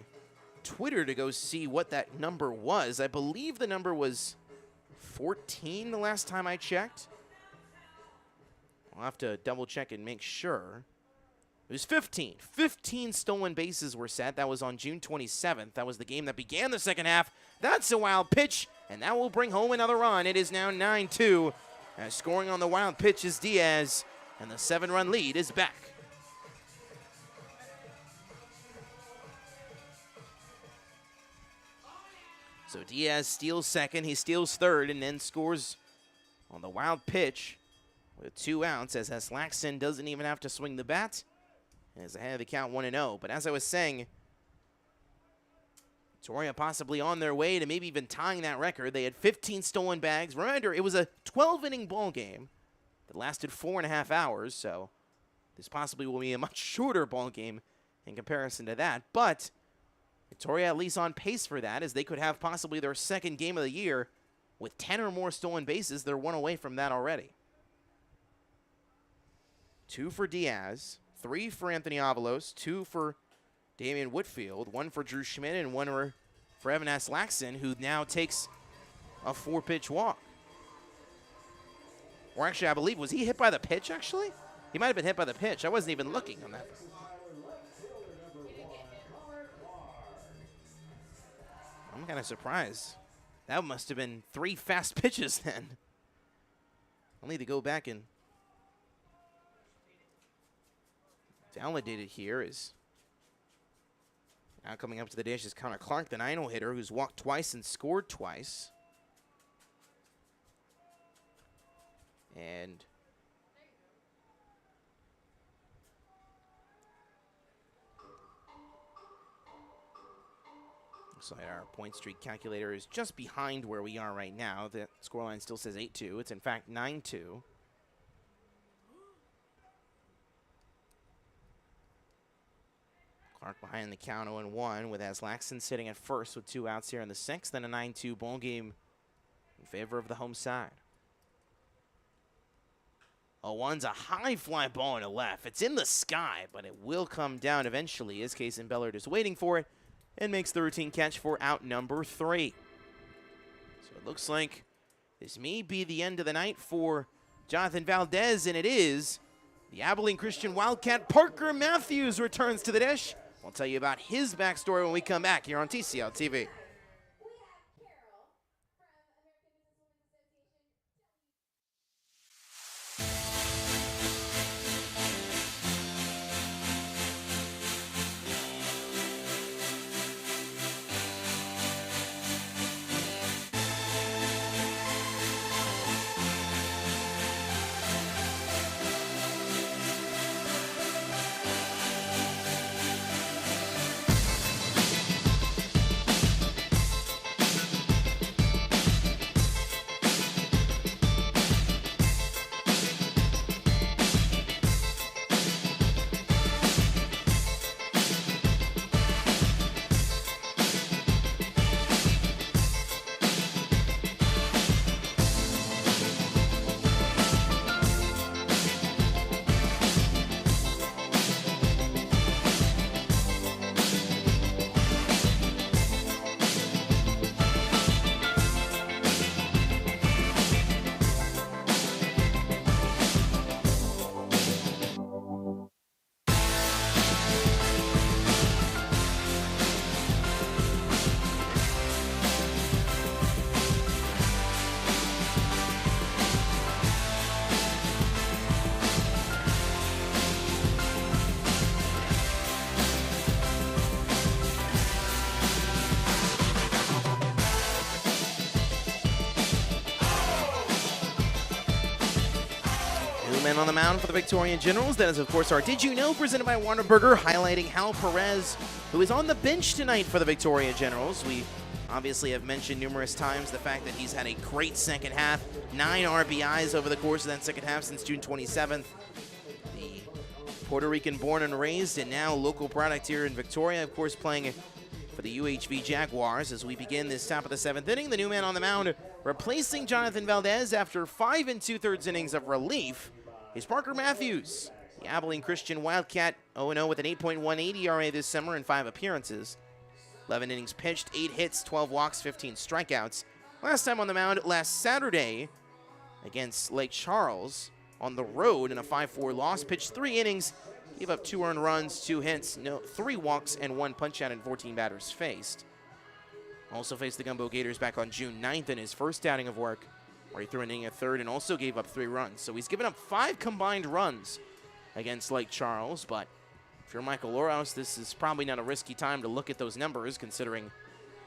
Twitter to go see what that number was. I believe the number was 14 the last time I checked. I'll have to double check and make sure. It was 15. 15 stolen bases were set. That was on June 27th. That was the game that began the second half. That's a wild pitch, and that will bring home another run. It is now 9-2. As scoring on the wild pitch is Diaz, and the 7-run lead is back. So Diaz steals second, he steals third, and then scores on the wild pitch with 2 outs, as Aslaxon doesn't even have to swing the bat, and is ahead of the count 1-0. But as I was saying, Victoria possibly on their way to maybe even tying that record. They had 15 stolen bags. Remember, it was a 12-inning ball game that lasted 4.5 hours, so this possibly will be a much shorter ball game in comparison to that. But Victoria at least on pace for that, as they could have possibly their second game of the year with 10 or more stolen bases. They're 1 away from that already. 2 for Diaz, 3 for Anthony Avalos, 2 for Damian Whitfield, 1 for Drew Schmidt, and 1 for Evan Aslaxon, who now takes a 4-pitch walk. Or actually, I believe, was he hit by the pitch, actually? He might have been hit by the pitch. I wasn't even looking on that. I'm kind of surprised. That must have been 3 fast pitches then. I'll need to go back and validate it here. Is now coming up to the dish is Connor Clark, the 9-0 hitter, who's walked twice and scored twice. And looks like our point streak calculator is just behind where we are right now. The scoreline still says 8-2. It's in fact 9-2. Clark behind the count 0-1 with Aslaxon sitting at first with 2 outs here in the 6th. Then a 9-2 ball game in favor of the home side. 0-1's a high fly ball in the left. It's in the sky, but it will come down eventually, as Kason Bellard is waiting for it and makes the routine catch for out number 3. So it looks like this may be the end of the night for Jonathan Valdez, and it is. The Abilene Christian Wildcat Parker Matthews returns to the dish. We'll tell you about his backstory when we come back here on TCL TV. Men on the mound for the Victorian Generals. That is, of course, our Did You Know, presented by Whataburger, highlighting Hal Perez, who is on the bench tonight for the Victoria Generals. We obviously have mentioned numerous times the fact that he's had a great second half, 9 RBIs over the course of that second half since June 27th. The Puerto Rican born and raised and now local product here in Victoria, of course, playing for the UHV Jaguars as we begin this top of the 7th inning. The new man on the mound Replacing Jonathan Valdez after 5 2/3 innings of relief is Parker Matthews. The Abilene Christian Wildcat 0-0 with an 8.18 ERA this summer in 5 appearances. 11 innings pitched, 8 hits, 12 walks, 15 strikeouts. Last time on the mound last Saturday against Lake Charles on the road in a 5-4 loss. Pitched 3 innings, gave up 2 earned runs, 2 hits, 3 walks, and 1 punch-out and 14 batters faced. Also faced the Gumbeaux Gators back on June 9th in his first outing of work, where he threw an inning at third and also gave up 3 runs. So he's given up 5 combined runs against Lake Charles, but if you're Michael Loros, this is probably not a risky time to look at those numbers considering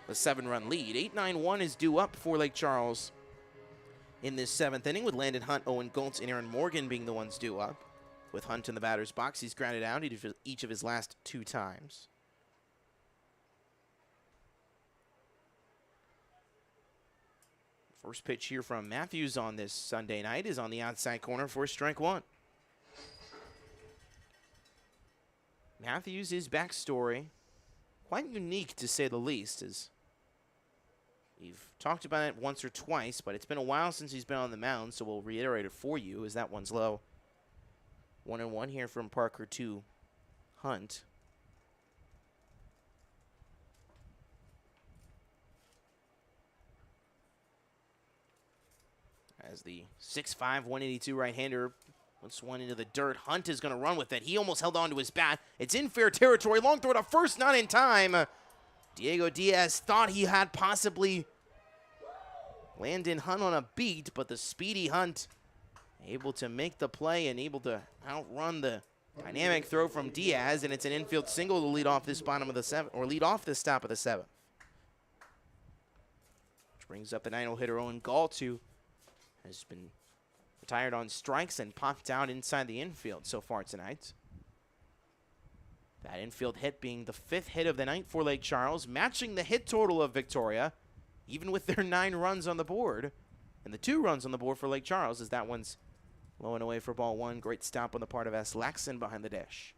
the 7-run lead. 8-9-1 is due up for Lake Charles in this 7th inning, with Landon Hunt, Owen Goltz, and Aaron Morgan being the ones due up. With Hunt in the batter's box, he's grounded out each of his last 2 times. First pitch here from Matthews on this Sunday night is on the outside corner for strike 1. Matthews' backstory, quite unique to say the least, as we've talked about it once or twice, but it's been a while since he's been on the mound, so we'll reiterate it for you as that one's low. 1-1 here from Parker to Hunt. As the 6'5", 182 right-hander puts one into the dirt, Hunt is going to run with it. He almost held on to his bat. It's in fair territory. Long throw to first, not in time. Diego Diaz thought he had possibly Landon Hunt on a beat, but the speedy Hunt able to make the play and able to outrun the dynamic throw from Diaz, and it's an infield single to lead off this bottom of the 7th, or lead off this top of the 7th. Which brings up the 9-0 hitter Owen Goltz, who has been retired on strikes and popped out inside the infield so far tonight. That infield hit being the 5th hit of the night for Lake Charles, matching the hit total of Victoria, even with their 9 runs on the board. And the 2 runs on the board for Lake Charles, as that one's low and away for ball 1. Great stop on the part of S. Laxon behind the dish.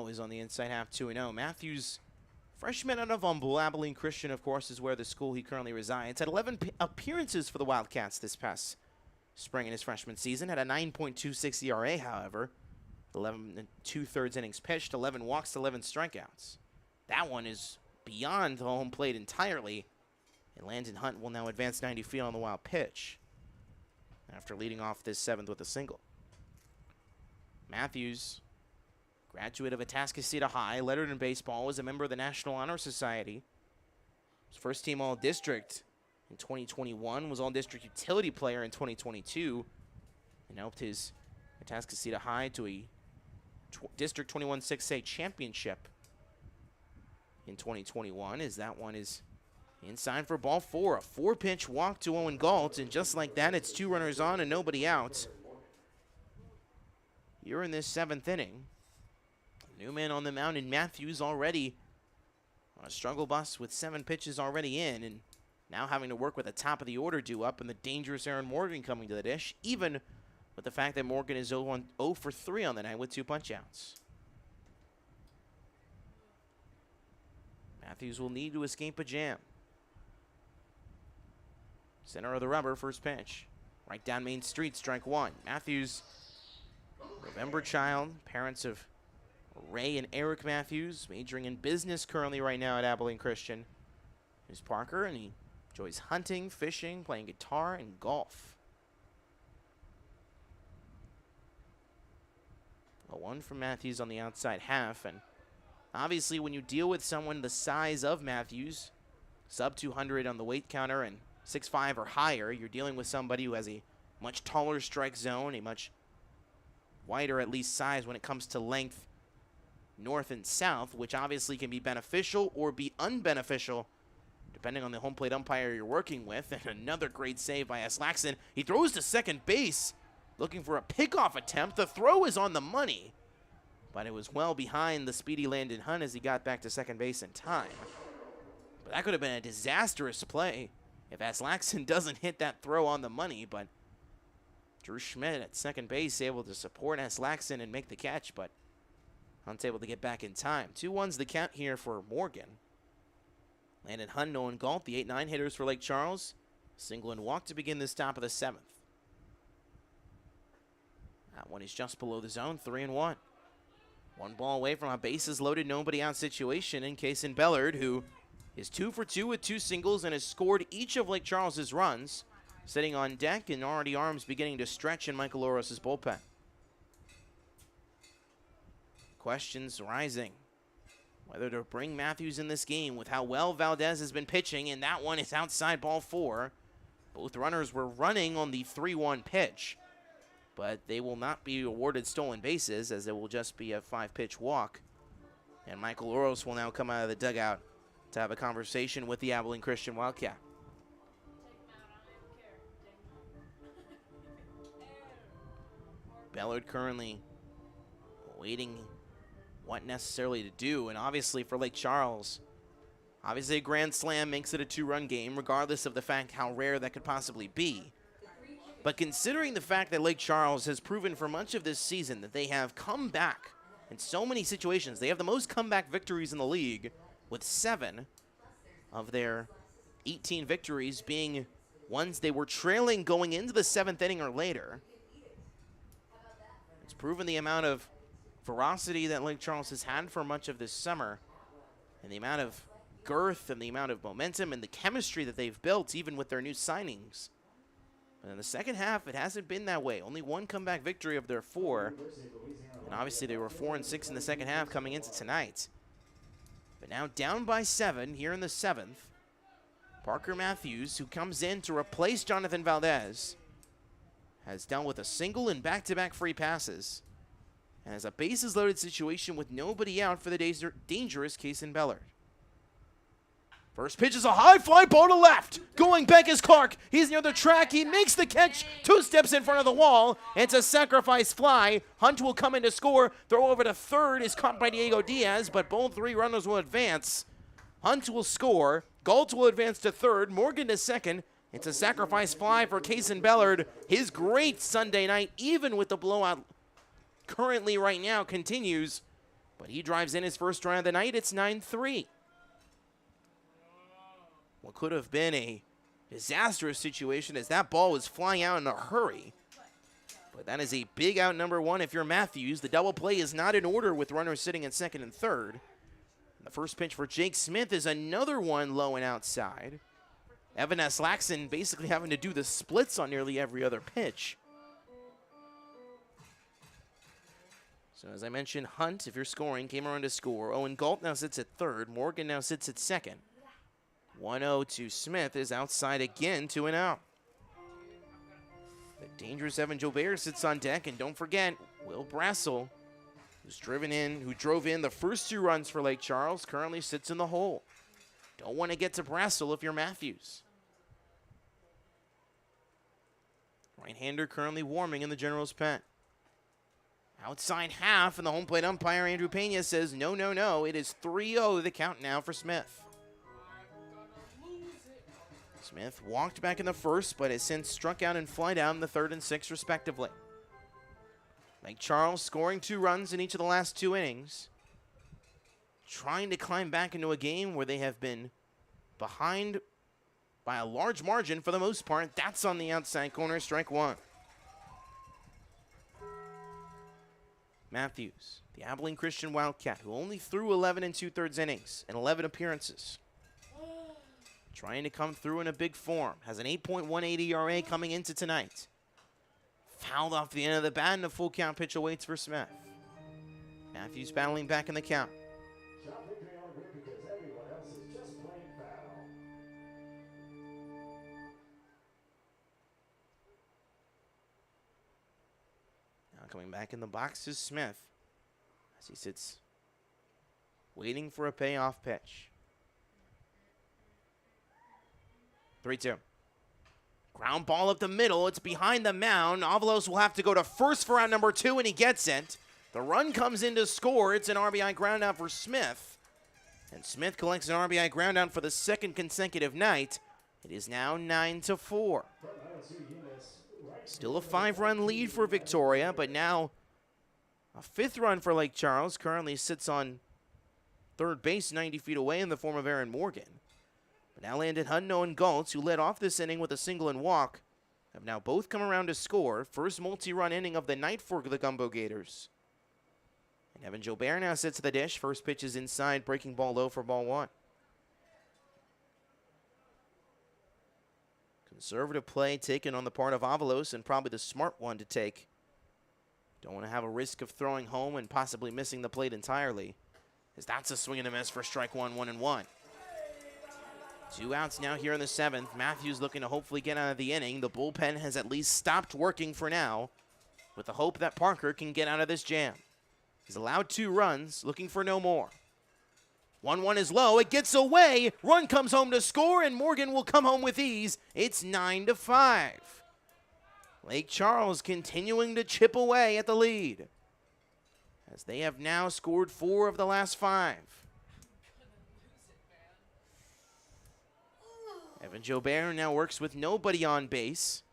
Is on the inside half, 2-0. Matthews, freshman out of Gumbeaux, Abilene Christian, of course, is where the school he currently resides. Had 11 appearances for the Wildcats this past spring in his freshman season. Had a 9.26 ERA, however. 11 2/3 innings pitched, 11 walks, 11 strikeouts. That one is beyond the home plate entirely. And Landon Hunt will now advance 90 feet on the wild pitch after leading off this 7th with a single. Matthews, graduate of Atascocita High, lettered in baseball, was a member of the National Honor Society. Was first team All-District in 2021, was All-District Utility Player in 2022, and helped his Atascocita High to a District 21 6A championship in 2021, as that one is inside for ball 4. A 4-pitch walk to Owen Goltz, and just like that, it's 2 runners on and nobody out. You're in this 7th inning. New man on the mound in Matthews already on a struggle bus with 7 pitches already in, and now having to work with the top of the order due up, and the dangerous Aaron Morgan coming to the dish, even with the fact that Morgan is 0 for 3 on the night with 2 punch-outs. Matthews will need to escape a jam. Center of the rubber, first pitch. Right down Main Street, strike 1. Matthews, November child, parents of Ray and Eric Matthews, majoring in business currently right now at Abilene Christian. Here's Parker, and he enjoys hunting, fishing, playing guitar, and golf. A 1 from Matthews on the outside half, and obviously when you deal with someone the size of Matthews, sub 200 on the weight counter and 6'5" or higher, you're dealing with somebody who has a much taller strike zone, a much wider at least size when it comes to length north and south, which obviously can be beneficial or be unbeneficial depending on the home plate umpire you're working with. And another great save by S. Laxon. He throws to second base looking for a pickoff attempt. The throw is on the money, but it was well behind the speedy Landon Hunt as he got back to second base in time. But that could have been a disastrous play if S. Laxon doesn't hit that throw on the money, but Drew Schmidt at second base able to support S. Laxon and make the catch, but Hunt's able to get back in time. 2-1's the count here for Morgan. Landon Hunt, Nolan Galt, the 8-9 hitters for Lake Charles. Single and walk to begin this top of the 7th. That one is just below the zone, 3-1. One ball away from a bases loaded, nobody out situation in Kason Bellard, who is 2 for 2 with 2 singles and has scored each of Lake Charles's runs, sitting on deck and already arms beginning to stretch in Michael Oros' bullpen. Questions rising whether to bring Matthews in this game with how well Valdez has been pitching, and that one is outside ball 4. Both runners were running on the 3-1 pitch, but they will not be awarded stolen bases as it will just be a 5-pitch walk. And Michael Oros will now come out of the dugout to have a conversation with the Abilene Christian Wildcat. Bellard currently waiting what necessarily to do, and obviously for Lake Charles, obviously a grand slam makes it a 2-run game, regardless of the fact how rare that could possibly be. But considering the fact that Lake Charles has proven for much of this season that they have come back in so many situations, they have the most comeback victories in the league, with 7 of their 18 victories being ones they were trailing going into the 7th inning or later. It's proven the amount of ferocity that Lake Charles has had for much of this summer, and the amount of girth and the amount of momentum and the chemistry that they've built even with their new signings. But in the second half, it hasn't been that way. Only 1 comeback victory of their 4, and obviously they were 4-6 in the second half coming into tonight. But now down by 7 here in the 7th. Parker Matthews, who comes in to replace Jonathan Valdez, has dealt with a single and back-to-back free passes, and has a bases-loaded situation with nobody out for the dangerous Kason Bellard. First pitch is a high fly ball to left. Going back is Clark. He's near the track. He makes the catch. 2 steps in front of the wall. It's a sacrifice fly. Hunt will come in to score. Throw over to third is caught by Diego Diaz, but both 3 runners will advance. Hunt will score. Galt will advance to third. Morgan to second. It's a sacrifice fly for Kason Bellard. His great Sunday night, even with the blowout currently right now, continues. But he drives in his first run of the night. It's 9-3. What could have been a disastrous situation as that ball was flying out in a hurry. But that is a big out number 1 if you're Matthews. The double play is not in order with runners sitting in second and third. The first pitch for Jake Smith is another one low and outside. Evan S. Laxon basically having to do the splits on nearly every other pitch. So as I mentioned, Hunt, if you're scoring, came around to score. Owen Galt now sits at third. Morgan now sits at second. 1-0 to Smith is outside again, 2-0. The dangerous Evan Jobert sits on deck, and don't forget, Will Brassel, who drove in the first 2 runs for Lake Charles, currently sits in the hole. Don't want to get to Brassel if you're Matthews. Right-hander currently warming in the General's pen. Outside half, and the home plate umpire, Andrew Pena, says no, no, no. It is 3-0 the count now for Smith. Smith walked back in the first, but has since struck out and fly down in the 3rd and 6th, respectively. Lake Charles scoring 2 runs in each of the last 2 innings. Trying to climb back into a game where they have been behind by a large margin for the most part. That's on the outside corner, strike 1. Matthews, the Abilene Christian Wildcat, who only threw 11 2/3 innings and 11 appearances. Trying to come through in a big form. Has an 8.18 ERA coming into tonight. Fouled off the end of the bat, and a full count pitch awaits for Smith. Matthews battling back in the count. Now coming back in the box is Smith as he sits waiting for a payoff pitch. 3-2. Ground ball up the middle. It's behind the mound. Avalos will have to go to first for out number 2, and he gets it. The run comes in to score. It's an RBI ground out for Smith. And Smith collects an RBI ground out for the 2nd consecutive night. It is now 9-4. Still a 5-run lead for Victoria, but now A 5th run for Lake Charles currently sits on third base 90 feet away in the form of Aaron Morgan. But now Landon Hudno and Galtz, who led off this inning with a single and walk, have now both come around to score. First multi-run inning of the night for the Gumbeaux Gators. And Evan Jobert now sits at the dish. First pitch is inside, breaking ball low for ball 1. Conservative play taken on the part of Avalos, and probably the smart one to take. Don't want to have a risk of throwing home and possibly missing the plate entirely, as that's a swing and a miss for strike 1, 1-1. 2 outs now here in the 7th. Matthews looking to hopefully get out of the inning. The bullpen has at least stopped working for now, with the hope that Parker can get out of this jam. He's allowed 2 runs, looking for no more. 1-1 is low. It gets away. Run comes home to score, and Morgan will come home with ease. It's 9-5. Lake Charles continuing to chip away at the lead, as they have now scored 4 of the last 5. Evan Jobert now works with nobody on base,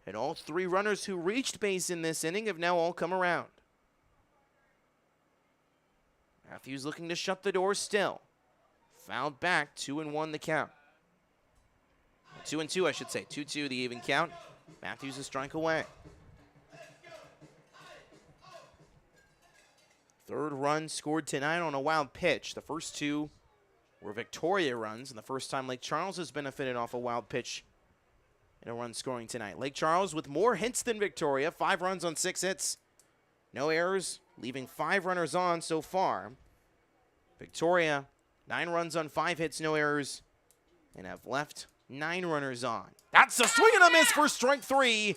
and all 3 runners who reached base in this inning have now all come around. Matthews looking to shut the door still. Fouled back, 2-1 the count. 2-2, I should say. 2-2 the even count. Matthews a strike away. 3rd run scored tonight on a wild pitch. The first 2 were Victoria runs, and the first time Lake Charles has benefited off a wild pitch in a run scoring tonight. Lake Charles with more hits than Victoria. 5 runs on 6 hits. No errors, leaving 5 runners on so far. Victoria, 9 runs on 5 hits, no errors, and have left 9 runners on. That's a swing and a miss for strike 3.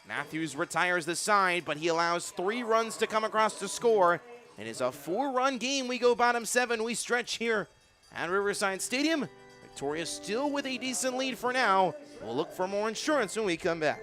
Matthews retires the side, but he allows 3 runs to come across to score. It is a 4-run game. We go bottom 7. We stretch here at Riverside Stadium. Victoria still with a decent lead for now. We'll look for more insurance when we come back.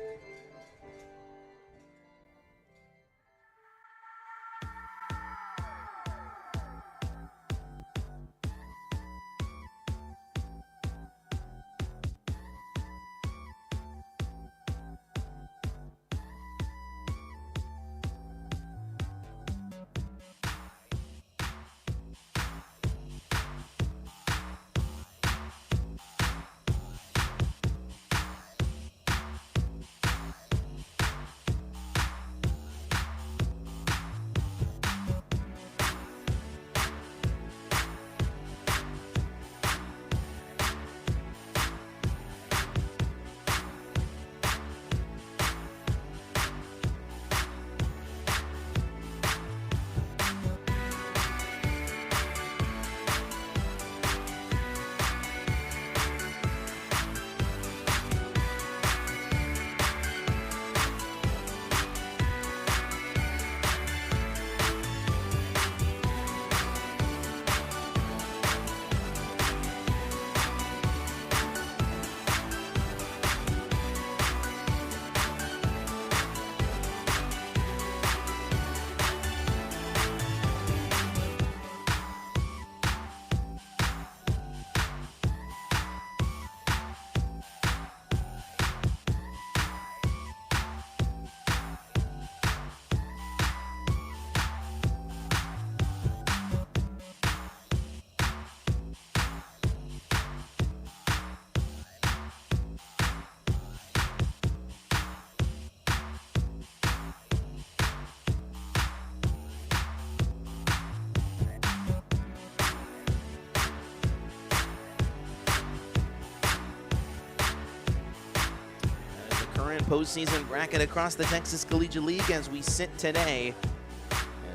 Postseason bracket across the Texas Collegiate League as we sit today.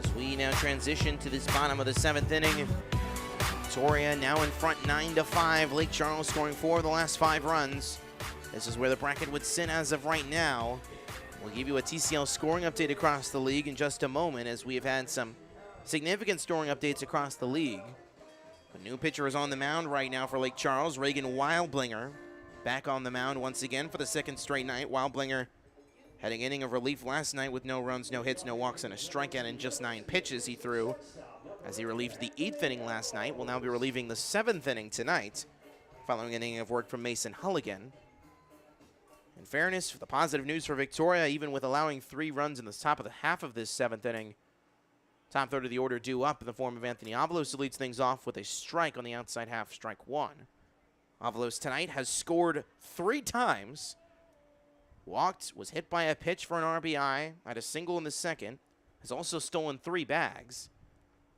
As we now transition to this bottom of the 7th inning. Victoria now in front 9-5. Lake Charles scoring 4 of the last 5 runs. This is where the bracket would sit as of right now. We'll give you a TCL scoring update across the league in just a moment, as we have had some significant scoring updates across the league. A new pitcher is on the mound right now for Lake Charles, Reagan Wildblinger. Back on the mound once again for the 2nd straight night. Wildblinger had an inning of relief last night with no runs, no hits, no walks, and a strikeout in just 9 pitches he threw, as he relieved the 8th inning last night. Will now be relieving the 7th inning tonight, following an inning of work from Mason Hulligan. In fairness, the positive news for Victoria, even with allowing 3 runs in the top of the half of this 7th inning, Top third of the order due up in the form of Anthony Avalos, who leads things off with a strike on the outside half, strike one. Avalos tonight has scored 3 times. Walked, was hit by a pitch for an RBI, had a single in the second, has also stolen 3 bags,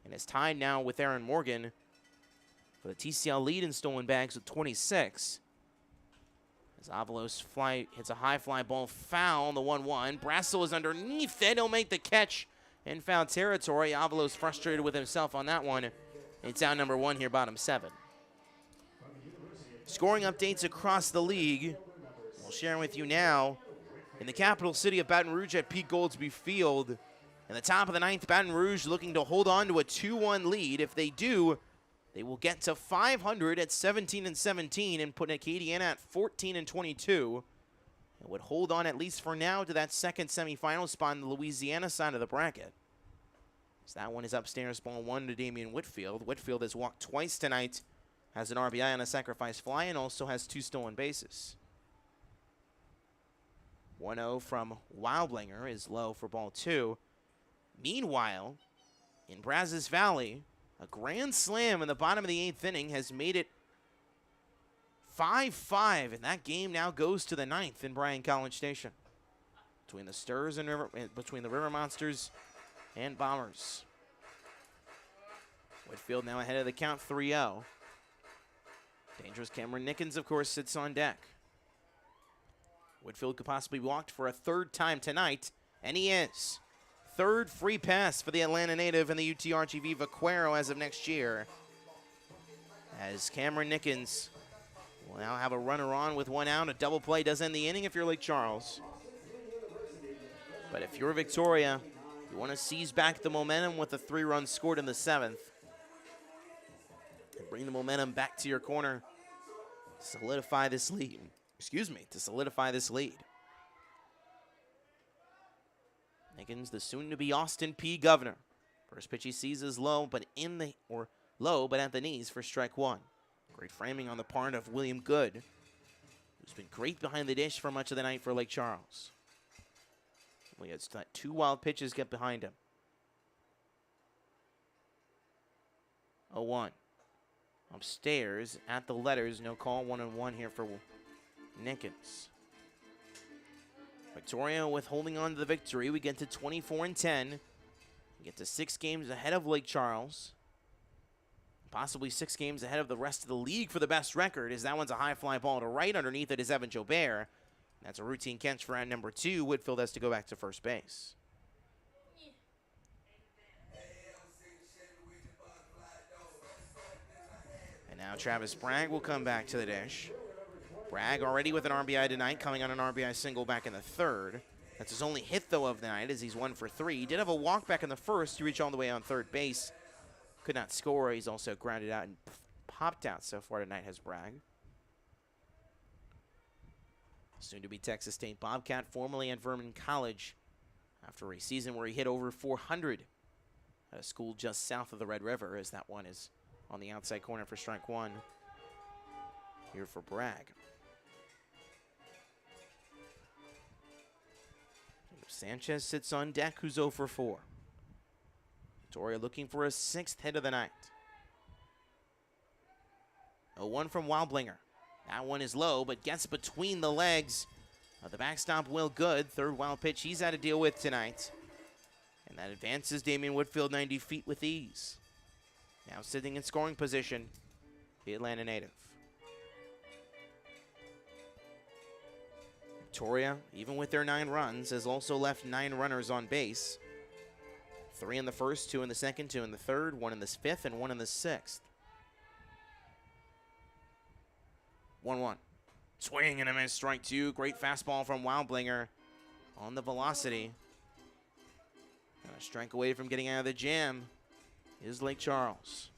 and is tied now with Aaron Morgan for the TCL lead in stolen bags with 26. As Avalos hits a high fly ball foul on the 1-1. Brassel is underneath it. He'll make the catch in foul territory. Avalos frustrated with himself on that one. It's out number 1 here, bottom 7. Scoring updates across the league. We'll share with you now. In the capital city of Baton Rouge at Pete Goolsbee Field. In the top of the 9th, Baton Rouge looking to hold on to a 2-1 lead. If they do, they will get to 500 at 17-17 and put Acadiana at 14-22. It would hold on at least for now to that second semifinal spot on the Louisiana side of the bracket. So that one is upstairs, ball 1 to Damian Whitfield. Whitfield has walked twice tonight, has an RBI on a sacrifice fly, and also has 2 stolen bases. 1-0 from Wildlinger is low for ball 2. Meanwhile, in Brazos Valley, a grand slam in the bottom of the 8th inning has made it 5-5, and that game now goes to the 9th in Bryan College Station. Between the Stirs and between the River Monsters and Bombers. Whitfield now ahead of the count 3-0. Dangerous Cameron Nickens, of course, sits on deck. Whitfield could possibly be walked for a 3rd time tonight, and he is. 3rd free pass for the Atlanta native and the UTRGV Vaquero as of next year. As Cameron Nickens will now have a runner on with 1 out. A double play does end the inning if you're Lake Charles. But if you're Victoria, you want to seize back the momentum with the 3 runs scored in the 7th. And bring the momentum back to your corner. Solidify this lead. To solidify this lead. Nickens, the soon-to-be Austin P. Governor. First pitch he sees is low, but at the knees for strike 1. Great framing on the part of William Good, who's been great behind the dish for much of the night for Lake Charles. We had 2 wild pitches get behind him. 0-1. Upstairs at the letters, no call, 1-1 here for Nickens. Victoria with holding on to the victory. We get to 24-10. We get to 6 games ahead of Lake Charles. Possibly 6 games ahead of the rest of the league for the best record, as that one's a high fly ball to right. Underneath it is Evan Jobert. That's a routine catch for round number 2. Whitfield has to go back to first base. And now Travis Bragg will come back to the dish. Bragg already with an RBI tonight, coming on an RBI single back in the 3rd. That's his only hit, though, of the night, as he's 1 for 3. He did have a walk back in the 1st to reach all the way on 3rd base. Could not score. He's also grounded out and popped out so far tonight, has Bragg. Soon to be Texas State Bobcat, formerly at Vernon College, after a season where he hit over 400 at a school just south of the Red River, as that one is on the outside corner for strike 1 here for Bragg. Sanchez sits on deck, who's 0 for 4. Victoria looking for a 6th hit of the night. 0-1 from Wildlinger. That one is low, but gets between the legs of the backstop Will Good. 3rd wild pitch he's had to deal with tonight. And that advances Damian Whitfield 90 feet with ease. Now sitting in scoring position, the Atlanta native. Victoria, even with their 9 runs, has also left 9 runners on base. 3 in the 1st, 2 in the 2nd, 2 in the 3rd, 1 in the 5th, and 1 in the 6th. 1-1. Swing and a miss, strike 2. Great fastball from Wildlinger on the velocity. And a strike away from getting out of the jam is Lake Charles.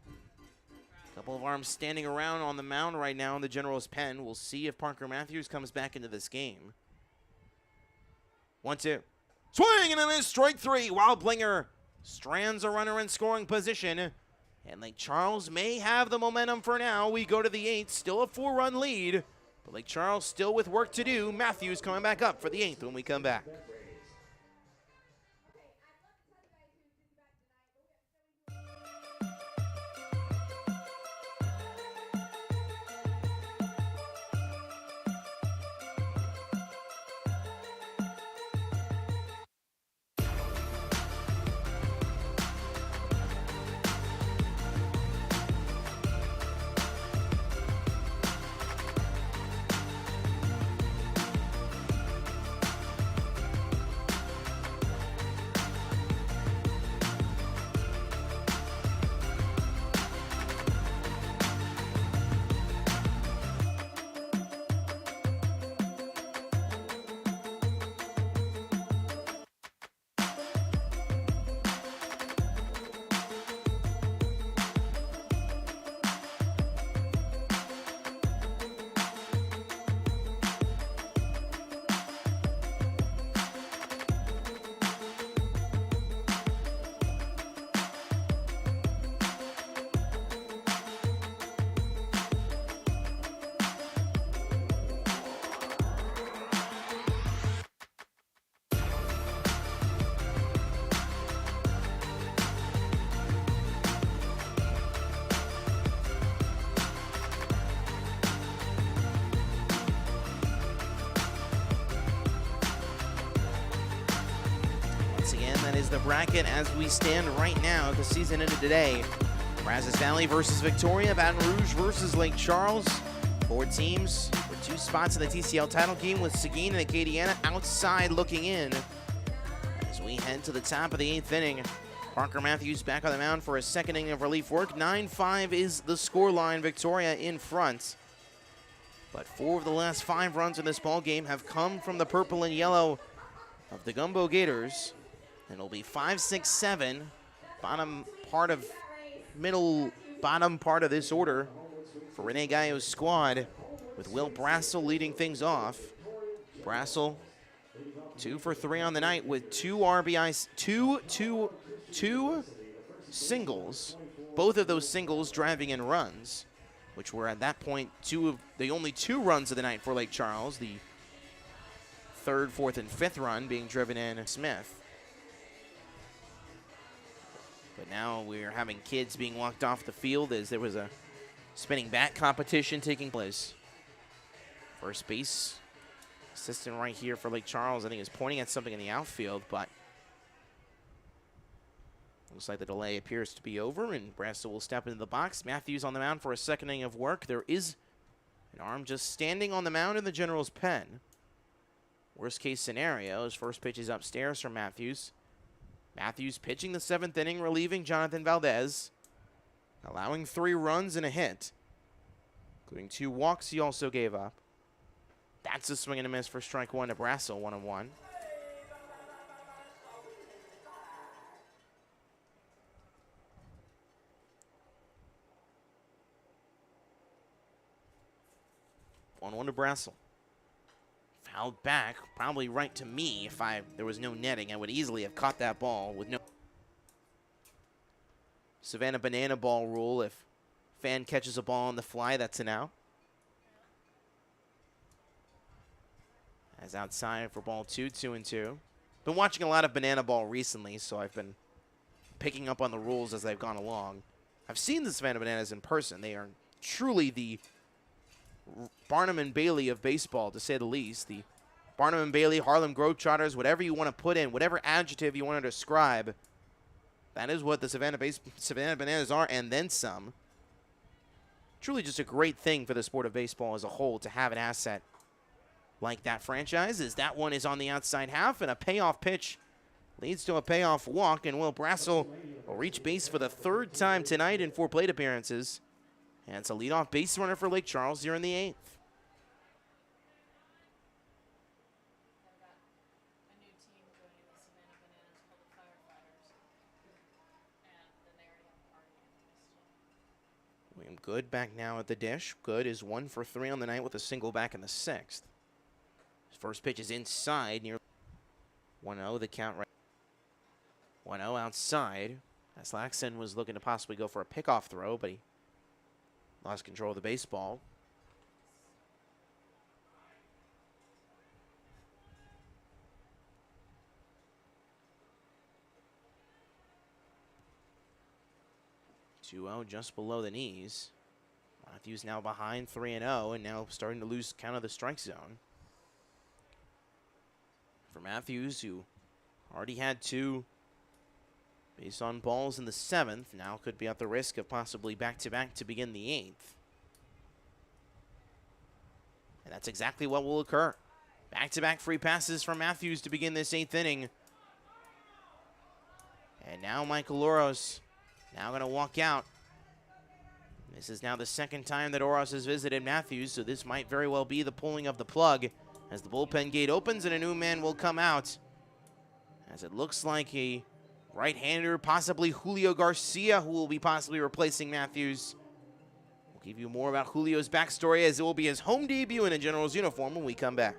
A couple of arms standing around on the mound right now in the General's pen. We'll see if Parker Matthews comes back into this game. 1-2. Swing and a miss, strike 3. Wildlinger strands a runner in scoring position. And Lake Charles may have the momentum for now. We go to the 8th, still a 4-run lead. But Lake Charles still with work to do. Matthews coming back up for the 8th when we come back. Once again, that is the bracket as we stand right now. The season ended today. Brazos Valley versus Victoria, Baton Rouge versus Lake Charles. 4 teams with 2 spots in the TCL title game, with Seguin and Acadiana outside looking in. As we head to the top of the 8th inning, Parker Matthews back on the mound for a second inning of relief work. 9-5 is the scoreline. Victoria in front. But 4 of the last 5 runs in this ball game have come from the purple and yellow of the Gumbeaux Gators. And it'll be 5, 6, 7. Bottom part of this order for Rene Gallo's squad, with Will Brassel leading things off. Brassel 2 for 3 on the night with 2 RBIs, two singles. Both of those singles driving in runs, which were at that point the only 2 runs of the night for Lake Charles. The 3rd, 4th, and 5th run being driven in Smith. But now we're having kids being walked off the field as there was a spinning bat competition taking place. First base assistant right here for Lake Charles, I think, is pointing at something in the outfield, but looks like the delay appears to be over, and Brassel will step into the box. Matthews on the mound for a second inning of work. There is an arm just standing on the mound in the General's pen. Worst case scenario, his first pitch is upstairs from Matthews. Matthews pitching the 7th inning, relieving Jonathan Valdez, allowing 3 runs and a hit, including 2 walks he also gave up. That's a swing and a miss for strike 1 to Brassel, 1-1. One to Brassel. Fouled back, probably right to me. If there was no netting, I would easily have caught that ball with no Savannah banana ball rule. If fan catches a ball on the fly, that's an out. As outside for ball 2, 2-2. Been watching a lot of banana ball recently, so I've been picking up on the rules as they've gone along. I've seen the Savannah Bananas in person. They are truly the Barnum and Bailey of baseball, to say the least. The Barnum and Bailey, Harlem Globetrotters, whatever you want to put in, whatever adjective you want to describe, that is what the Savannah Bananas are, and then some. Truly just a great thing for the sport of baseball as a whole to have an asset like that franchise, as that one is on the outside half, and a payoff pitch leads to a payoff walk, and Will Brassel will reach base for the 3rd time tonight in 4 plate appearances. And it's a leadoff base runner for Lake Charles here in the 8th. William Good back now at the dish. Good is 1 for 3 on the night with a single back in the 6th. His first pitch is inside near 1-0, the count right. 1-0 outside. As Laxon was looking to possibly go for a pickoff throw, but he lost control of the baseball. (2-0) just below the knees. Matthews now behind 3-0 and now starting to lose count of the strike zone. For Matthews, who already had 2 base on balls in the 7th, now could be at the risk of possibly back-to-back to begin the 8th. And that's exactly what will occur. Back-to-back free passes from Matthews to begin this 8th inning. And now Michael Oros now going to walk out. This is now the 2nd time that Oros has visited Matthews, so this might very well be the pulling of the plug as the bullpen gate opens and a new man will come out. As it looks like a right-hander, possibly Julio Garcia, who will be possibly replacing Matthews. We'll give you more about Julio's backstory as it will be his home debut in a General's uniform when we come back.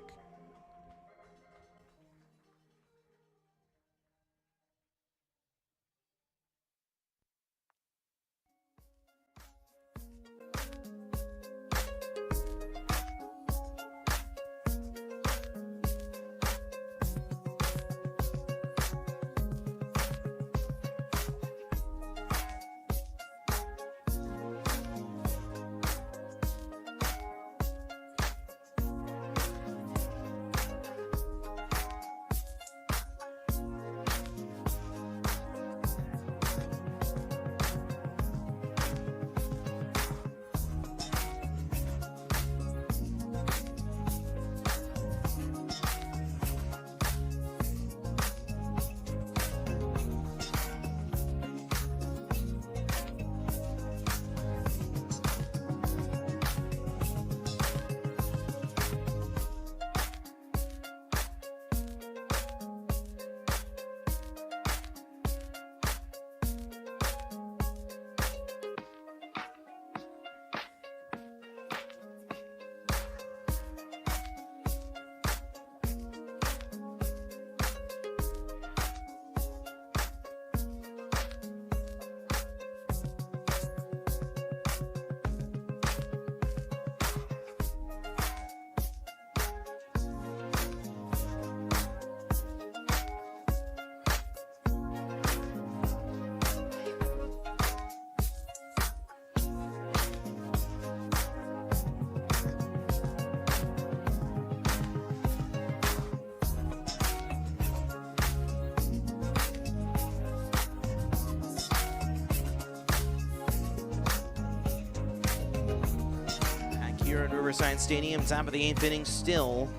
here at Riverside Stadium, top of the 8th inning still.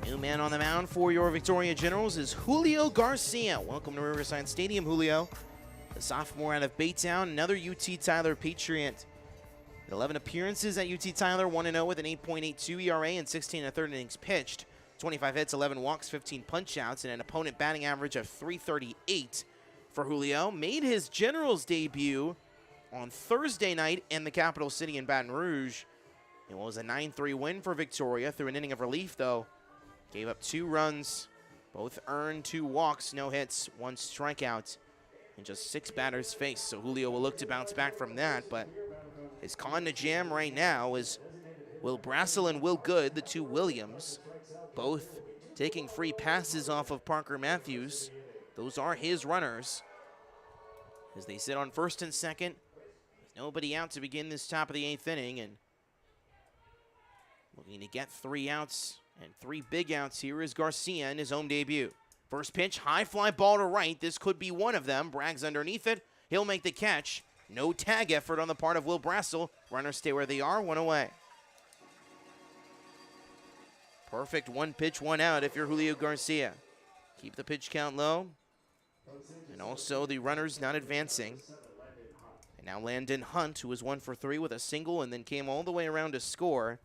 New man on the mound for your Victoria Generals is Julio Garcia. Welcome to Riverside Stadium, Julio. The sophomore out of Baytown, another UT Tyler Patriot. 11 appearances at UT Tyler, 1-0 with an 8.82 ERA and 16 1/3 innings pitched. 25 hits, 11 walks, 15 punch-outs, and an opponent batting average of .338 for Julio. Made his Generals debut on Thursday night in the capital city in Baton Rouge. It was a 9-3 win for Victoria through an inning of relief, though. Gave up 2 runs, both earned 2 walks, no hits, 1 strikeout, and just 6 batters faced. So Julio will look to bounce back from that, but his con to jam right now is Will Brassel and Will Good, the 2 Williams, both taking free passes off of Parker Matthews. Those are his runners as they sit on first and second. Nobody out to begin this top of the 8th inning, and looking to get 3 outs and 3 big outs here is Garcia in his home debut. First pitch, high fly ball to right. This could be one of them. Bragg's underneath it. He'll make the catch. No tag effort on the part of Will Brassel. Runners stay where they are, 1 away. Perfect 1 pitch, 1 out if you're Julio Garcia. Keep the pitch count low. And also the runners not advancing. And now Landon Hunt, who was 1 for 3 with a single and then came all the way around to score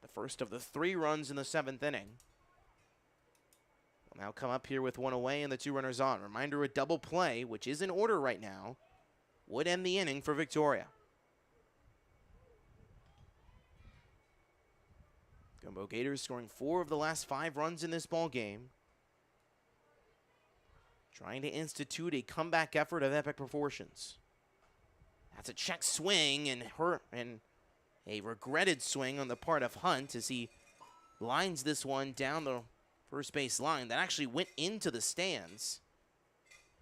the first of the 3 runs in the 7th inning. Will now come up here with 1 away and the 2 runners on. Reminder, a double play, which is in order right now, would end the inning for Victoria. Gumbeaux Gators scoring 4 of the last 5 runs in this ball game. Trying to institute a comeback effort of epic proportions. That's a check swing and a regretted swing on the part of Hunt as he lines this one down the first base line. That actually went into the stands.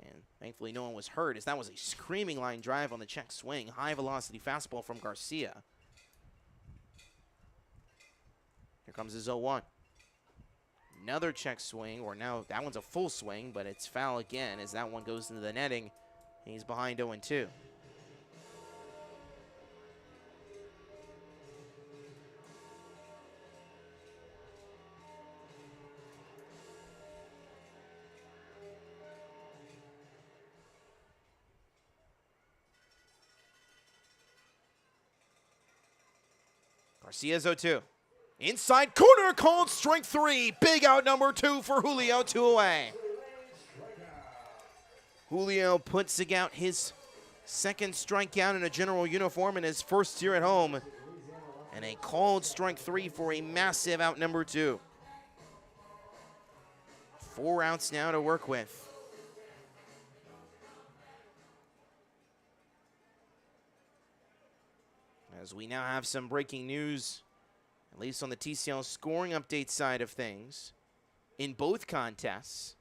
And thankfully no one was hurt, as that was a screaming line drive on the check swing. High velocity fastball from Garcia. Here comes his 0-1. Another check swing, or now that one's a full swing, but it's foul again as that one goes into the netting. And he's behind 0-2. Garcia's 0-2. Inside corner, called strike 3. Big out number 2 for Julio, 2 away. Julio puts out his 2nd strikeout in a General uniform in his first year at home. And a called strike 3 for a massive out number 2. 4 outs now to work with. As we now have some breaking news, at least on the TCL scoring update side of things, in both contests.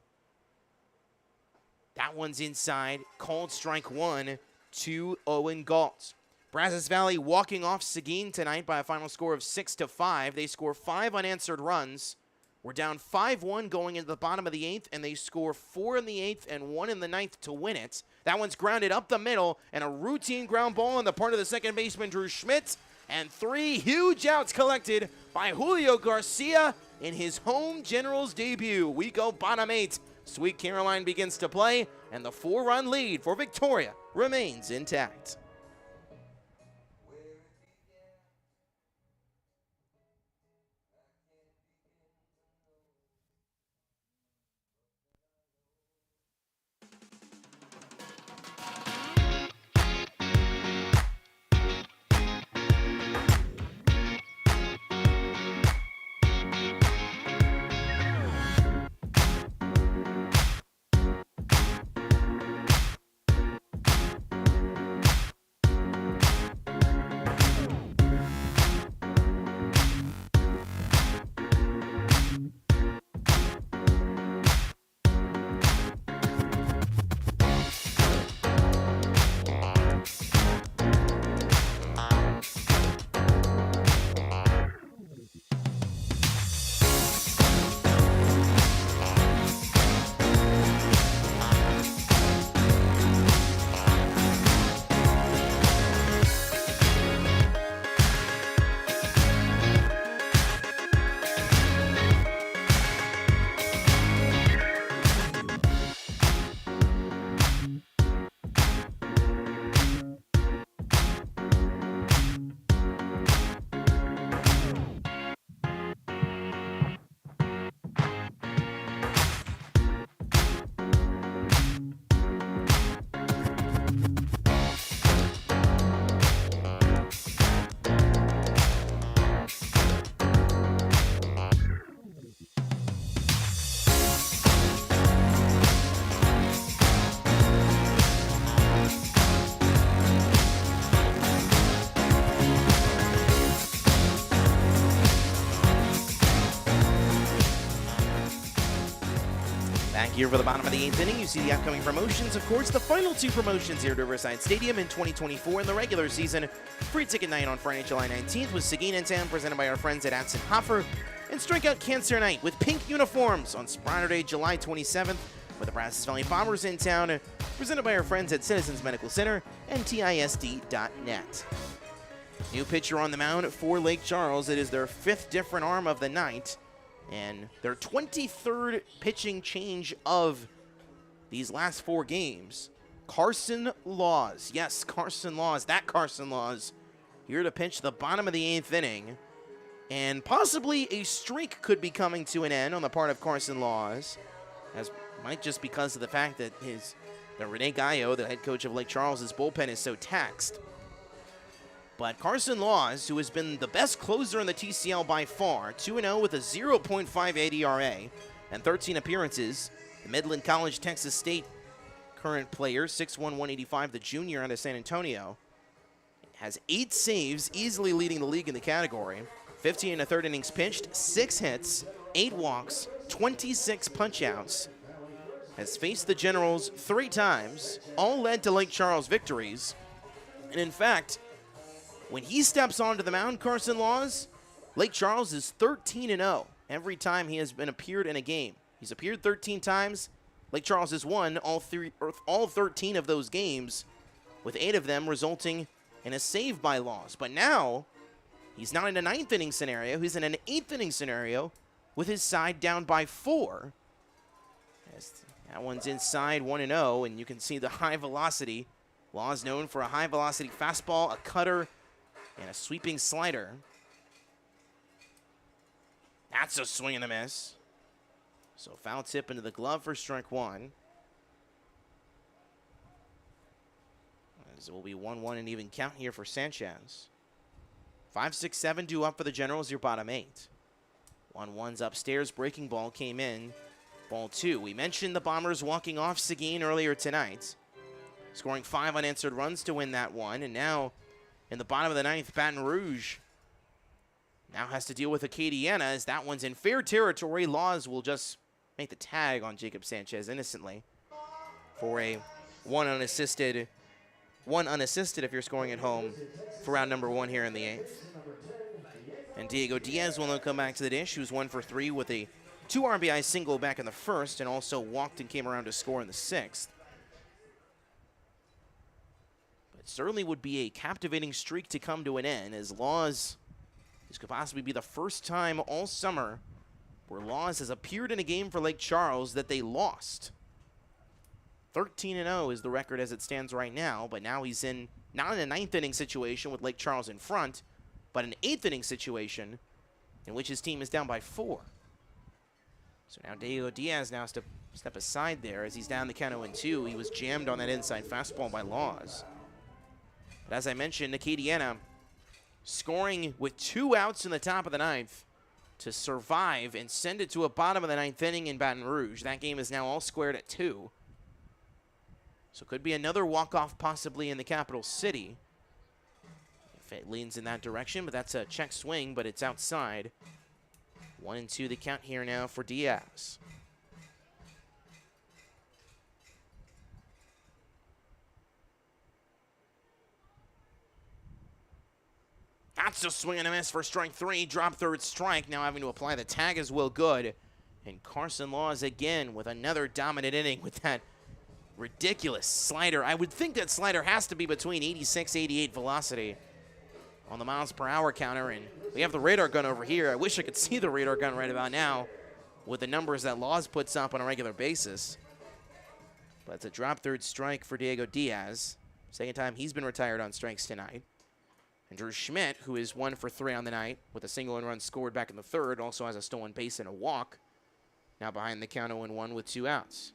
That one's inside, called strike 1 to Owen Galt. Brazos Valley walking off Seguin tonight by a final score of 6-5. They score 5 unanswered runs. We're down 5-1 going into the bottom of the 8th, and they score 4 in the 8th and 1 in the 9th to win it. That one's grounded up the middle, and a routine ground ball on the part of the second baseman, Drew Schmidt. And 3 huge outs collected by Julio Garcia in his home Generals debut. We go bottom 8. Sweet Caroline begins to play, and the 4-run lead for Victoria remains intact. Here for the bottom of the 8th inning, you see the upcoming promotions. Of course, the final 2 promotions here at Riverside Stadium in 2024 in the regular season. Free ticket night on Friday, July 19th with Seguin in town, presented by our friends at Atson Hoffer. And Strikeout Cancer Night with pink uniforms on Saturday, July 27th with the Brazos Valley Bombers in town, presented by our friends at Citizens Medical Center and TISD.net. New pitcher on the mound for Lake Charles. It is their 5th different arm of the night and their 23rd pitching change of these last 4 games. Carson Laws. Yes, Carson Laws. That Carson Laws here to pitch the bottom of the 8th inning. And possibly a streak could be coming to an end on the part of Carson Laws, as might just because of the fact that Rene Gallo, the head coach of Lake Charles' bullpen, is so taxed. But Carson Laws, who has been the best closer in the TCL by far, 2-0 with a 0.58 ERA and 13 appearances. The Midland College, Texas State current player, 6'1", 185, the junior out of San Antonio, has 8 saves, easily leading the league in the category. 15 1/3 innings pitched, 6 hits, 8 walks, 26 punch-outs. Has faced the Generals 3 times, all led to Lake Charles victories. And in fact, when he steps onto the mound, Carson Laws, Lake Charles is 13-0 every time he has appeared in a game. He's appeared 13 times. Lake Charles has won all 13 of those games, with 8 of them resulting in a save by Laws. But now, he's not in a 9th inning scenario. He's in an 8th inning scenario with his side down by 4. As that one's inside 1-0, and you can see the high velocity. Laws known for a high velocity fastball, a cutter, and a sweeping slider. That's a swing and a miss. So foul tip into the glove for strike 1. As it will be 1-1 and even count here for Sanchez. 5, 6, 7 due up for the Generals, your bottom 8. 1-1's upstairs, breaking ball came in. Ball 2. We mentioned the Bombers walking off Seguin earlier tonight, scoring 5 unanswered runs to win that one, and now in the bottom of the 9th, Baton Rouge now has to deal with Acadiana as that one's in fair territory. Laws will just make the tag on Jacob Sanchez innocently for a one unassisted if you're scoring at home for round number 1 here in the 8th. And Diego Diaz will now come back to the dish, who's 1 for 3 with a 2 RBI single back in the 1st and also walked and came around to score in the 6th. Certainly would be a captivating streak to come to an end, as Laws, this could possibly be the first time all summer where Laws has appeared in a game for Lake Charles that they lost. 13-0 is the record as it stands right now, but now he's not in a 9th inning situation with Lake Charles in front, but an 8th inning situation in which his team is down by 4. So now Diego Diaz now has to step aside there as he's down the count 0-2. He was jammed on that inside fastball by Laws. But as I mentioned, Acadiana scoring with 2 outs in the top of the 9th to survive and send it to a bottom of the 9th inning in Baton Rouge. That game is now all squared at 2. So could be another walk-off possibly in the capital city if it leans in that direction, but that's a check swing, but it's outside. 1-2 the count here now for Diaz. That's a swing and a miss for strike 3. Drop 3rd strike. Now having to apply the tag as Will Good. And Carson Laws again with another dominant inning with that ridiculous slider. I would think that slider has to be between 86, 88 velocity on the miles per hour counter. And we have the radar gun over here. I wish I could see the radar gun right about now with the numbers that Laws puts up on a regular basis. But it's a drop 3rd strike for Diego Diaz. Second time he's been retired on strikes tonight. And Drew Schmidt, who is 1 for 3 on the night with a single and run scored back in the 3rd, also has a stolen base and a walk. Now behind the count 0-1 with 2 outs.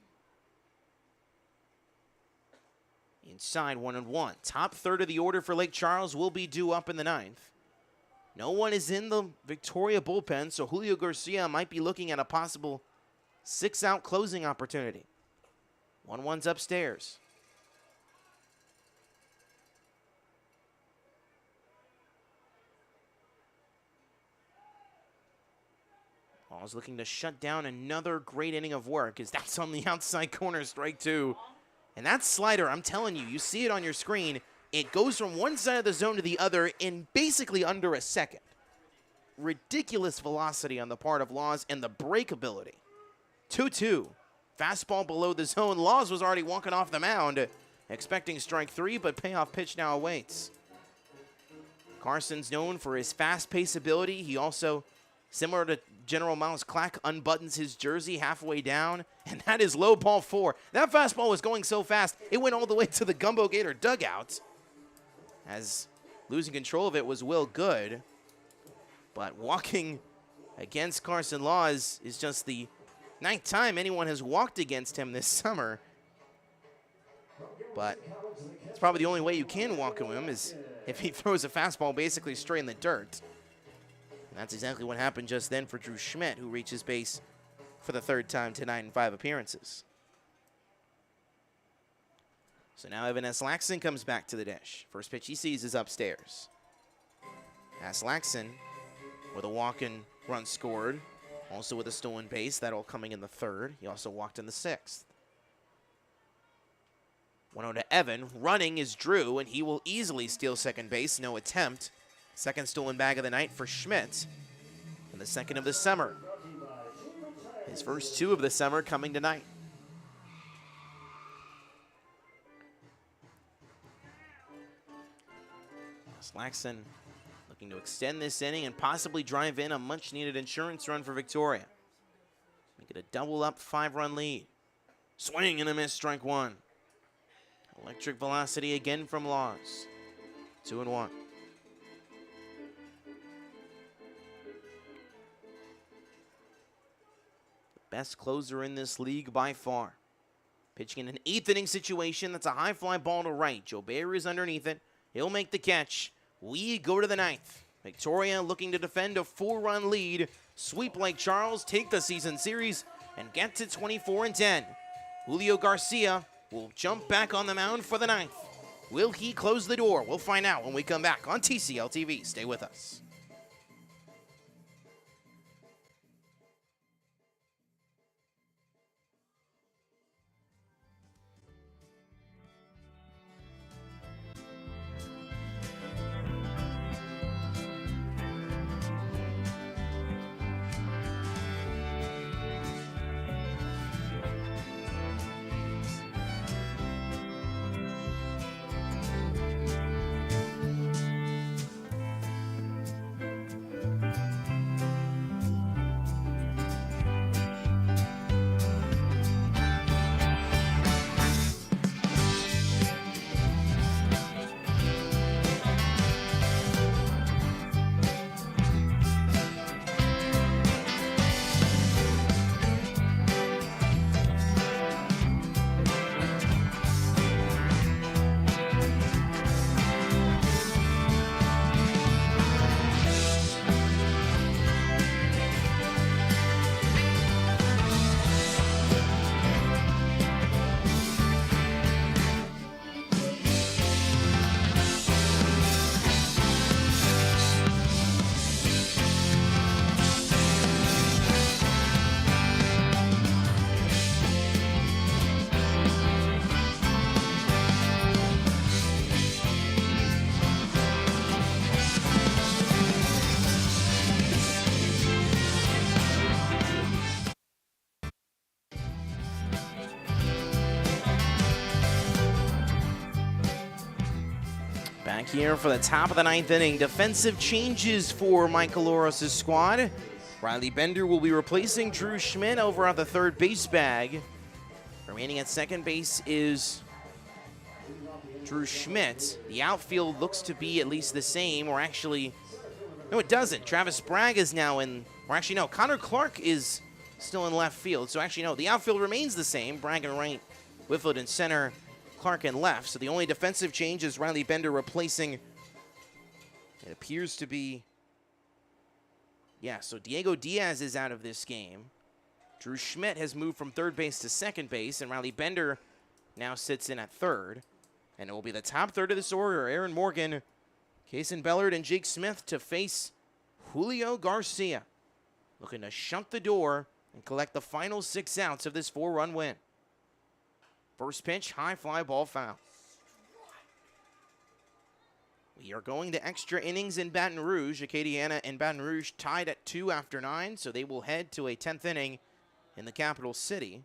Inside 1-1. Top 3rd of the order for Lake Charles will be due up in the 9th. No one is in the Victoria bullpen, so Julio Garcia might be looking at a possible 6-out closing opportunity. 1-1's upstairs. Laws looking to shut down another great inning of work as that's on the outside corner, strike two. And that slider, I'm telling you, you see it on your screen, it goes from one side of the zone to the other in basically under a second. Ridiculous velocity on the part of Laws and the break ability. 2-2. Fastball below the zone. Laws was already walking off the mound, expecting strike three, but payoff pitch now awaits. Carson's known for his fast-paced ability. He also, similar to General Miles Clack, unbuttons his jersey halfway down, and that is low ball four. That fastball was going so fast, it went all the way to the Gumbeaux Gator dugout, as losing control of it was Will Good. But walking against Carson Laws is just the ninth time anyone has walked against him this summer. But it's probably the only way you can walk with him is if he throws a fastball basically straight in the dirt. And that's exactly what happened just then for Drew Schmidt, who reaches base for the third time tonight in 5 appearances. So now Evan Aslaxon comes back to the dish. First pitch he sees is upstairs. Aslaxon with a walk-in run scored, also with a stolen base, that all coming in the third. He also walked in the 6th. 1-0 to Evan. Running is Drew, and he will easily steal second base. No attempt. Second stolen bag of the night for Schmidt. And the second of the summer. His first 2 of the summer coming tonight. Slaxon looking to extend this inning and possibly drive in a much-needed insurance run for Victoria. Make it a double-up 5-run lead. Swing and a miss, strike one. Electric velocity again from Laws. 2-1. The best closer in this league by far. Pitching in an 8th inning situation. That's a high fly ball to right. Joe Bayer is underneath it. He'll make the catch. We go to the 9th. Victoria looking to defend a 4-run lead. Sweep Lake Charles, take the season series, and get to 24-10. Julio Garcia will jump back on the mound for the 9th. Will he close the door? We'll find out when we come back on TCL TV. Stay with us. Back here for the top of the 9th inning. Defensive changes for Michael Oros' squad. Riley Bender will be replacing Drew Schmidt over at the third base bag. Remaining at second base is Drew Schmidt. The outfield looks to be at least the same, or actually, no, it doesn't. Travis Bragg is now in, or actually, no, Connor Clark is still in left field. So actually, no, the outfield remains the same. Bragg in right, Whitfield in center, Clark in left. So the only defensive change is Riley Bender replacing, it appears to be, yeah, so Diego Diaz is out of this game. Drew Schmidt has moved from third base to second base, and Riley Bender now sits in at third. And it will be the top third of this order: Aaron Morgan, Kaysen Bellard, and Jake Smith to face Julio Garcia. looking to shut the door and collect the final 6 outs of this 4-run win. First pitch, high fly ball foul. We are going to extra innings in Baton Rouge. Acadiana and Baton Rouge tied at 2 after 9, so they will head to a 10th inning in the capital city.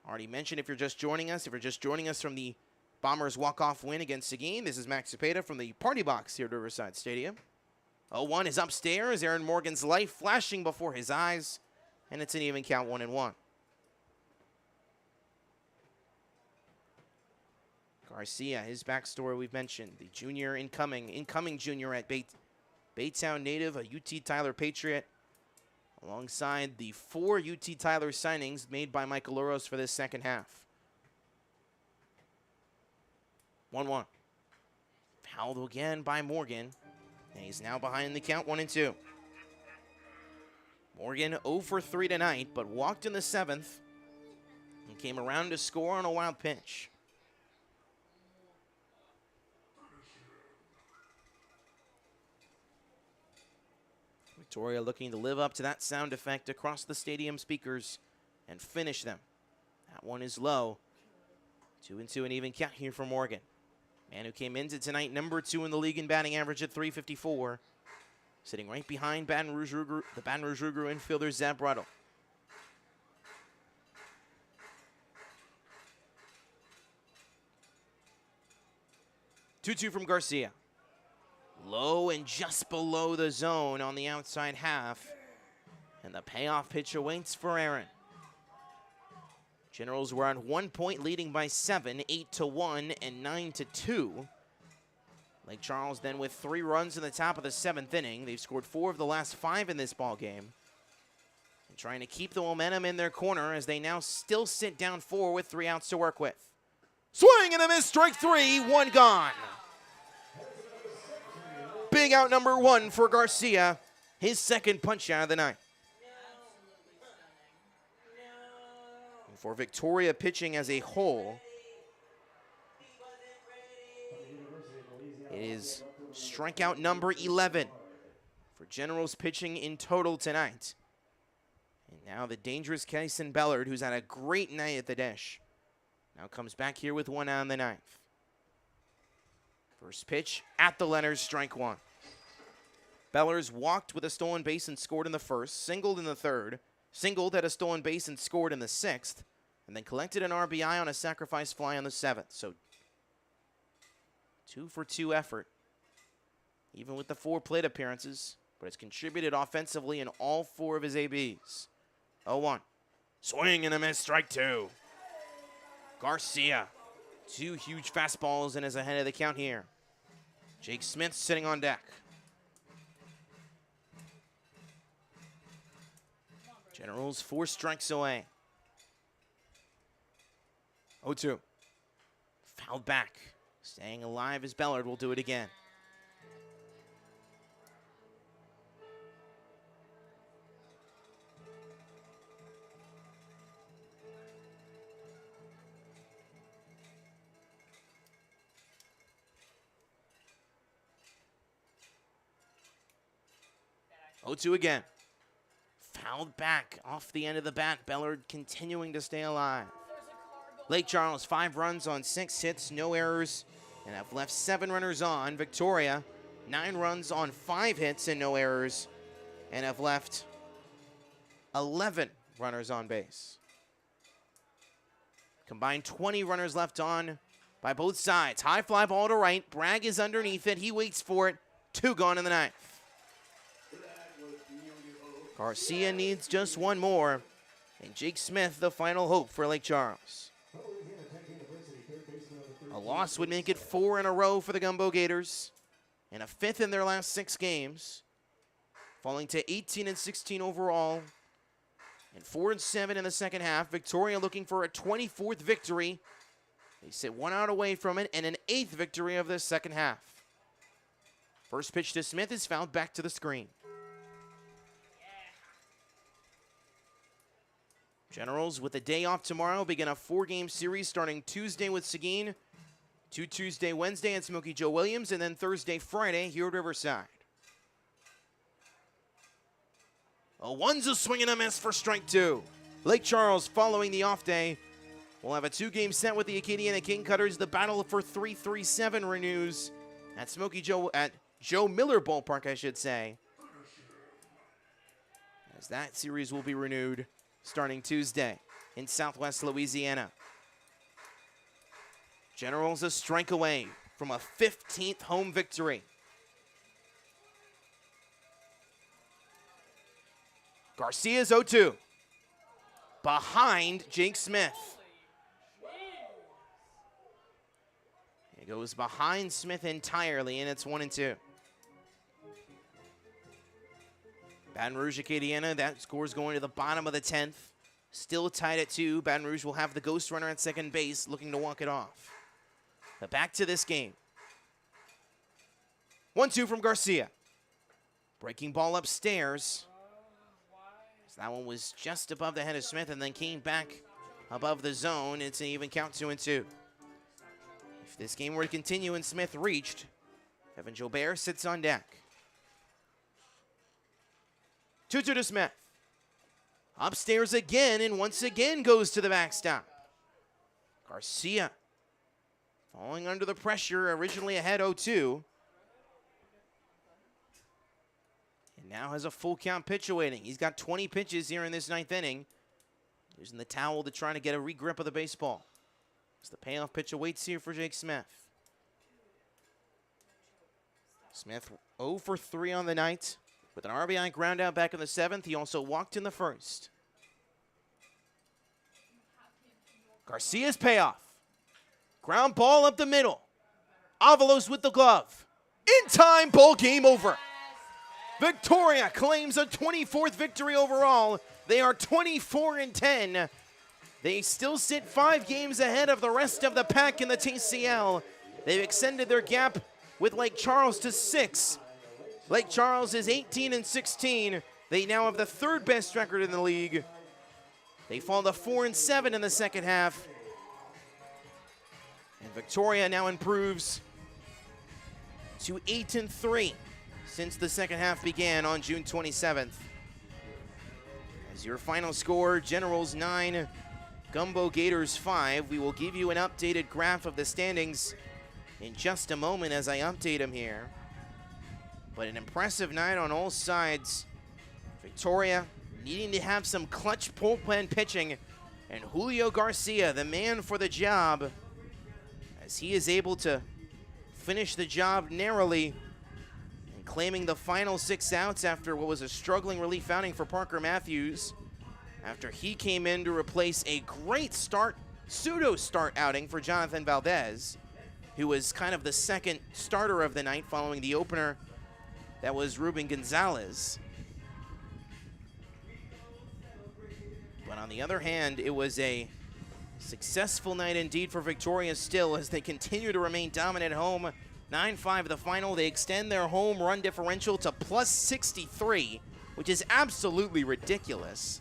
Already mentioned, if you're just joining us from the Bombers' walk-off win against Seguin, this is Max Cepeda from the Party Box here at Riverside Stadium. 0-1 is upstairs. Aaron Morgan's life flashing before his eyes, and it's an even count, 1-1. Garcia, his backstory we've mentioned, the junior incoming junior at Baytown native, a UT Tyler Patriot, alongside the 4 UT Tyler signings made by Michael Uros for this second half. 1-1. Fouled again by Morgan, and he's now behind the count, 1-2. Morgan 0 for 3 tonight, but walked in the 7th and came around to score on a wild pitch. Victoria looking to live up to that sound effect across the stadium speakers and finish them. That one is low. 2-2, an even count here for Morgan. Man who came into tonight number 2 in the league in batting average at .354. Sitting right behind the Baton Rouge Rouge infielder Zab Ruddle. Two from Garcia. Low and just below the zone on the outside half. And the payoff pitch awaits for Aaron. Generals were on 1 point, leading by 7, 8-1 and 9-2. Lake Charles then with 3 runs in the top of the 7th inning. They've scored 4 of the last 5 in this ball game. And trying to keep the momentum in their corner as they now still sit down 4 with 3 outs to work with. Swing and a miss, strike 3, 1 gone. Big out number 1 for Garcia, his second punch out of the night. And for Victoria pitching as a whole, it is strikeout number 11 for Generals pitching in total tonight. And now the dangerous Kyson Bellard, who's had a great night at the dish, now comes back here with 1 out in the 9th. First pitch at the Leonards, strike 1. Bellers walked with a stolen base and scored in the 1st, singled in the 3rd, singled at a stolen base and scored in the 6th, and then collected an RBI on a sacrifice fly on the 7th. So 2 for 2 effort, even with the 4 plate appearances, but has contributed offensively in all 4 of his ABs. 0-1. Swing and a miss, strike 2. Garcia. 2 huge fastballs and is ahead of the count here. Jake Smith sitting on deck. Generals 4 strikes away. 0-2. Fouled back. Staying alive as Bellard will do it again. Oh-2 again. Fouled back off the end of the bat. Bellard continuing to stay alive. Lake Charles, 5 runs on 6 hits, no errors, and have left 7 runners on. Victoria, 9 runs on 5 hits and no errors, and have left 11 runners on base. Combined 20 runners left on by both sides. High fly ball to right. Bragg is underneath it. He waits for it. 2 gone in the 9th. Garcia needs just 1 more, and Jake Smith the final hope for Lake Charles. A loss would make it 4 in a row for the Gumbeaux Gators, and a 5th in their last 6 games, falling to 18-16 overall, and 4-7 in the second half. Victoria looking for a 24th victory. They sit 1 out away from it, and an 8th victory of this second half. First pitch to Smith is fouled back to the screen. Generals, with a day off tomorrow, begin a 4-game series starting Tuesday with Seguin, Tuesday, Wednesday at Smokey Joe Williams, and then Thursday, Friday here at Riverside. A one's a swing and a miss for strike 2. Lake Charles following the off day will have a 2-game set with the Acadiana King Cutters. The battle for 337 renews at Joe Miller Ballpark, I should say, as that series will be renewed starting Tuesday in Southwest Louisiana. Generals a strike away from a 15th home victory. Garcia's 0-2. Behind Jake Smith. It goes behind Smith entirely, and it's 1-2. Baton Rouge Acadiana, that score's going to the bottom of the 10th. Still tied at 2. Baton Rouge will have the ghost runner at second base looking to walk it off. But back to this game. 1-2 from Garcia. Breaking ball upstairs. So that one was just above the head of Smith and then came back above the zone. It's an even count, 2-2. If this game were to continue and Smith reached, Evan Jobert sits on deck. 2-2 to Smith. Upstairs again, and once again goes to the backstop. Garcia falling under the pressure, originally ahead 0-2. And now has a full count pitch awaiting. He's got 20 pitches here in this 9th inning. Using the towel to try to get a re-grip of the baseball. As the payoff pitch awaits here for Jake Smith. Smith 0 for 3 on the night. With an RBI ground out back in the 7th, he also walked in the 1st. Garcia's payoff. Ground ball up the middle. Avalos with the glove. In time, ball game over. Victoria claims a 24th victory overall. They are 24-10. They still sit 5 games ahead of the rest of the pack in the TCL. They've extended their gap with Lake Charles to 6. Lake Charles is 18-16. They now have the 3rd best record in the league. They fall to 4-7 in the second half. And Victoria now improves to 8-3 since the second half began on June 27th. As your final score, Generals 9, Gumbeaux Gators 5. We will give you an updated graph of the standings in just a moment as I update them here. But an impressive night on all sides. Victoria needing to have some clutch bullpen pitching. And Julio Garcia, the man for the job, as he is able to finish the job narrowly and claiming the final 6 outs after what was a struggling relief outing for Parker Matthews. After he came in to replace a great pseudo-start outing for Jonathan Valdez, who was kind of the second starter of the night following the opener. That was Ruben Gonzalez. But on the other hand, it was a successful night indeed for Victoria still as they continue to remain dominant at home. 9-5 the final. They extend their home run differential to plus 63, which is absolutely ridiculous.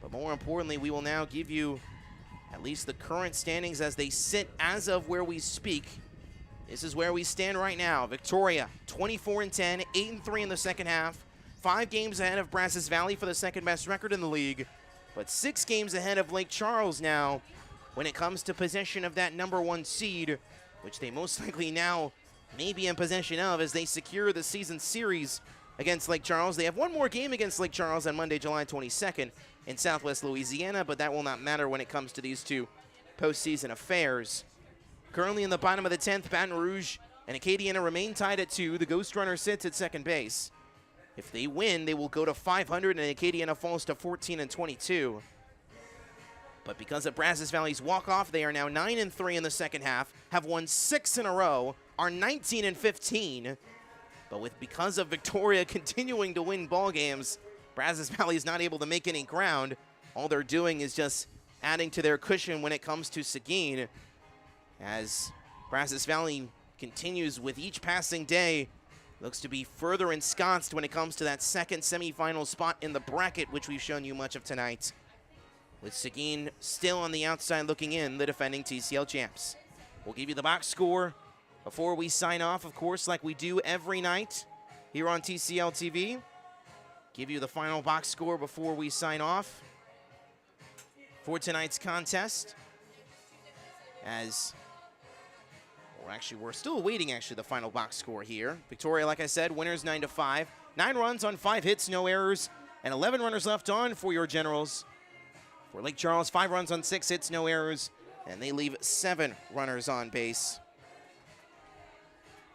But more importantly, we will now give you at least the current standings as they sit as of where we speak. This is where we stand right now. Victoria, 24-10, 8-3 in the second half. 5 games ahead of Brazos Valley for the 2nd best record in the league. But 6 games ahead of Lake Charles now when it comes to possession of that number 1 seed, which they most likely now may be in possession of as they secure the season series against Lake Charles. They have one more game against Lake Charles on Monday, July 22nd in Southwest Louisiana, but that will not matter when it comes to these 2 postseason affairs. Currently in the bottom of the 10th, Baton Rouge and Acadiana remain tied at 2. The ghost runner sits at second base. If they win, they will go to 500 and Acadiana falls to 14-22. But because of Brazos Valley's walk-off, they are now 9-3 in the second half, have won 6 in a row, are 19-15. But because of Victoria continuing to win ball games, Brazos Valley is not able to make any ground. All they're doing is just adding to their cushion when it comes to Seguin, as Brazos Valley continues with each passing day, looks to be further ensconced when it comes to that 2nd semifinal spot in the bracket, which we've shown you much of tonight. With Seguin still on the outside looking in, the defending TCL champs. We'll give you the box score before we sign off, of course, like we do every night here on TCL TV. give you the final box score before we sign off for tonight's contest. We're still awaiting the final box score here. Victoria, like I said, winners 9-5. 9 runs on 5 hits, no errors, and 11 runners left on for your Generals. For Lake Charles, 5 runs on 6 hits, no errors, and they leave 7 runners on base.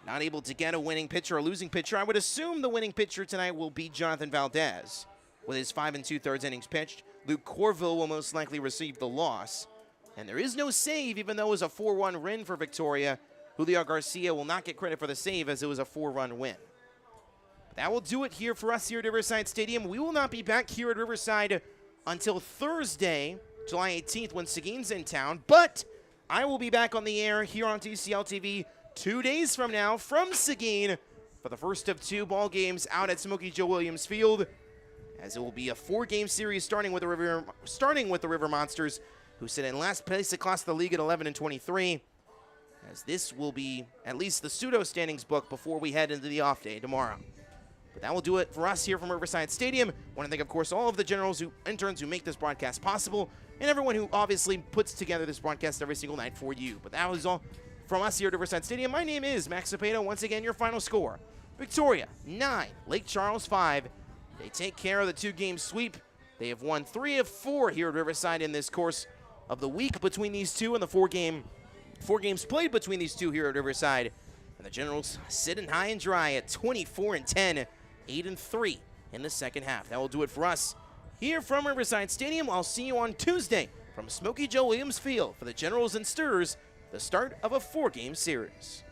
Not able to get a winning pitcher or losing pitcher. I would assume the winning pitcher tonight will be Jonathan Valdez with his 5 2/3 innings pitched. Luke Corville will most likely receive the loss. And there is no save, even though it was a 4-1 win for Victoria. Julio Garcia will not get credit for the save as it was a 4-run win. But that will do it here for us here at Riverside Stadium. We will not be back here at Riverside until Thursday, July 18th, when Seguin's in town. But I will be back on the air here on TCL TV 2 days from now from Seguin for the first of 2 ball games out at Smokey Joe Williams Field, as it will be a 4-game series starting with the River Monsters, who sit in last place across the league at 11-23, as this will be at least the pseudo standings book before we head into the off day tomorrow. But that will do it for us here from Riverside Stadium. I want to thank, of course, all of the interns who make this broadcast possible, and everyone who obviously puts together this broadcast every single night for you. But that was all from us here at Riverside Stadium. My name is Max Cepeda. Once again, your final score: Victoria 9, Lake Charles 5. They take care of the 2-game sweep. They have won 3 of 4 here at Riverside in this course of the week between these two, and the 4 games played between these two here at Riverside. And the Generals sitting high and dry at 24-10, 8-3 in the second half. That will do it for us here from Riverside Stadium. I'll see you on Tuesday from Smokey Joe Williams Field for the Generals and Stirs, the start of a 4-game series.